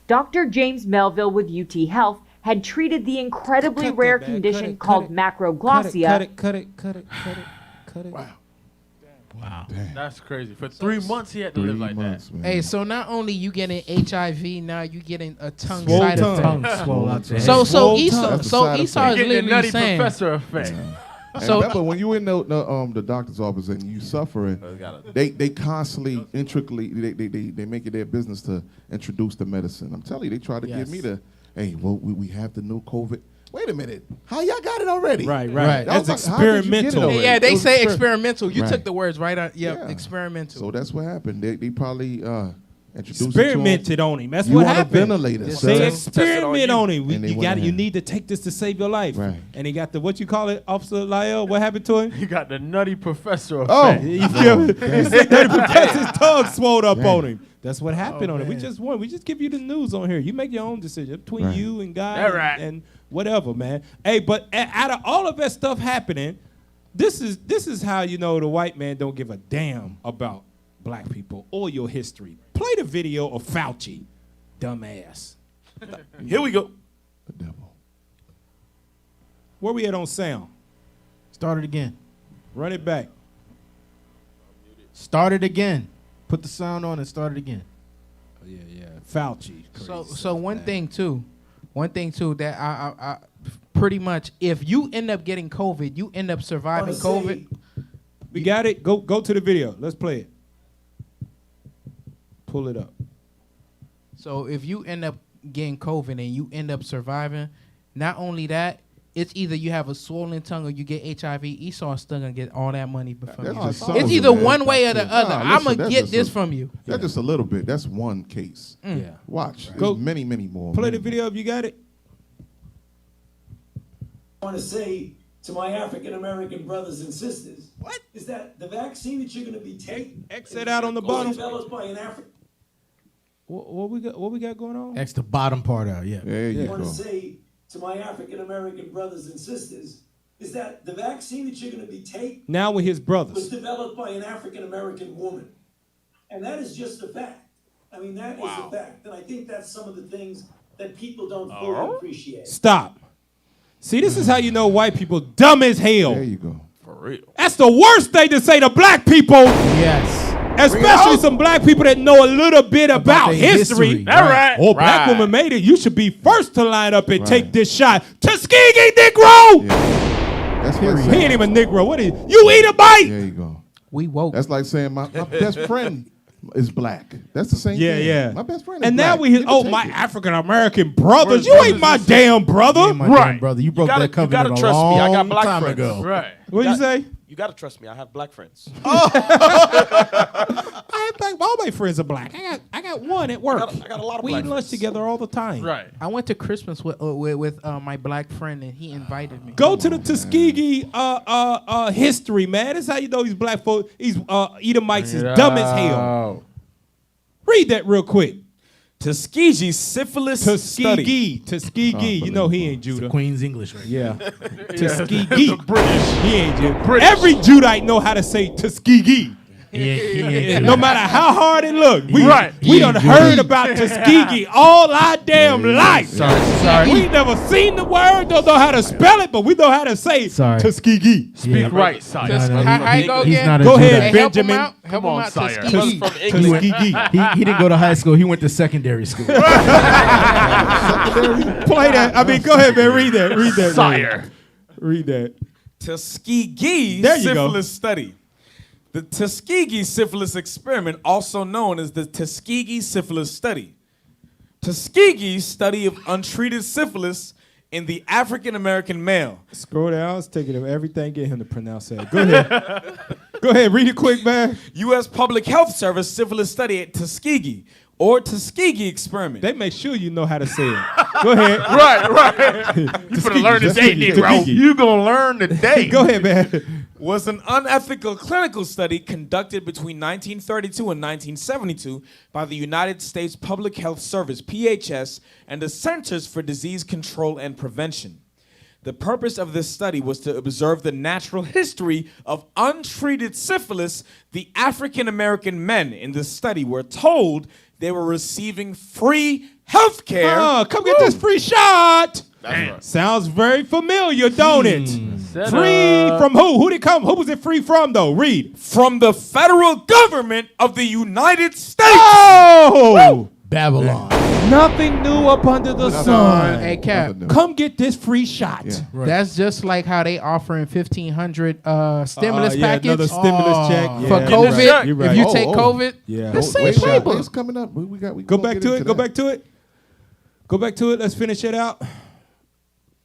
Dr. James Melville with UT Health had treated the incredibly rare condition called macroglossia. Cut it. Wow. That's crazy. For 3 months he had to live like that. Hey, so not only you getting HIV, now you getting a tongue Swole side tongue. effect. Swole out there. So Swole Esau, tongue. so That's a Esau side is effect. literally Nutty saying. professor effect. So remember, when you in the doctor's office and you suffering, they constantly, intricately, they make it their business to introduce the medicine. I'm telling you, they try to get me to, hey, well, we have the new COVID. Wait a minute, how y'all got it already? Right. That's experimental. Yeah, they say experimental. You took the words right out. Yep, experimental. So that's what happened. They probably introduced Experimented on him. That's you what on happened. A ventilator, They sir. experiment on him. And they You went got. You ahead. need to take this to save your life. Right. And he got the what you call it, Officer Lyle. What happened to him? He got the nutty professor Oh. effect. You feel me? He said that professor's tongue swelled up on him. That's what happened on it. We just won. We just give you the news on here. You make your own decision between you and God That right. and whatever, man. Hey, but out of all of that stuff happening, this is how you know the white man don't give a damn about black people or your history. Play the video of Fauci, dumbass. Here we go. The devil. Where we at on sound? Start it again. Run it back. Start it again. Put the sound on and start it again. Oh, yeah. Fauci. So one thing too that I pretty much, if you end up getting COVID, you end up surviving COVID. We got it. Go to the video. Let's play it. Pull it up. So if you end up getting COVID and you end up surviving, not only that, it's either you have a swollen tongue or you get HIV. Esau's still gonna get all that money from you. It's either one way or the other. I'm gonna get this from you. That's just a little bit. That's one case. Yeah. Watch. Go. There's many more. Play the video if you got it. I want to say to my African American brothers and sisters, is that the vaccine that you're going to be taking Exit out on the was bottom. developed by an African. What we got going on? X the bottom part out. Yeah. There you I want go. to say to my African American brothers and sisters, is that the vaccine that you're going to be taking Now with his was brothers. developed by an African American woman, and that is just a fact. I mean, that is a fact, and I think that's some of the things that people don't fully appreciate. Stop. See, this is how you know white people dumb as hell. There you go. For real. That's the worst thing to say to black people. Yes. Especially some black people that know a little bit about their history. history. All right. Oh, black woman made it. You should be first to line up and Right. take this shot. Tuskegee Negro! Yeah. That's what He ain't even Negro. What is you eat a bite? There you go. We woke. That's like saying my best friend is black. That's the same Yeah, thing. yeah. My best friend is And black. now we You hear, can oh, take my it. African American brothers. You Brothers ain't my and damn brother. My Right. damn brother, you broke gotta- that covenant you gotta a trust me. I got long black time friends. ago. Right. What you say? You gotta trust me. I have black friends. I have black. All my friends are black. I got one at work. I got a lot of We black eat lunch friends. together all the time. Right. I went to Christmas with my black friend and he invited me. Go to the Tuskegee history, man. That's how you know he's black folk. He's Edomites is dumb as hell. Read that real quick. Tuskegee syphilis study. Tuskegee. You know he ain't Judah. Queen's English, right? Yeah. Tuskegee. British. He ain't Judah. British. Every Judite know how to say Tuskegee. Yeah. No matter how hard it look. We He done ain't heard Judah. about Tuskegee all our damn life. Sorry. We never seen the word, don't know how to spell it, but we know how to say Sorry. Tuskegee. Speak right, son. How you go He's again? not a Go Judite. ahead, Hey, help him Benjamin. out. Help him out, Sire. Tuskegee. From England. He didn't go to high school. He went to secondary school. Play that. I mean, go ahead, man. Read that. Read that. Sire. Man. Read that. Tuskegee There you go. syphilis study. The Tuskegee syphilis experiment, also known as the Tuskegee syphilis study. Tuskegee's study of untreated syphilis in the African American male. Scroll down. It's taking him everything. Get him to pronounce that. Go ahead. Go ahead. Read it quick, man. U.S. Public Health Service syphilis study at Tuskegee, or Tuskegee experiment. They make sure you know how to say it. Go ahead. Right. You better learn today, Negro. You gonna learn today. Go ahead, man. Was an unethical clinical study conducted between 1932 and 1972 by the United States Public Health Service, PHS, and the Centers for Disease Control and Prevention. The purpose of this study was to observe the natural history of untreated syphilis. The African American men in the study were told they were receiving free health care. Oh, come get this free shot. That's right. Sounds very familiar, don't it? Free from who? Who did come? Who was it free from, though? Read. From the federal government of the United States. Oh! Babylon. Nothing new up under the sun. Hey, Cap. Come get this free shot. Yeah. That's just like how they offering 1,500 stimulus Yeah, package another stimulus check. for Yeah, COVID. you're right. You're right. If you take COVID, Yeah. the same It's playbook. coming up. We Go back to it. Go back to it. Go back to it. Let's finish it out.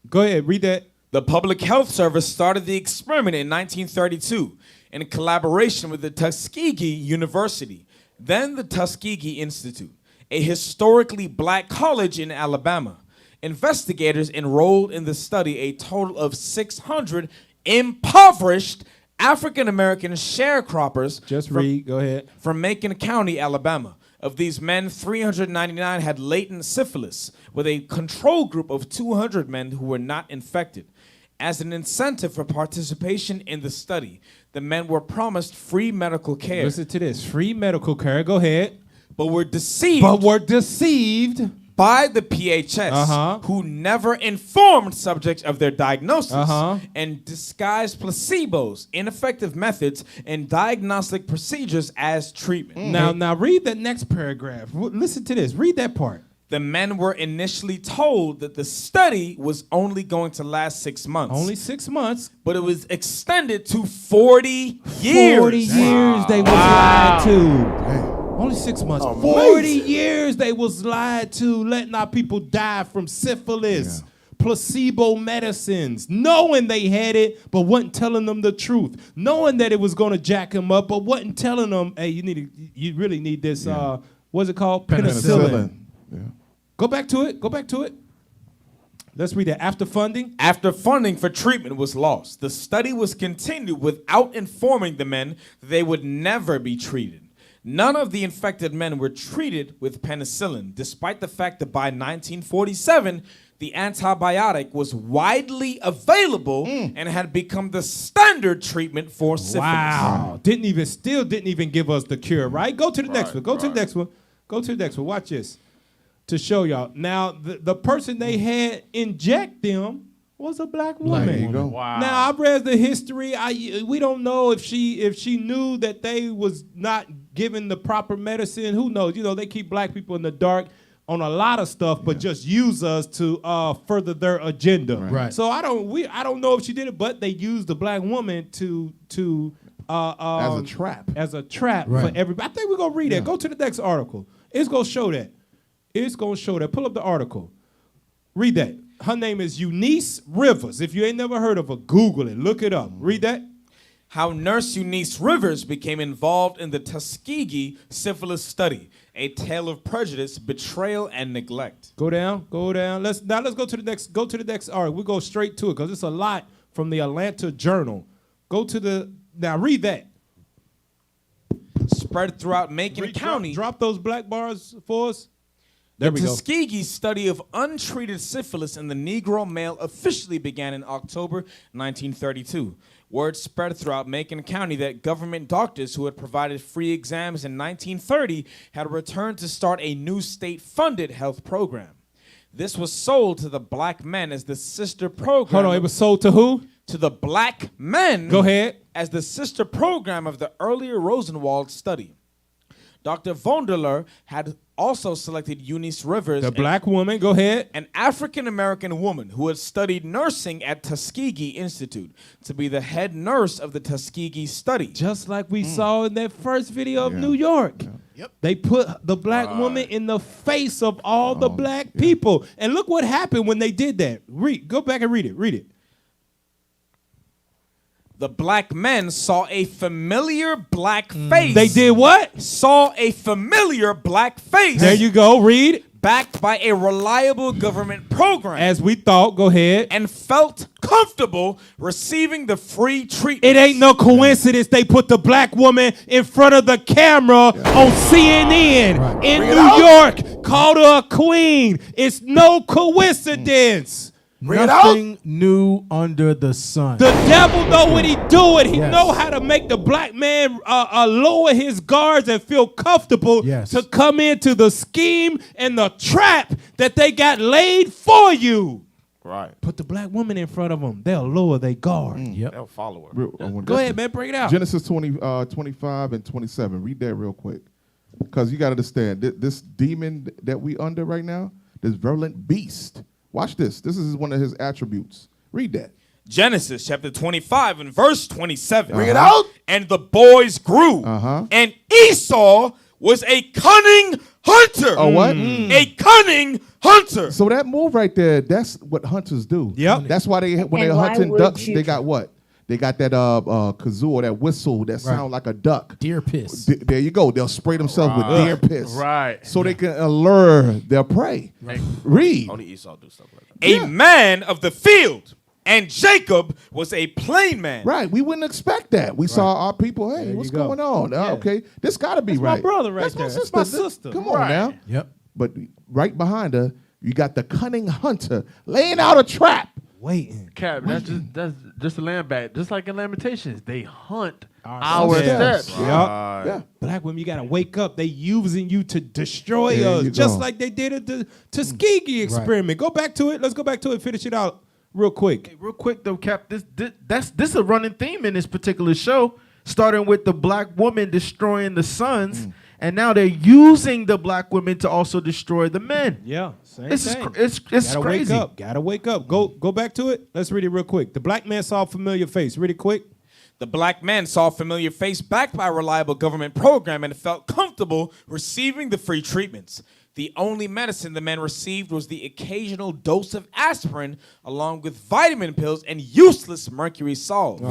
Go ahead. Read that. The Public Health Service started the experiment in 1932 in collaboration with the Tuskegee University, then the Tuskegee Institute, a historically black college in Alabama. Investigators enrolled in the study a total of 600 impoverished African American sharecroppers. Just read. Go ahead. From Macon County, Alabama. Of these men, 399 had latent syphilis, with a control group of 200 men who were not infected. As an incentive for participation in the study, the men were promised free medical care. Listen to this. Free medical care. Go ahead. But were deceived. By the PHS, who never informed subjects of their diagnosis and disguised placebos, ineffective methods, and diagnostic procedures as treatment. Now read that next paragraph. Listen to this. Read that part. The men were initially told that the study was only going to last 6 months. Only 6 months. But it was extended to 40 years. 40 years they was lied to. Only 6 months. 40 years they was lied to, letting our people die from syphilis, placebo medicines, knowing they had it, but wasn't telling them the truth, knowing that it was going to jack them up, but wasn't telling them, hey, you really need this, what's it called? Penicillin. Yeah. Go back to it. Go back to it. Let's read that. After funding? After funding for treatment was lost, the study was continued without informing the men that they would never be treated. None of the infected men were treated with penicillin, despite the fact that by 1947, the antibiotic was widely available and had become the standard treatment for syphilis. Wow. Didn't even give us the cure, right? Go to the next one. Go to the next one. Go to the next one. Watch this. To show y'all. Now, the person they had inject them was a black woman. There you go. Wow. Now, I read the history. We don't know if she knew that they was not given the proper medicine. Who knows? You know, they keep black people in the dark on a lot of stuff, but just use us to further their agenda. Right. So I don't know if she did it, but they used the black woman to as a trap. As a trap for everybody. I think we're gonna read that. Go to the next article. It's gonna show that. It's gonna show that. Pull up the article. Read that. Her name is Eunice Rivers. If you ain't never heard of her, Google it. Look it up. Read that. How Nurse Eunice Rivers became involved in the Tuskegee syphilis study, a tale of prejudice, betrayal, and neglect. Go down. Go down. Let's go to the next. Go to the next article. We go straight to it because it's a lot from the Atlanta Journal. Go to the. Now read that. Spread throughout Macon County. Drop those black bars for us. There we the go. Tuskegee study of untreated syphilis in the Negro male officially began in October 1932. Word spread throughout Macon County that government doctors who had provided free exams in 1930 had returned to start a new state-funded health program. This was sold to the black men as the sister program. Hold on, it was sold to who? to the black men. Go ahead. As the sister program of the earlier Rosenwald study. Dr. Vonderler had also selected Eunice Rivers, the black woman, go ahead, an African-American woman who had studied nursing at Tuskegee Institute, to be the head nurse of the Tuskegee study. Just like we saw in that first video of New York. Yep. They put the black woman in the face of all the black people. And look what happened when they did that. Go back and read it. Read it. The black men saw a familiar black face. They did what? Saw a familiar black face. There you go. Read. Backed by a reliable government program. As we thought. Go ahead. And felt comfortable receiving the free treatment. It ain't no coincidence they put the black woman in front of the camera on CNN in New York. Called her a queen. It's no coincidence. Nothing new under the sun. The devil know what he doing. He know how to make the black man lower his guards and feel comfortable to come into the scheme and the trap that they got laid for you. Right. Put the black woman in front of them. They'll lower their guard. They'll follow her. Go ahead, man. Bring it out. Genesis 25 and 27. Read that real quick. Because you got to understand, this demon that we under right now, this virulent beast. Watch this. This is one of his attributes. Read that. Genesis chapter 25 and verse 27. Bring it out. And the boys grew. And Esau was a cunning hunter. Oh, what? A cunning hunter. So that move right there, that's what hunters do. Yep. That's why when they're hunting ducks, they got what? They got that kazoo or that whistle that sound like a duck. Deer piss. There you go. They'll spray themselves with deer piss. Right. So they can allure their prey. Right. Read. Only Esau do stuff like that. A man of the field. And Jacob was a plain man. Right. We wouldn't expect that. We saw our people, hey, what's going on? Okay. This got to be That's right. my brother right That's there. my That's sister. my sister. Come on now. Yep. But right behind her, you got the cunning hunter laying out a trap. Waiting. Cap, that's just a land back. Just like in Lamentations, they hunt our steps. Yeah. Black women, you gotta wake up. They using you to destroy us, just like they did at the Tuskegee experiment. Go back to it. Let's go back to it. Finish it out real quick. Hey, real quick though, Cap. This is a running theme in this particular show, starting with the black woman destroying the sons. And now they're using the black women to also destroy the men. Yeah, same It's thing. it's Gotta crazy. wake up. Gotta wake up. Go back to it. Let's read it real quick. The black man saw a familiar face. Read it quick. The black man saw a familiar face backed by a reliable government program and felt comfortable receiving the free treatments. The only medicine the man received was the occasional dose of aspirin, along with vitamin pills and useless mercury salve.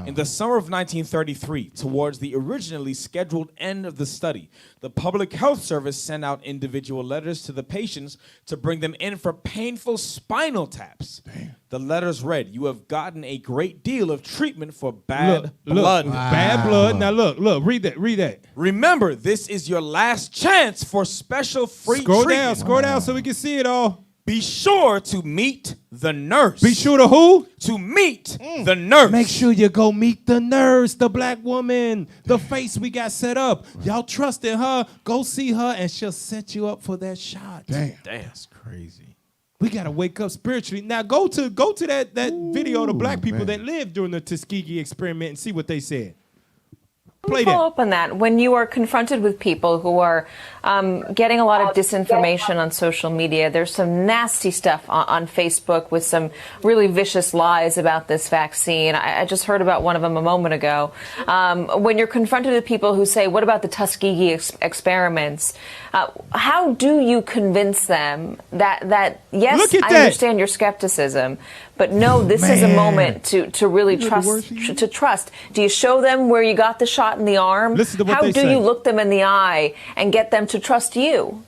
In the summer of 1933, towards the originally scheduled end of the study, the Public Health Service sent out individual letters to the patients to bring them in for painful spinal taps. The letters read, "You have gotten a great deal of treatment for bad blood." Bad blood. Now look, read that. Remember, this is your last chance for special free Scroll treatment. scroll down so we can see it all. Be sure to meet the nurse. Be sure to who? To meet the nurse. Make sure you go meet the nurse, the black woman, the face we got set up. Y'all trust in her. Go see her and she'll set you up for that shot. Damn. That's crazy. We gotta wake up spiritually. Now go to that video of the black people that lived during the Tuskegee experiment and see what they said. Play Follow that. up on that. When you are confronted with people who are getting a lot of disinformation on social media, there's some nasty stuff on Facebook with some really vicious lies about this vaccine. I just heard about one of them a moment ago. When you're confronted with people who say, what about the Tuskegee experiments? How do you convince them that yes, I understand your skepticism, but no, this is a moment to really trust. Do you show them where you got the shot in the arm? Listen to what How they do say. you look them in the eye and get them to trust you?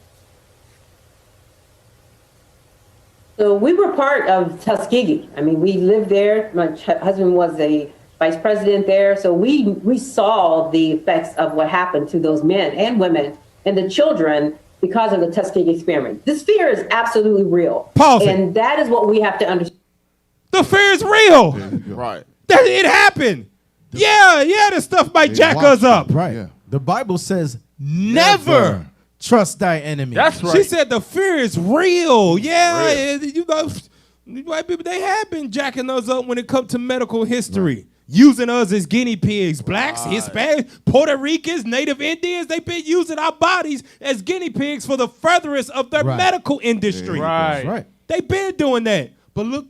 So we were part of Tuskegee. I mean, we lived there. My husband was a vice president there. So we saw the effects of what happened to those men and women and the children because of the Tuskegee experiment. This fear is absolutely real. Pause it. And that is what we have to understand. The fear is real. Right. That it happened. Yeah, the stuff might jack us up. Right. Yeah. The Bible says never trust thy enemy. That's right. She said the fear is real. Yeah, you know, White people, they have been jacking us up when it comes to medical history. Using us as guinea pigs. Blacks, Hispanics, Puerto Ricans, Native Indians, they've been using our bodies as guinea pigs for the furtherance of their medical industry. Right. They've been doing that. But look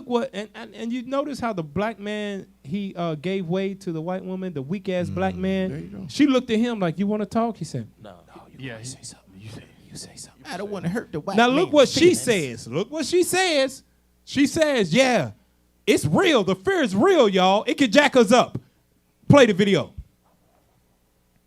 what, and you notice how the black man, he gave way to the white woman, the weak-ass black man. She looked at him like, you want to talk? He said, no, you say something. You say something. I don't want to hurt the white Now man. look what she says. Look what she says. She says, yeah, it's real. The fear is real, y'all. It can jack us up. Play the video.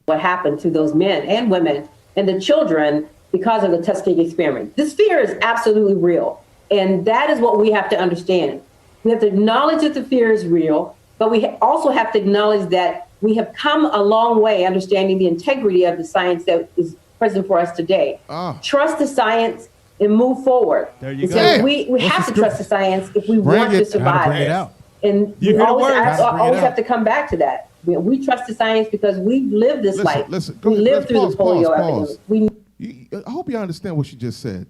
What happened to those men and women and the children because of the Tuskegee experiment. This fear is absolutely real. And that is what we have to understand. We have to acknowledge that the fear is real, but we also have to acknowledge that we have come a long way understanding the integrity of the science that is present for us today. Trust the science and move forward. There you go. go. We have to trust the science if we want to survive. Bring it out. And You we hear the always, words. I always have to come back to that. We trust the science because we've lived this life. We lived through the polio epidemic. I hope you understand what she just said.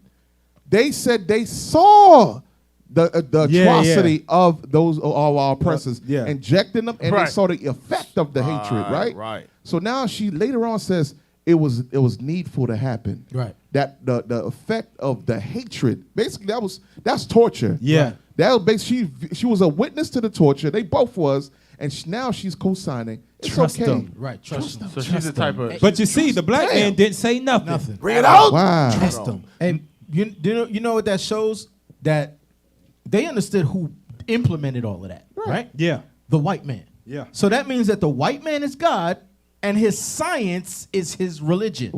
They said they saw the atrocity of those of our oppressors, injecting them, and they saw the effect of the hatred, right? Right. So now she later on says it was needful to happen. Right. That the effect of the hatred, basically that's torture. Yeah. Right? That was basically she was a witness to the torture. They both was, and now she's co-signing. It's Trust okay. them. Right. Trust them. So she's the type of. But you see, the black man didn't say nothing. Bring it out. Wow. Trust them. And you know what that shows? That they understood who implemented all of that, right? Yeah. The white man. Yeah. So that means that the white man is God and his science is his religion.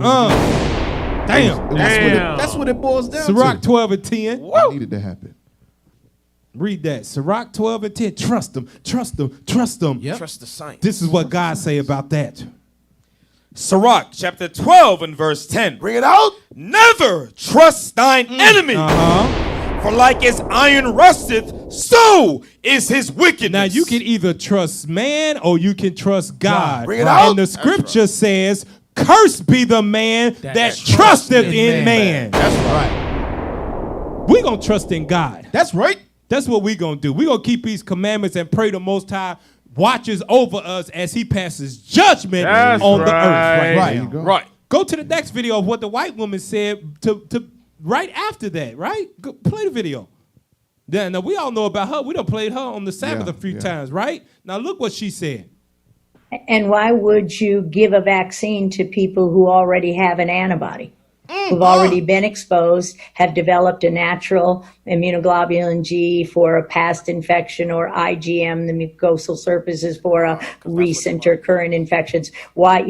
Damn. That's what it boils down Sirach to. 12 and 10. That needed to happen. Read that. Sirach 12 and 10. Trust them. Trust them. Trust them. Yep. Trust the science. This is what God say about that. Sirach chapter 12 and verse 10. Bring it out. Never trust thine enemy. For like as iron rusteth, so is his wickedness. Now you can either trust man or you can trust God. Bring it out. And the scripture says, cursed be the man that trusteth in man. That's right. We're going to trust in God. That's right. That's what we're going to do. We're going to keep these commandments and pray the Most High watches over us as he passes judgment on the earth. Right. Right. Go to the next video of what the white woman said to right after that, right? Go, play the video. Yeah, now we all know about her. We done played her on the Sabbath a few times, right? Now look what she said. And why would you give a vaccine to people who already have an antibody? Who've already been exposed, have developed a natural immunoglobulin G for a past infection, or IgM, the mucosal surfaces for a recent or current infections. Why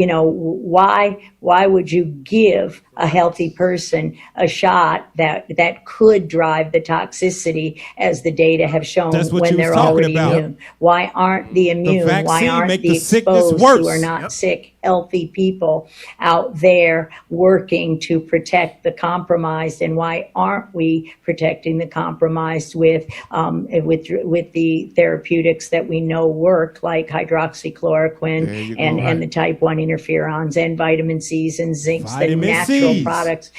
would you give a healthy person a shot that could drive the toxicity, as the data have shown, when they're already immune? Why aren't the immune? Why aren't the exposed who are not sick, healthy people out there working to protect the compromised? And why aren't we protecting the compromised with the therapeutics that we know work, like hydroxychloroquine and the type 1 interferons and vitamin C's and zincs, the natural products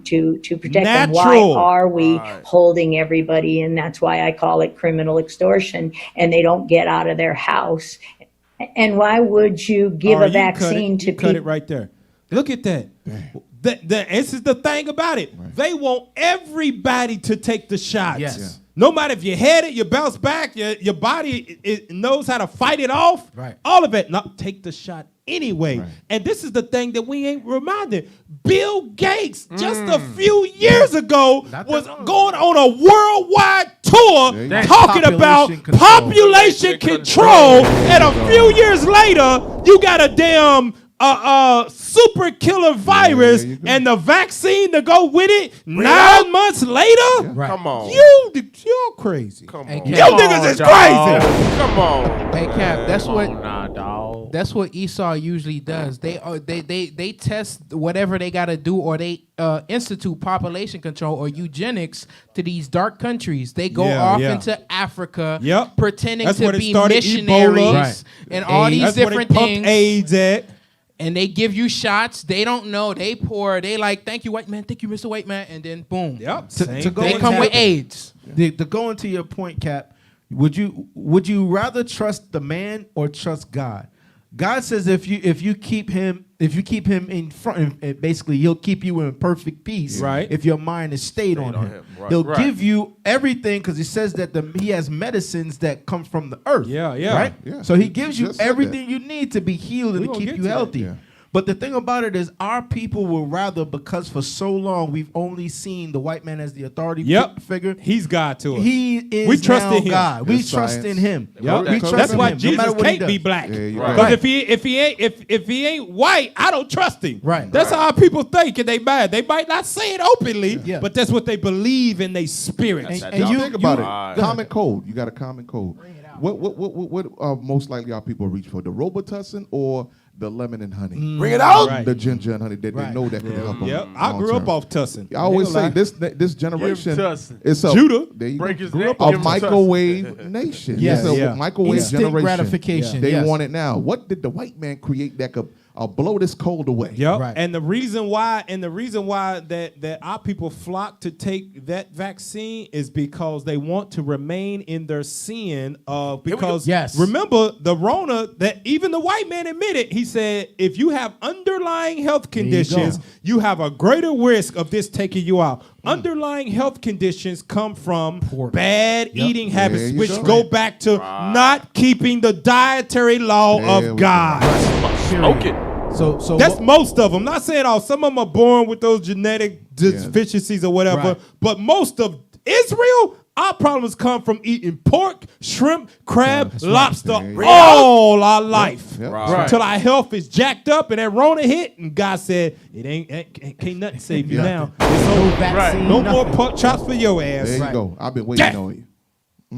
to protect them? Why are we holding everybody in? That's why I call it criminal extortion, and they don't get out of their house. And why would you give a vaccine to people? Cut it right there. Look at that. This is the thing about it. Right. They want everybody to take the shots. Yes. Yeah. No matter if you had it, you bounce back, your body it knows how to fight it off. Right. All of it. No, take the shot anyway. Right. And this is the thing that we ain't reminded. Bill Gates, just a few years ago, was going on a worldwide tour talking about population control. And a few years later, you got a damn super killer virus and the vaccine to go with it 9 months later? Yeah. Right. Come on. You're crazy. Come on. on. Yo niggas is crazy. Come on. Hey Cap, that's what Esau usually does. They test whatever they gotta do, or they institute population control or eugenics to these dark countries. They go off into Africa, pretending to be missionaries and all these different things. AIDS at. and they give you shots. They don't know. They pour. They like, thank you, white man. Thank you, Mr. White Man. And then boom. Yep. They come with AIDS. To go into your point, Cap, would you rather trust the man or trust God? God says if you keep him in front, basically he'll keep you in perfect peace. Right. If your mind is stayed on him. Right. He'll give you everything because he says that he has medicines that come from the earth. Yeah. Right. Yeah. So he gives you Just said everything you need to be healed and to keep you healthy. Yeah. But the thing about it is, our people will rather, because for so long we've only seen the white man as the authority figure. He's God to us. He is we trust now in him. God. We It's trust science. in him. Yep. We trust That's in why him, no Jesus matter what he can't be does. black. Yeah, you're Because right. if he ain't white, I don't trust him. Right. That's how people think, and they mad. They might not say it openly, Yeah. but that's what they believe in their spirit. And you think about it. Common code. You got a common code. What most likely our people reach for? The Robitussin or the lemon and honey? Bring it out. Right. The ginger and honey. They know that can help them. Yep. I grew up off Tussin. I always say Ain't this generation Tussin. is a Judah. There you Break go. his neck, A give him microwave nation. Yes. It's a Yeah. microwave Instant generation. gratification, They yes. want it now. What did the white man create that could blow this cold away? Yep. Right. And the reason why that our people flock to take that vaccine is because they want to remain in their sin of because Yes. remember the Rona that even the white man admitted, he said if you have underlying health conditions, you have a greater risk of this taking you out. Underlying health conditions come from bad eating habits, There you which go. go back to not keeping the dietary law There we of go. God. Smoking. So That's most of them. Not saying all. Some of them are born with those genetic deficiencies or whatever. Right. But most of Israel, our problems come from eating pork, shrimp, crab, lobster all our life. Yep. Right. Until our health is jacked up and that Rona hit, and God said, it can't nothing save you now. no vaccine. No more pork chops for your ass. There you go. I've been waiting on you.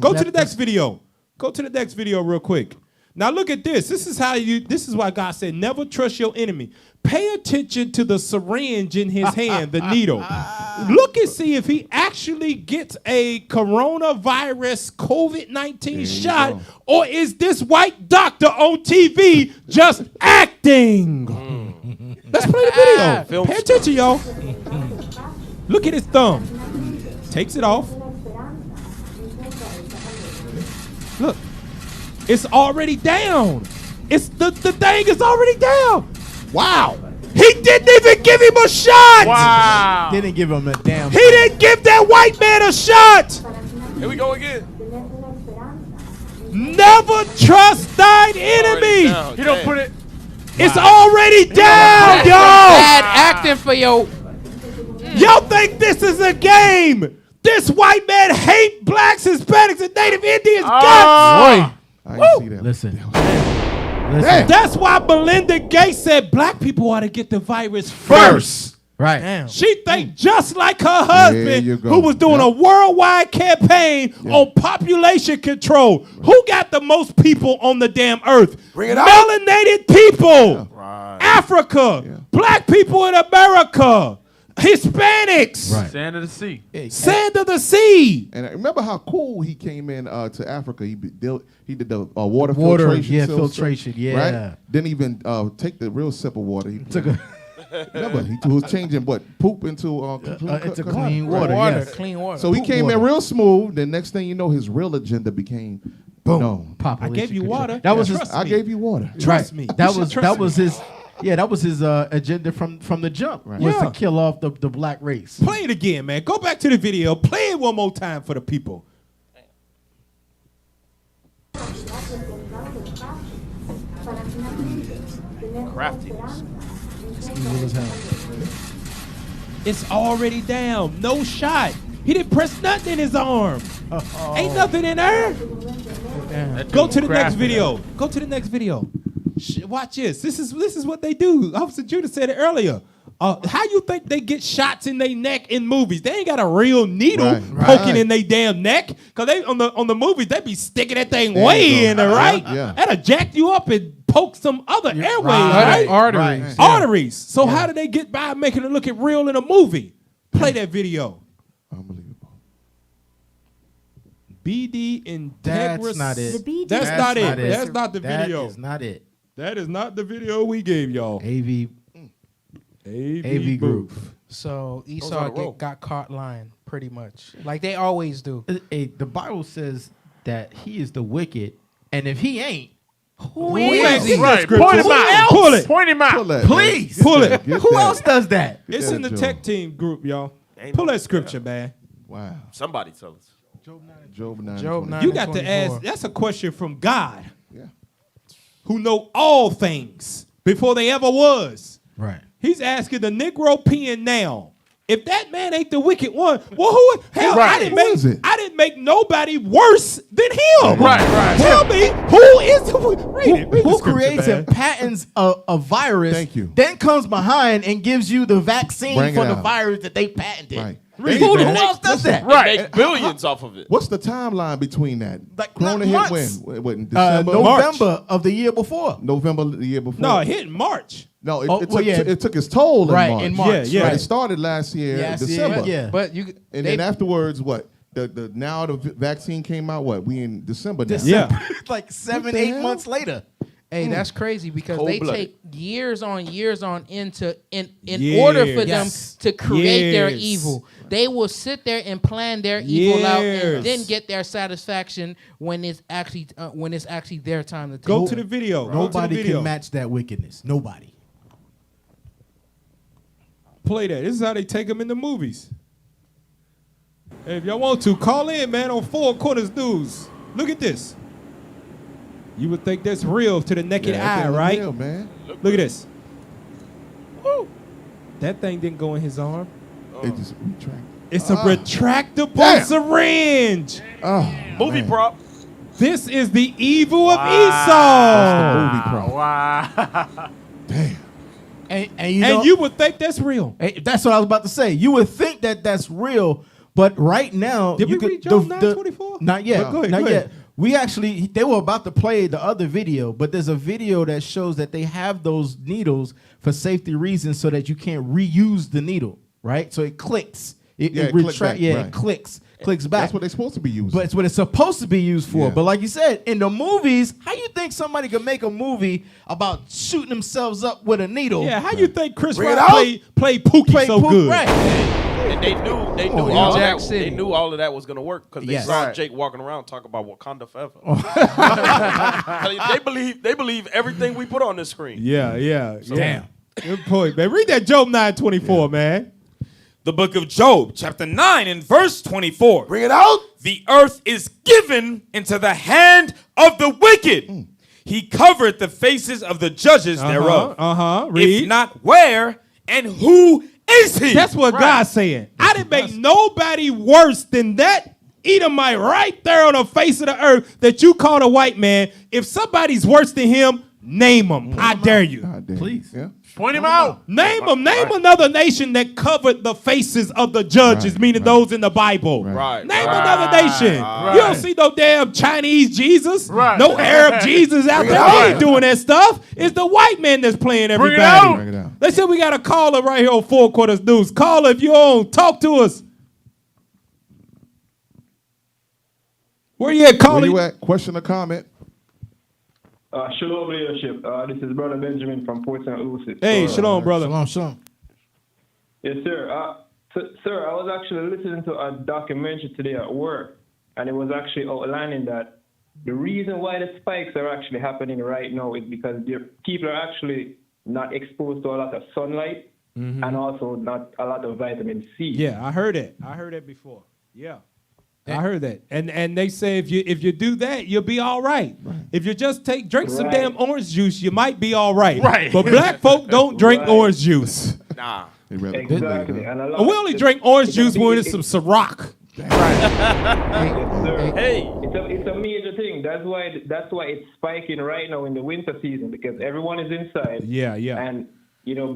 Go to the next video. Go to the next video real quick. Now look at this. This is why God said, never trust your enemy. Pay attention to the syringe in his hand, the needle. Look and see if he actually gets a coronavirus COVID-19 shot, or is this white doctor on TV just acting? Let's play the video. Pay attention, y'all. Look at his thumb. Takes it off. Look. It's already down. It's the thing is already down. Wow. He didn't even give him a shot. Wow. Didn't give him a damn. He didn't give that white man a shot. Here we go again. Never trust thine enemy. He don't put it. It's already down, y'all. Bad acting for your. Y'all think this is a game? This white man hate blacks, Hispanics, and Native Indians guts. I didn't see that. Listen. That's why Belinda Gates said black people ought to get the virus first. Right. Damn. She think just like her There husband, you go. who was doing a worldwide campaign on population control. Who got the most people on the damn earth? Bring it out. Melanated people. Africa. Black people in America. Hispanics. Right. Sand of the sea. Sand of the sea. And I remember how cool he came in to Africa. He did the water Water, filtration. yeah, system, filtration, yeah. Right? Didn't even take the real sip of water. He Took a remember, he was changing poop into clean water. Yes. Clean water. So he Poop came in water. real smooth. The next thing you know, his real agenda became boom. I gave you water. That was Trust I me. gave you water. Trust me. That You was should that trust was me. his. Yeah, that was his agenda from the jump. Was Yeah. to kill off the black race. Play it again, man. Go back to the video. Play it one more time for the people. Craftiness. It's already down. No shot. He didn't press nothing in his arm. Ain't nothing in there. Go to the next video. Go to the next video. Watch this. This is what they do. Officer Judah said it earlier. How you think they get shots in their neck in movies? They ain't got a real needle poking in their damn neck. Cause they on the movies they be sticking that thing way in there, right? Yeah. That'll jack you up and poke some other airways, right? Arteries. Arteries. So how do they get by making it look real in a movie? Play that video. Unbelievable. BD Integra. That's not it. That's not it. not it. That's not the That video. is not it. That is not the video we gave y'all. AV group. So Esau got caught lying, pretty much, like they always do. The Bible says that he is the wicked, and if he ain't, who is is he? Right. Point him out. Pull it. Point him out. Please. Pull it. Who else does that? It's in the tech team group, y'all. Pull that scripture, man. Wow. Somebody tell us. Job 9. You got to ask. That's a question from God. Yeah. Who know all things before they ever was. Right. He's asking the Negro peeing now. If that man ain't the wicked one, well, who? Hell, Right. I didn't make nobody worse than him. Right. Tell me who is the Who creates and patents a virus? Thank you. Then comes behind and gives you the vaccine Bring it for the out. virus that they patented. Right. Who else does that? Right. Make billions off of it. What's the timeline between that? Like Corona not hit months. when? In December? November of the year before. November the year before? No, it hit in March. No, Oh, it took its toll Right, in in March. March. Yeah. Right, it started last year, December. But you And then afterwards, what? Now the vaccine came out, what? We in December now. Yeah. Like 7, What the 8 hell? months later. Hey, that's crazy because they Cold-blooded. take years on into in Years. order for them Yes. to create their Years. evil. They will sit there and plan their evil out Years. and then get their satisfaction when it's actually their time to take Go it. to the video. Go to the Nobody video. can match that wickedness. Nobody. Play that. This is how they take them in the movies. Hey, if y'all want to, call in, man, on Four Corners News. Look at this. You would think that's real to the naked eye, right? Real, man. Look at this. Woo. That thing didn't go in his arm. It just retracted. It's a retractable syringe. Oh, Movie man. prop. This is the evil of That's Esau. the movie prop. Wow. Damn. And you know, And you would think that's real. hey, that's what I was about to say. You would think that that's real, but right now, Did you we could, read Job 9:24? Not yet. But go ahead, not go yet. ahead. We actually, they were about to play the other video, but there's a video that shows that they have those needles for safety reasons so that you can't reuse the needle, right? So it clicks. It click back, it right. clicks back. That's what they're supposed to be using. But it's what it's supposed to be used for. Yeah. But like you said, in the movies, how you think somebody could make a movie about shooting themselves up with a needle? Yeah, how you think Chris Bring it Rock out. played Pookie so good? Right. And they knew all of Jack that. City. They knew all of that was gonna work because they Yes. saw Right. Jake walking around talking about Wakanda forever. they believe everything we put on this screen. Yeah. Damn. Good point, man. Read that Job 9:24, man. The book of Job, chapter 9 and verse 24. Bring it out. The earth is given into the hand of the wicked. He covered the faces of the judges thereof. Read. If not, where and who is he? That's what God's saying. I didn't make nobody worse than that Edomite right there on the face of the earth that you call a white man. If somebody's worse than him, name them. I dare you. God damn. Please. Yeah. Point him out. Name them. Name another nation that covered the faces of the judges, Right, meaning right. those in the Bible. Right. Name right. another nation. Right. You don't see no damn Chinese Jesus, Right. no Arab Jesus out there. They ain't doing that stuff. It's the white man that's playing Bring it everybody. out. Bring it out. They said we got a caller right here on Four Quarters News. Caller, if you're on, talk to us. Where you at, Where caller? you at? Question or comment? Shalom leadership. This is Brother Benjamin from Port St. Lucie. Hey, shalom, brother. Shalom. Yes, sir. Sir, I was actually listening to a documentary today at work, and it was actually outlining that the reason why the spikes are actually happening right now is because people are actually not exposed to a lot of sunlight and also not a lot of vitamin C. Yeah, I heard it. I heard it before. Yeah. I heard that. And they say if you do that, you'll be all right. If you just drink some damn orange juice, you might be all right. Right. But black folk don't drink orange juice. Nah. Exactly. And a lot And we only drink orange juice when it's some Ciroc. Yes, sir. Hey. It's a major thing. That's why it's spiking right now in the winter season because everyone is inside. Yeah. And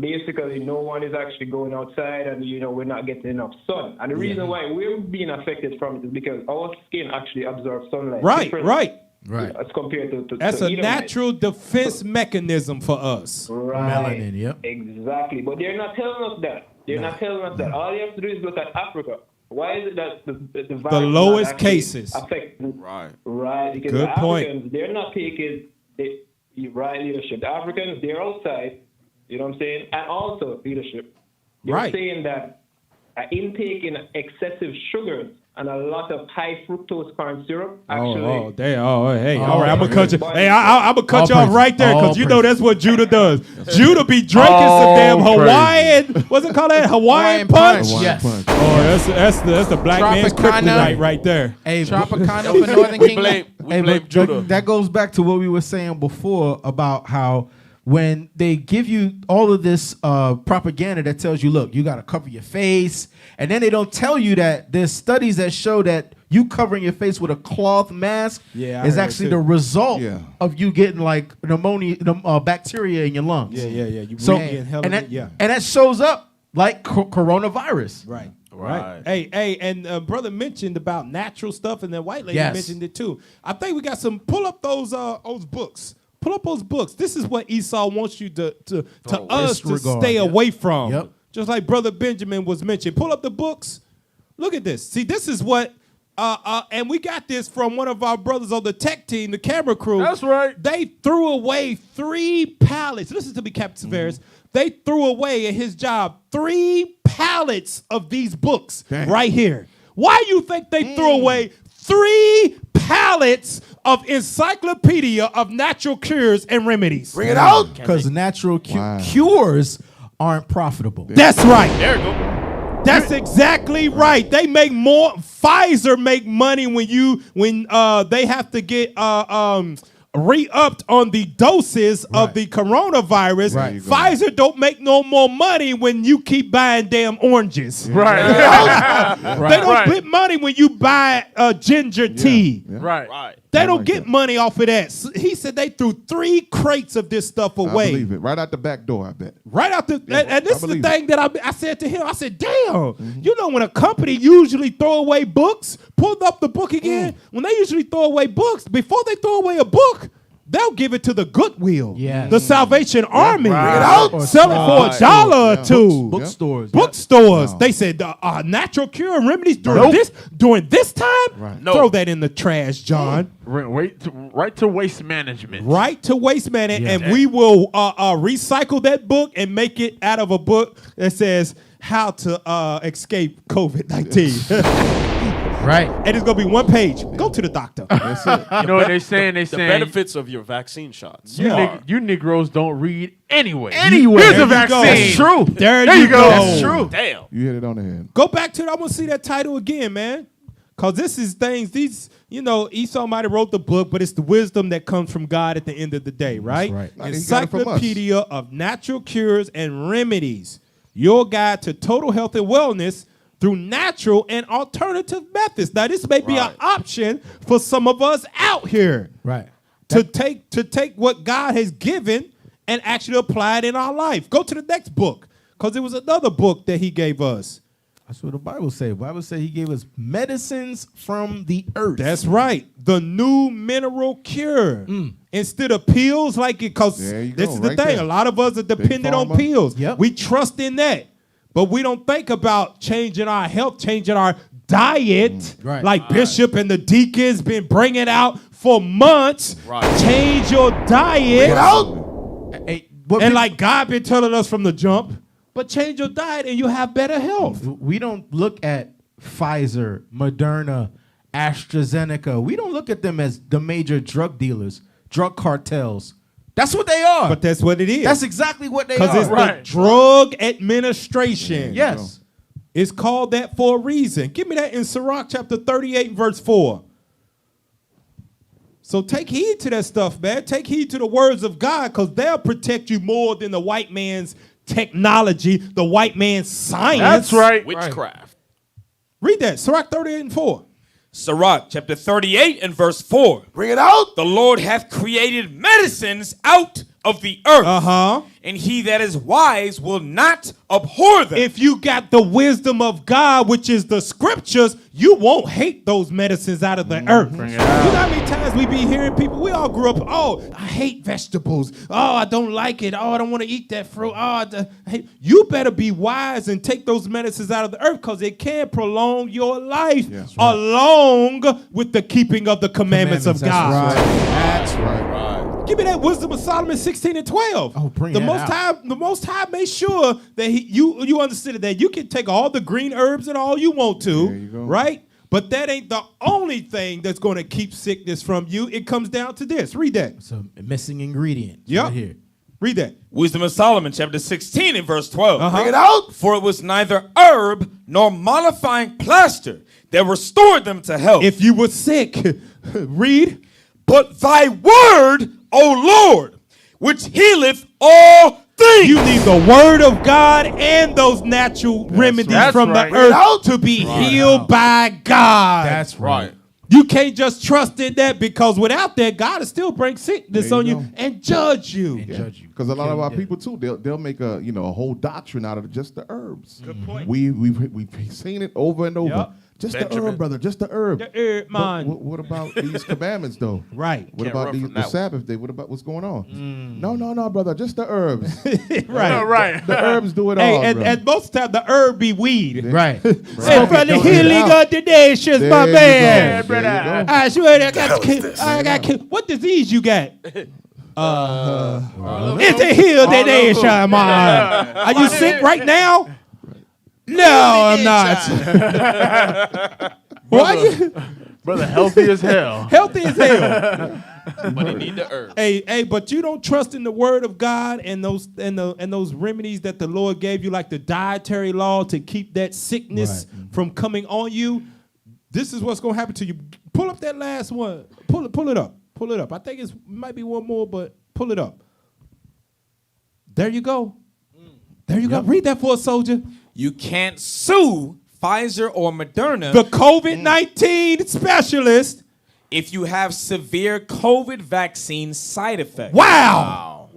basically no one is actually going outside and, we're not getting enough sun. And the reason why we're being affected from it is because our skin actually absorbs sunlight. Right. As compared to That's a Edomite. natural defense mechanism for us. Right. Melanin, yep. Exactly. But they're not telling us that. Not telling us that. All you have to do is look at Africa. Why is it that the virus The lowest not actually cases. affecting? Right. Right. Because Good the point. Africans, they're not taking right leadership. The Africans, they're outside, you know what I'm saying? And also leadership. They're Right. saying that intake in excessive sugars and a lot of high fructose corn syrup actually. Oh, damn. Oh, hey. Oh, All right, I'm going to cut you. praise. Hey, I'm going to cut you All off right there praise. because you know that's what Judah does. Judah be drinking some damn Hawaiian, what's it called that? Hawaiian punch? Yes. Oh, that's the black man's kryptonite right there. Hey, Tropicana for Northern Kingdom. But that goes back to what we were saying before about how when they give you all of this propaganda that tells you, look, you got to cover your face, and then they don't tell you that there's studies that show that you covering your face with a cloth mask Yeah, I is heard actually too. the result of you getting like pneumonia, bacteria in your lungs. Yeah. You So, breathe in hell and of that, it, yeah. and that shows up like coronavirus. Right. Hey, and brother mentioned about natural stuff, and then white lady Yes. mentioned it too. I think we got some. Pull up those books. Pull up those books. This is what Esau wants you to us to Disregard, stay yep. away from. Yep. Just like brother Benjamin was mentioned. Pull up the books. Look at this. See, this is what. And we got this from one of our brothers on the tech team, the camera crew. That's right. They threw away 3 pallets. Listen to me, Captain Severus. They threw away at his job 3 pallets of these books right here. Why you think they threw away 3 pallets of encyclopedia of natural cures and remedies? Bring it out. Because natural cures aren't profitable. That's right. There you go. That's exactly right. They make more. Pfizer make money when they have to get re-upped on the doses of the coronavirus. Right. Pfizer don't make no more money when you keep buying damn oranges. Right. They don't get money when you buy ginger tea. Right. They don't get money off of that. He said they threw 3 crates of this stuff away. I believe it. Right out the back door, I bet. Right out the, and this is the believe thing that I said to him. I said, damn, you know when a company usually throw away books, pulled up the book again, when they usually throw away books, before they throw away a book, they'll give it to the Goodwill, the Salvation Army, sell it for $1 or $2. Bookstores. Bookstores. They said natural cure and remedies during this time. Throw that in the trash, John. Right to waste management. Right to waste management, and we will recycle that book and make it out of a book that says how to escape COVID-19. Right. And it's going to be 1 page. Go to the doctor. That's it. You know what they're saying? They're The saying benefits of your vaccine shots. you Negroes don't read anyway. Anyway. Here's a There you go. vaccine. That's true. There you you go. go. That's true. Damn. You hit it on the head. Go back to it. I want to see that title again, man. Because this is things, Esau might have wrote the book, but it's the wisdom that comes from God at the end of the day, right? That's right. He got it from us. Encyclopedia of Natural Cures and Remedies. Your guide to total health and wellness through natural and alternative methods. Now, this may be an option for some of us out here. Right. To take what God has given and actually apply it in our life. Go to the next book, because it was another book that he gave us. That's what the Bible says. The Bible says he gave us medicines from the earth. That's right. The new mineral cure. Instead of pills, because this is the thing. A lot of us are dependent on pills. Yep. We trust in that. But we don't think about changing our health, changing our diet, like Bishop and the deacons been bringing out for months. Change your diet. And like God been telling us from the jump, but change your diet and you'll have better health. We don't look at Pfizer, Moderna, AstraZeneca. We don't look at them as the major drug dealers, drug cartels. That's what they are. But that's what it is. That's exactly what they are. Because it's the Drug Administration. Yes. It's called that for a reason. Give me that in Sirach chapter 38 and verse 4. So take heed to that stuff, man. Take heed to the words of God, because they'll protect you more than the white man's technology, the white man's science. That's right. Witchcraft. Read that. Sirach 38 and 4. Sirach chapter 38 and verse 4. Bring it out. The Lord hath created medicines out of the earth. And he that is wise will not abhor them. If you got the wisdom of God, which is the scriptures, you won't hate those medicines out of the earth. You know how many times we be hearing people, we all grew up, oh, I hate vegetables. Oh, I don't like it. Oh, I don't want to eat that fruit. You better be wise and take those medicines out of the earth, because it can prolong your life along with the keeping of the commandments of God. That's right. Give me that Wisdom of Solomon 16 and 12. Oh, bring the that most out. High, the Most High made sure that you understood that you can take all the green herbs and all you want to, right? But that ain't the only thing that's going to keep sickness from you. It comes down to this. Read that. It's a missing ingredient. Yep. Right here. Read that. Wisdom of Solomon, chapter 16 and verse 12. Bring it out. For it was neither herb nor mollifying plaster that restored them to health. If you were sick, read. But thy word, O Lord, which healeth all things. You need the word of God and those natural remedies from the earth to be healed by God. That's right. You can't just trust in that, because without that, God will still bring sickness on you and judge you. Because a lot of our people too, they'll make a whole doctrine out of just the herbs. Good point. We've seen it over and over. Yep. Just the herb, brother. Just the herb. The herb, man. What about these commandments, though? Right. What Can't about run from the that Sabbath day? What about what's going on? No, brother. Just the herbs. Right. The herbs do it Hey, all. and most time the herb be weed. Right. Hey, for the healing of the nations, my man. I swear I got what disease you got? It's a heal the nation, man. Are you sick right now? No, I'm not. Why you? Brother, healthy as hell. Healthy as hell. But he need the herb. Hey, but you don't trust in the word of God and those remedies that the Lord gave you, like the dietary law to keep that sickness from coming on you. This is what's gonna happen to you. Pull up that last one. Pull it up. Pull it up. I think it might be one more, but pull it up. There you go. There you go. Read that for a soldier. You can't sue Pfizer or Moderna, the COVID-19 specialist, if you have severe COVID vaccine side effects. Wow.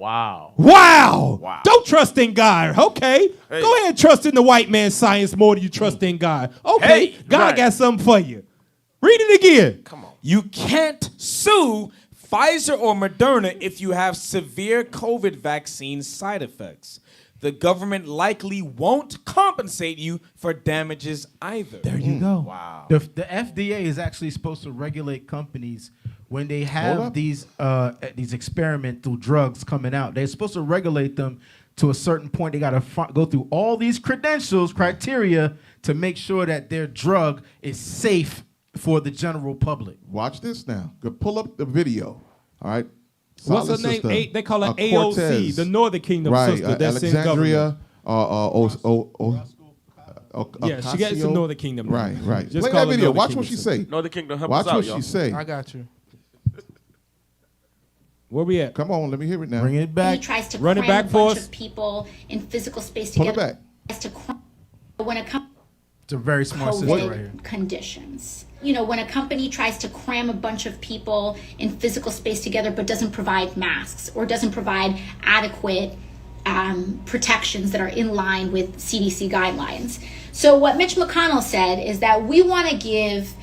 Don't trust in God. Okay. Go ahead and trust in the white man's science more than you trust in God. Okay. God got something for you. Read it again. Come on. You can't sue Pfizer or Moderna if you have severe COVID vaccine side effects. The government likely won't compensate you for damages either. There you go. Wow. The FDA is actually supposed to regulate companies when they have these experimental drugs coming out. They're supposed to regulate them to a certain point. They got to go through all these criteria to make sure that their drug is safe for the general public. Watch this now. Go pull up the video. All right. What's her name? They call her AOC, Cortez. the Northern Kingdom sister. That's Alexandria. Yeah, she gets the Northern Kingdom. Right. Just Play call that her video. Northern Watch Kingdom what she sister. say. Northern Kingdom, help Watch us out, what y'all. she say. I got you. Where we at? Come on, let me hear it now. Bring it back. He tries to Run it cram back a for bunch us. of people in physical space Pull it together. back. He tries to cram, when it comes It's a very smart sister right here. COVID conditions. You know, when a company tries to cram a bunch of people in physical space together but doesn't provide masks or doesn't provide adequate protections that are in line with CDC guidelines. So what Mitch McConnell said is that we want to give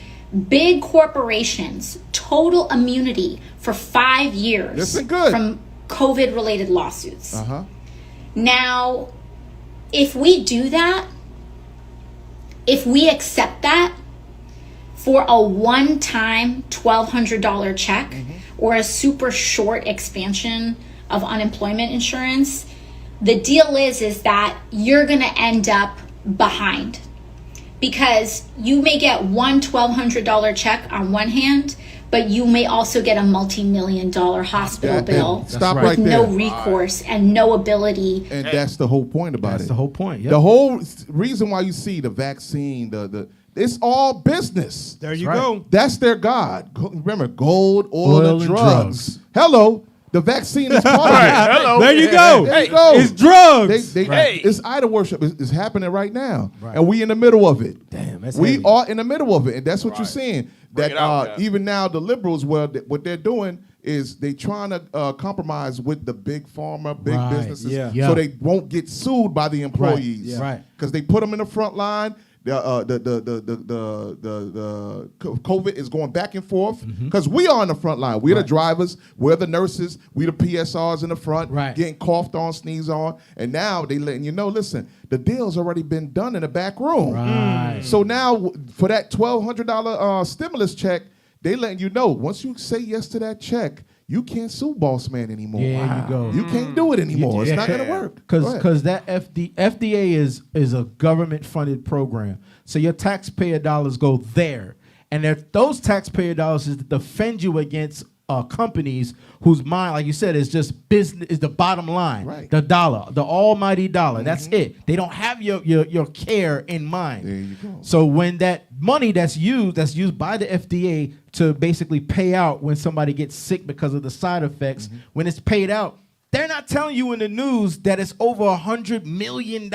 big corporations total immunity for 5 years Listen good. from COVID-related lawsuits. Now, if we do that, if we accept that for a one-time $1,200 check or a super short expansion of unemployment insurance, the deal is that you're going to end up behind, because you may get one $1,200 check on one hand, but you may also get a multi-million-dollar hospital bill Stop with right no there. recourse and no ability. And that's the whole point about it. That's the whole point. Yep. The whole reason why you see the vaccine, it's all business. There you go. That's their God. Remember, gold, oil, and drugs. Hello. The vaccine is part of it. Hello. There you go. There you go. It's drugs. It's idol worship. It's happening right now. And we in the middle of it. Damn, that's we heavy. are in the middle of it. And that's what you're seeing. Bring That it out, man. even now the liberals, what they're doing is they trying to compromise with the big pharma, big Right, businesses, yeah. so they won't get sued by the employees. Right. Because they put them in the front line. The COVID is going back and forth because we are on the front line. We're the drivers, we're the nurses, we the PSRs in the front, getting coughed on, sneezed on, and now they letting you know. Listen, the deal's already been done in the back room. Right. So now for that $1,200 stimulus check, they letting you know once you say yes to that check, you can't sue boss man anymore. Yeah, you go. You can't do it anymore. It's not going to work. Because that FDA is a government funded program. So your taxpayer dollars go there. And those taxpayer dollars is to defend you against companies whose mind, like you said, is just business, is the bottom line. Right. The dollar, the almighty dollar. That's it. They don't have your care in mind. There you go. So when that money that's used by the FDA to basically pay out when somebody gets sick because of the side effects, when it's paid out, they're not telling you in the news that it's over $100 million,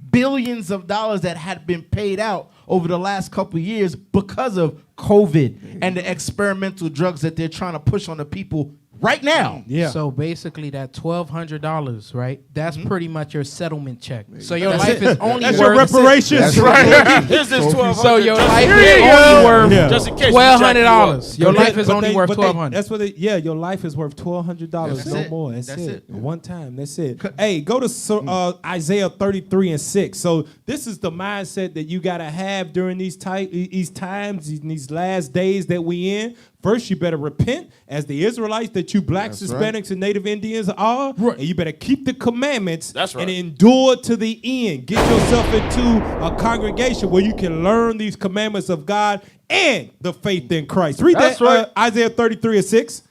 billions of dollars that had been paid out over the last couple of years because of COVID and the experimental drugs that they're trying to push on the people right now. Yeah. So basically, that $1,200, right? That's pretty much your settlement check. So your life is only worth your reparations, right? This is $1,200. So your life is only worth just in case $1,200. Your life is only worth $1,200. That's what your life is worth $1,200. No more. That's it. One time. That's it. Hey, go to Isaiah 33:6. So this is the mindset that you gotta have during these times, these last days that we in. First, you better repent as the Israelites that you blacks, Hispanics, and Native Indians are. Right. And you better keep the commandments and endure to the end. Get yourself into a congregation where you can learn these commandments of God and the faith in Christ. Read Isaiah 33:6.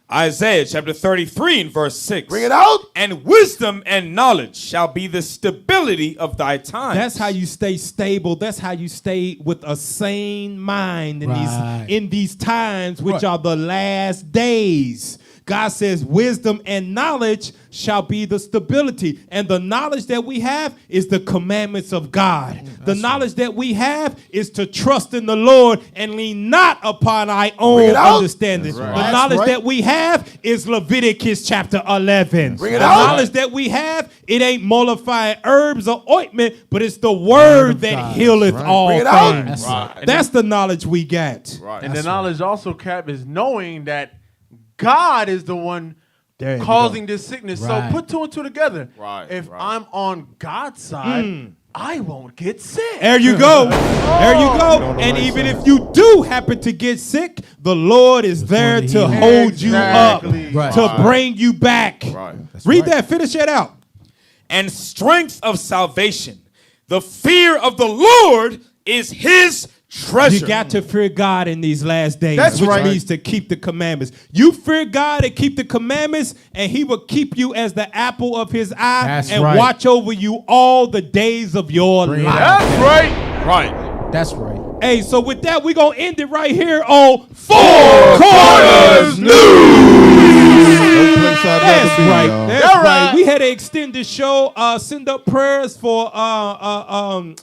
Isaiah chapter 33 and verse 6. Bring it out. And wisdom and knowledge shall be the stability of thy times. That's how you stay stable. That's how you stay with a sane mind in these times, which are the last days. God says wisdom and knowledge shall be the stability. And the knowledge that we have is the commandments of God. The knowledge that we have is to trust in the Lord and lean not upon our own understanding. The knowledge that we have is Leviticus chapter 11. The knowledge that we have, it ain't mollifying herbs or ointment, but it's the word that healeth all things. That's the knowledge we got. And the knowledge also, Cap, is knowing that God is the one causing this sickness. So put two and two together. If I'm on God's side, I won't get sick. There you go. There you go. And even if you do happen to get sick, the Lord is there to hold you up, to bring you back. Read that. Finish that out. And strength of salvation. The fear of the Lord is his treasure. You got to fear God in these last days, which means to keep the commandments. You fear God and keep the commandments, and he will keep you as the apple of his eye watch over you all the days of your life. That's right. That's right. Hey, so with that, we're going to end it right here on Four Corners News. That's right. That's right. We had to extend the show. Send up prayers for Captain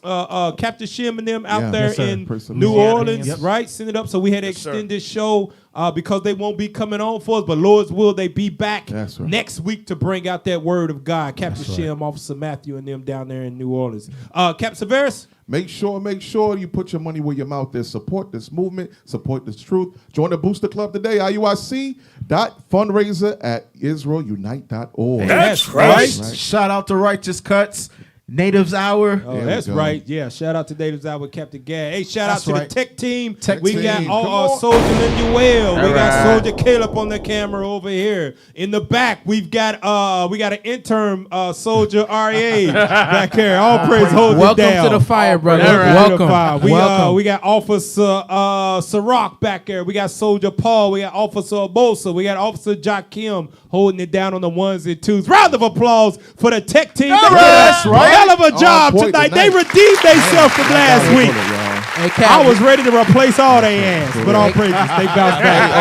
Shim and them out there in New Orleans, right? Send it up. So we had to extend this show because they won't be coming on for us, but Lord's will, they be back next week to bring out that word of God. Captain Shim, Officer Matthew, and them down there in New Orleans. Captain Severus? Make sure you put your money where your mouth is. Support this movement. Support this truth. Join the Booster Club today. IUIC.fundraiser at IsraelUnite.org. That's right. Shout out to Righteous Cuts. Natives Hour. Oh, that's right. Yeah, shout out to Natives Hour with Captain Gad. Hey, shout out to the tech team. We got all Soldier Lemuel. We got Soldier Caleb on the camera over here. In the back, we got an intern Soldier RA back here. All praise hold it down. Welcome to the fire, brother. Welcome. We got Officer Sirach back there. We got Soldier Paul. We got Officer Abosa. We got Officer Jakim holding it down on the ones and twos. Round of applause for the tech team. That's right. Hell of a job tonight. They redeemed themselves from last week. I was ready to replace all their ass, but all praises, they bounced back.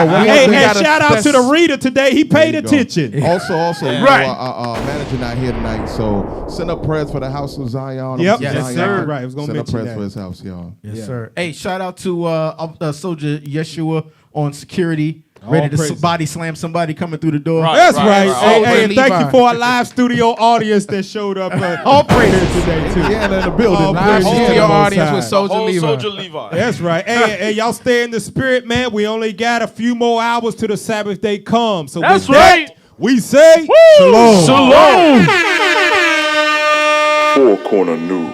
And shout out to the reader today. He paid attention. Also, our manager not here tonight, so send up prayers for the house of Zion. Yep, yes, sir. Right, I was going to mention that. Send up prayers for his house, y'all. Yes, sir. Hey, shout out to Soldier Yeshua on security. Ready to body slam somebody coming through the door. That's right. Hey, and thank you for our live studio audience that showed up. All praise today, too. Yeah, in the building. Live studio audience with Soldier Levi. That's right. Hey, y'all stay in the spirit, man. We only got a few more hours to the Sabbath day come. So that's right. We say shalom. Shalom. Four Corner News.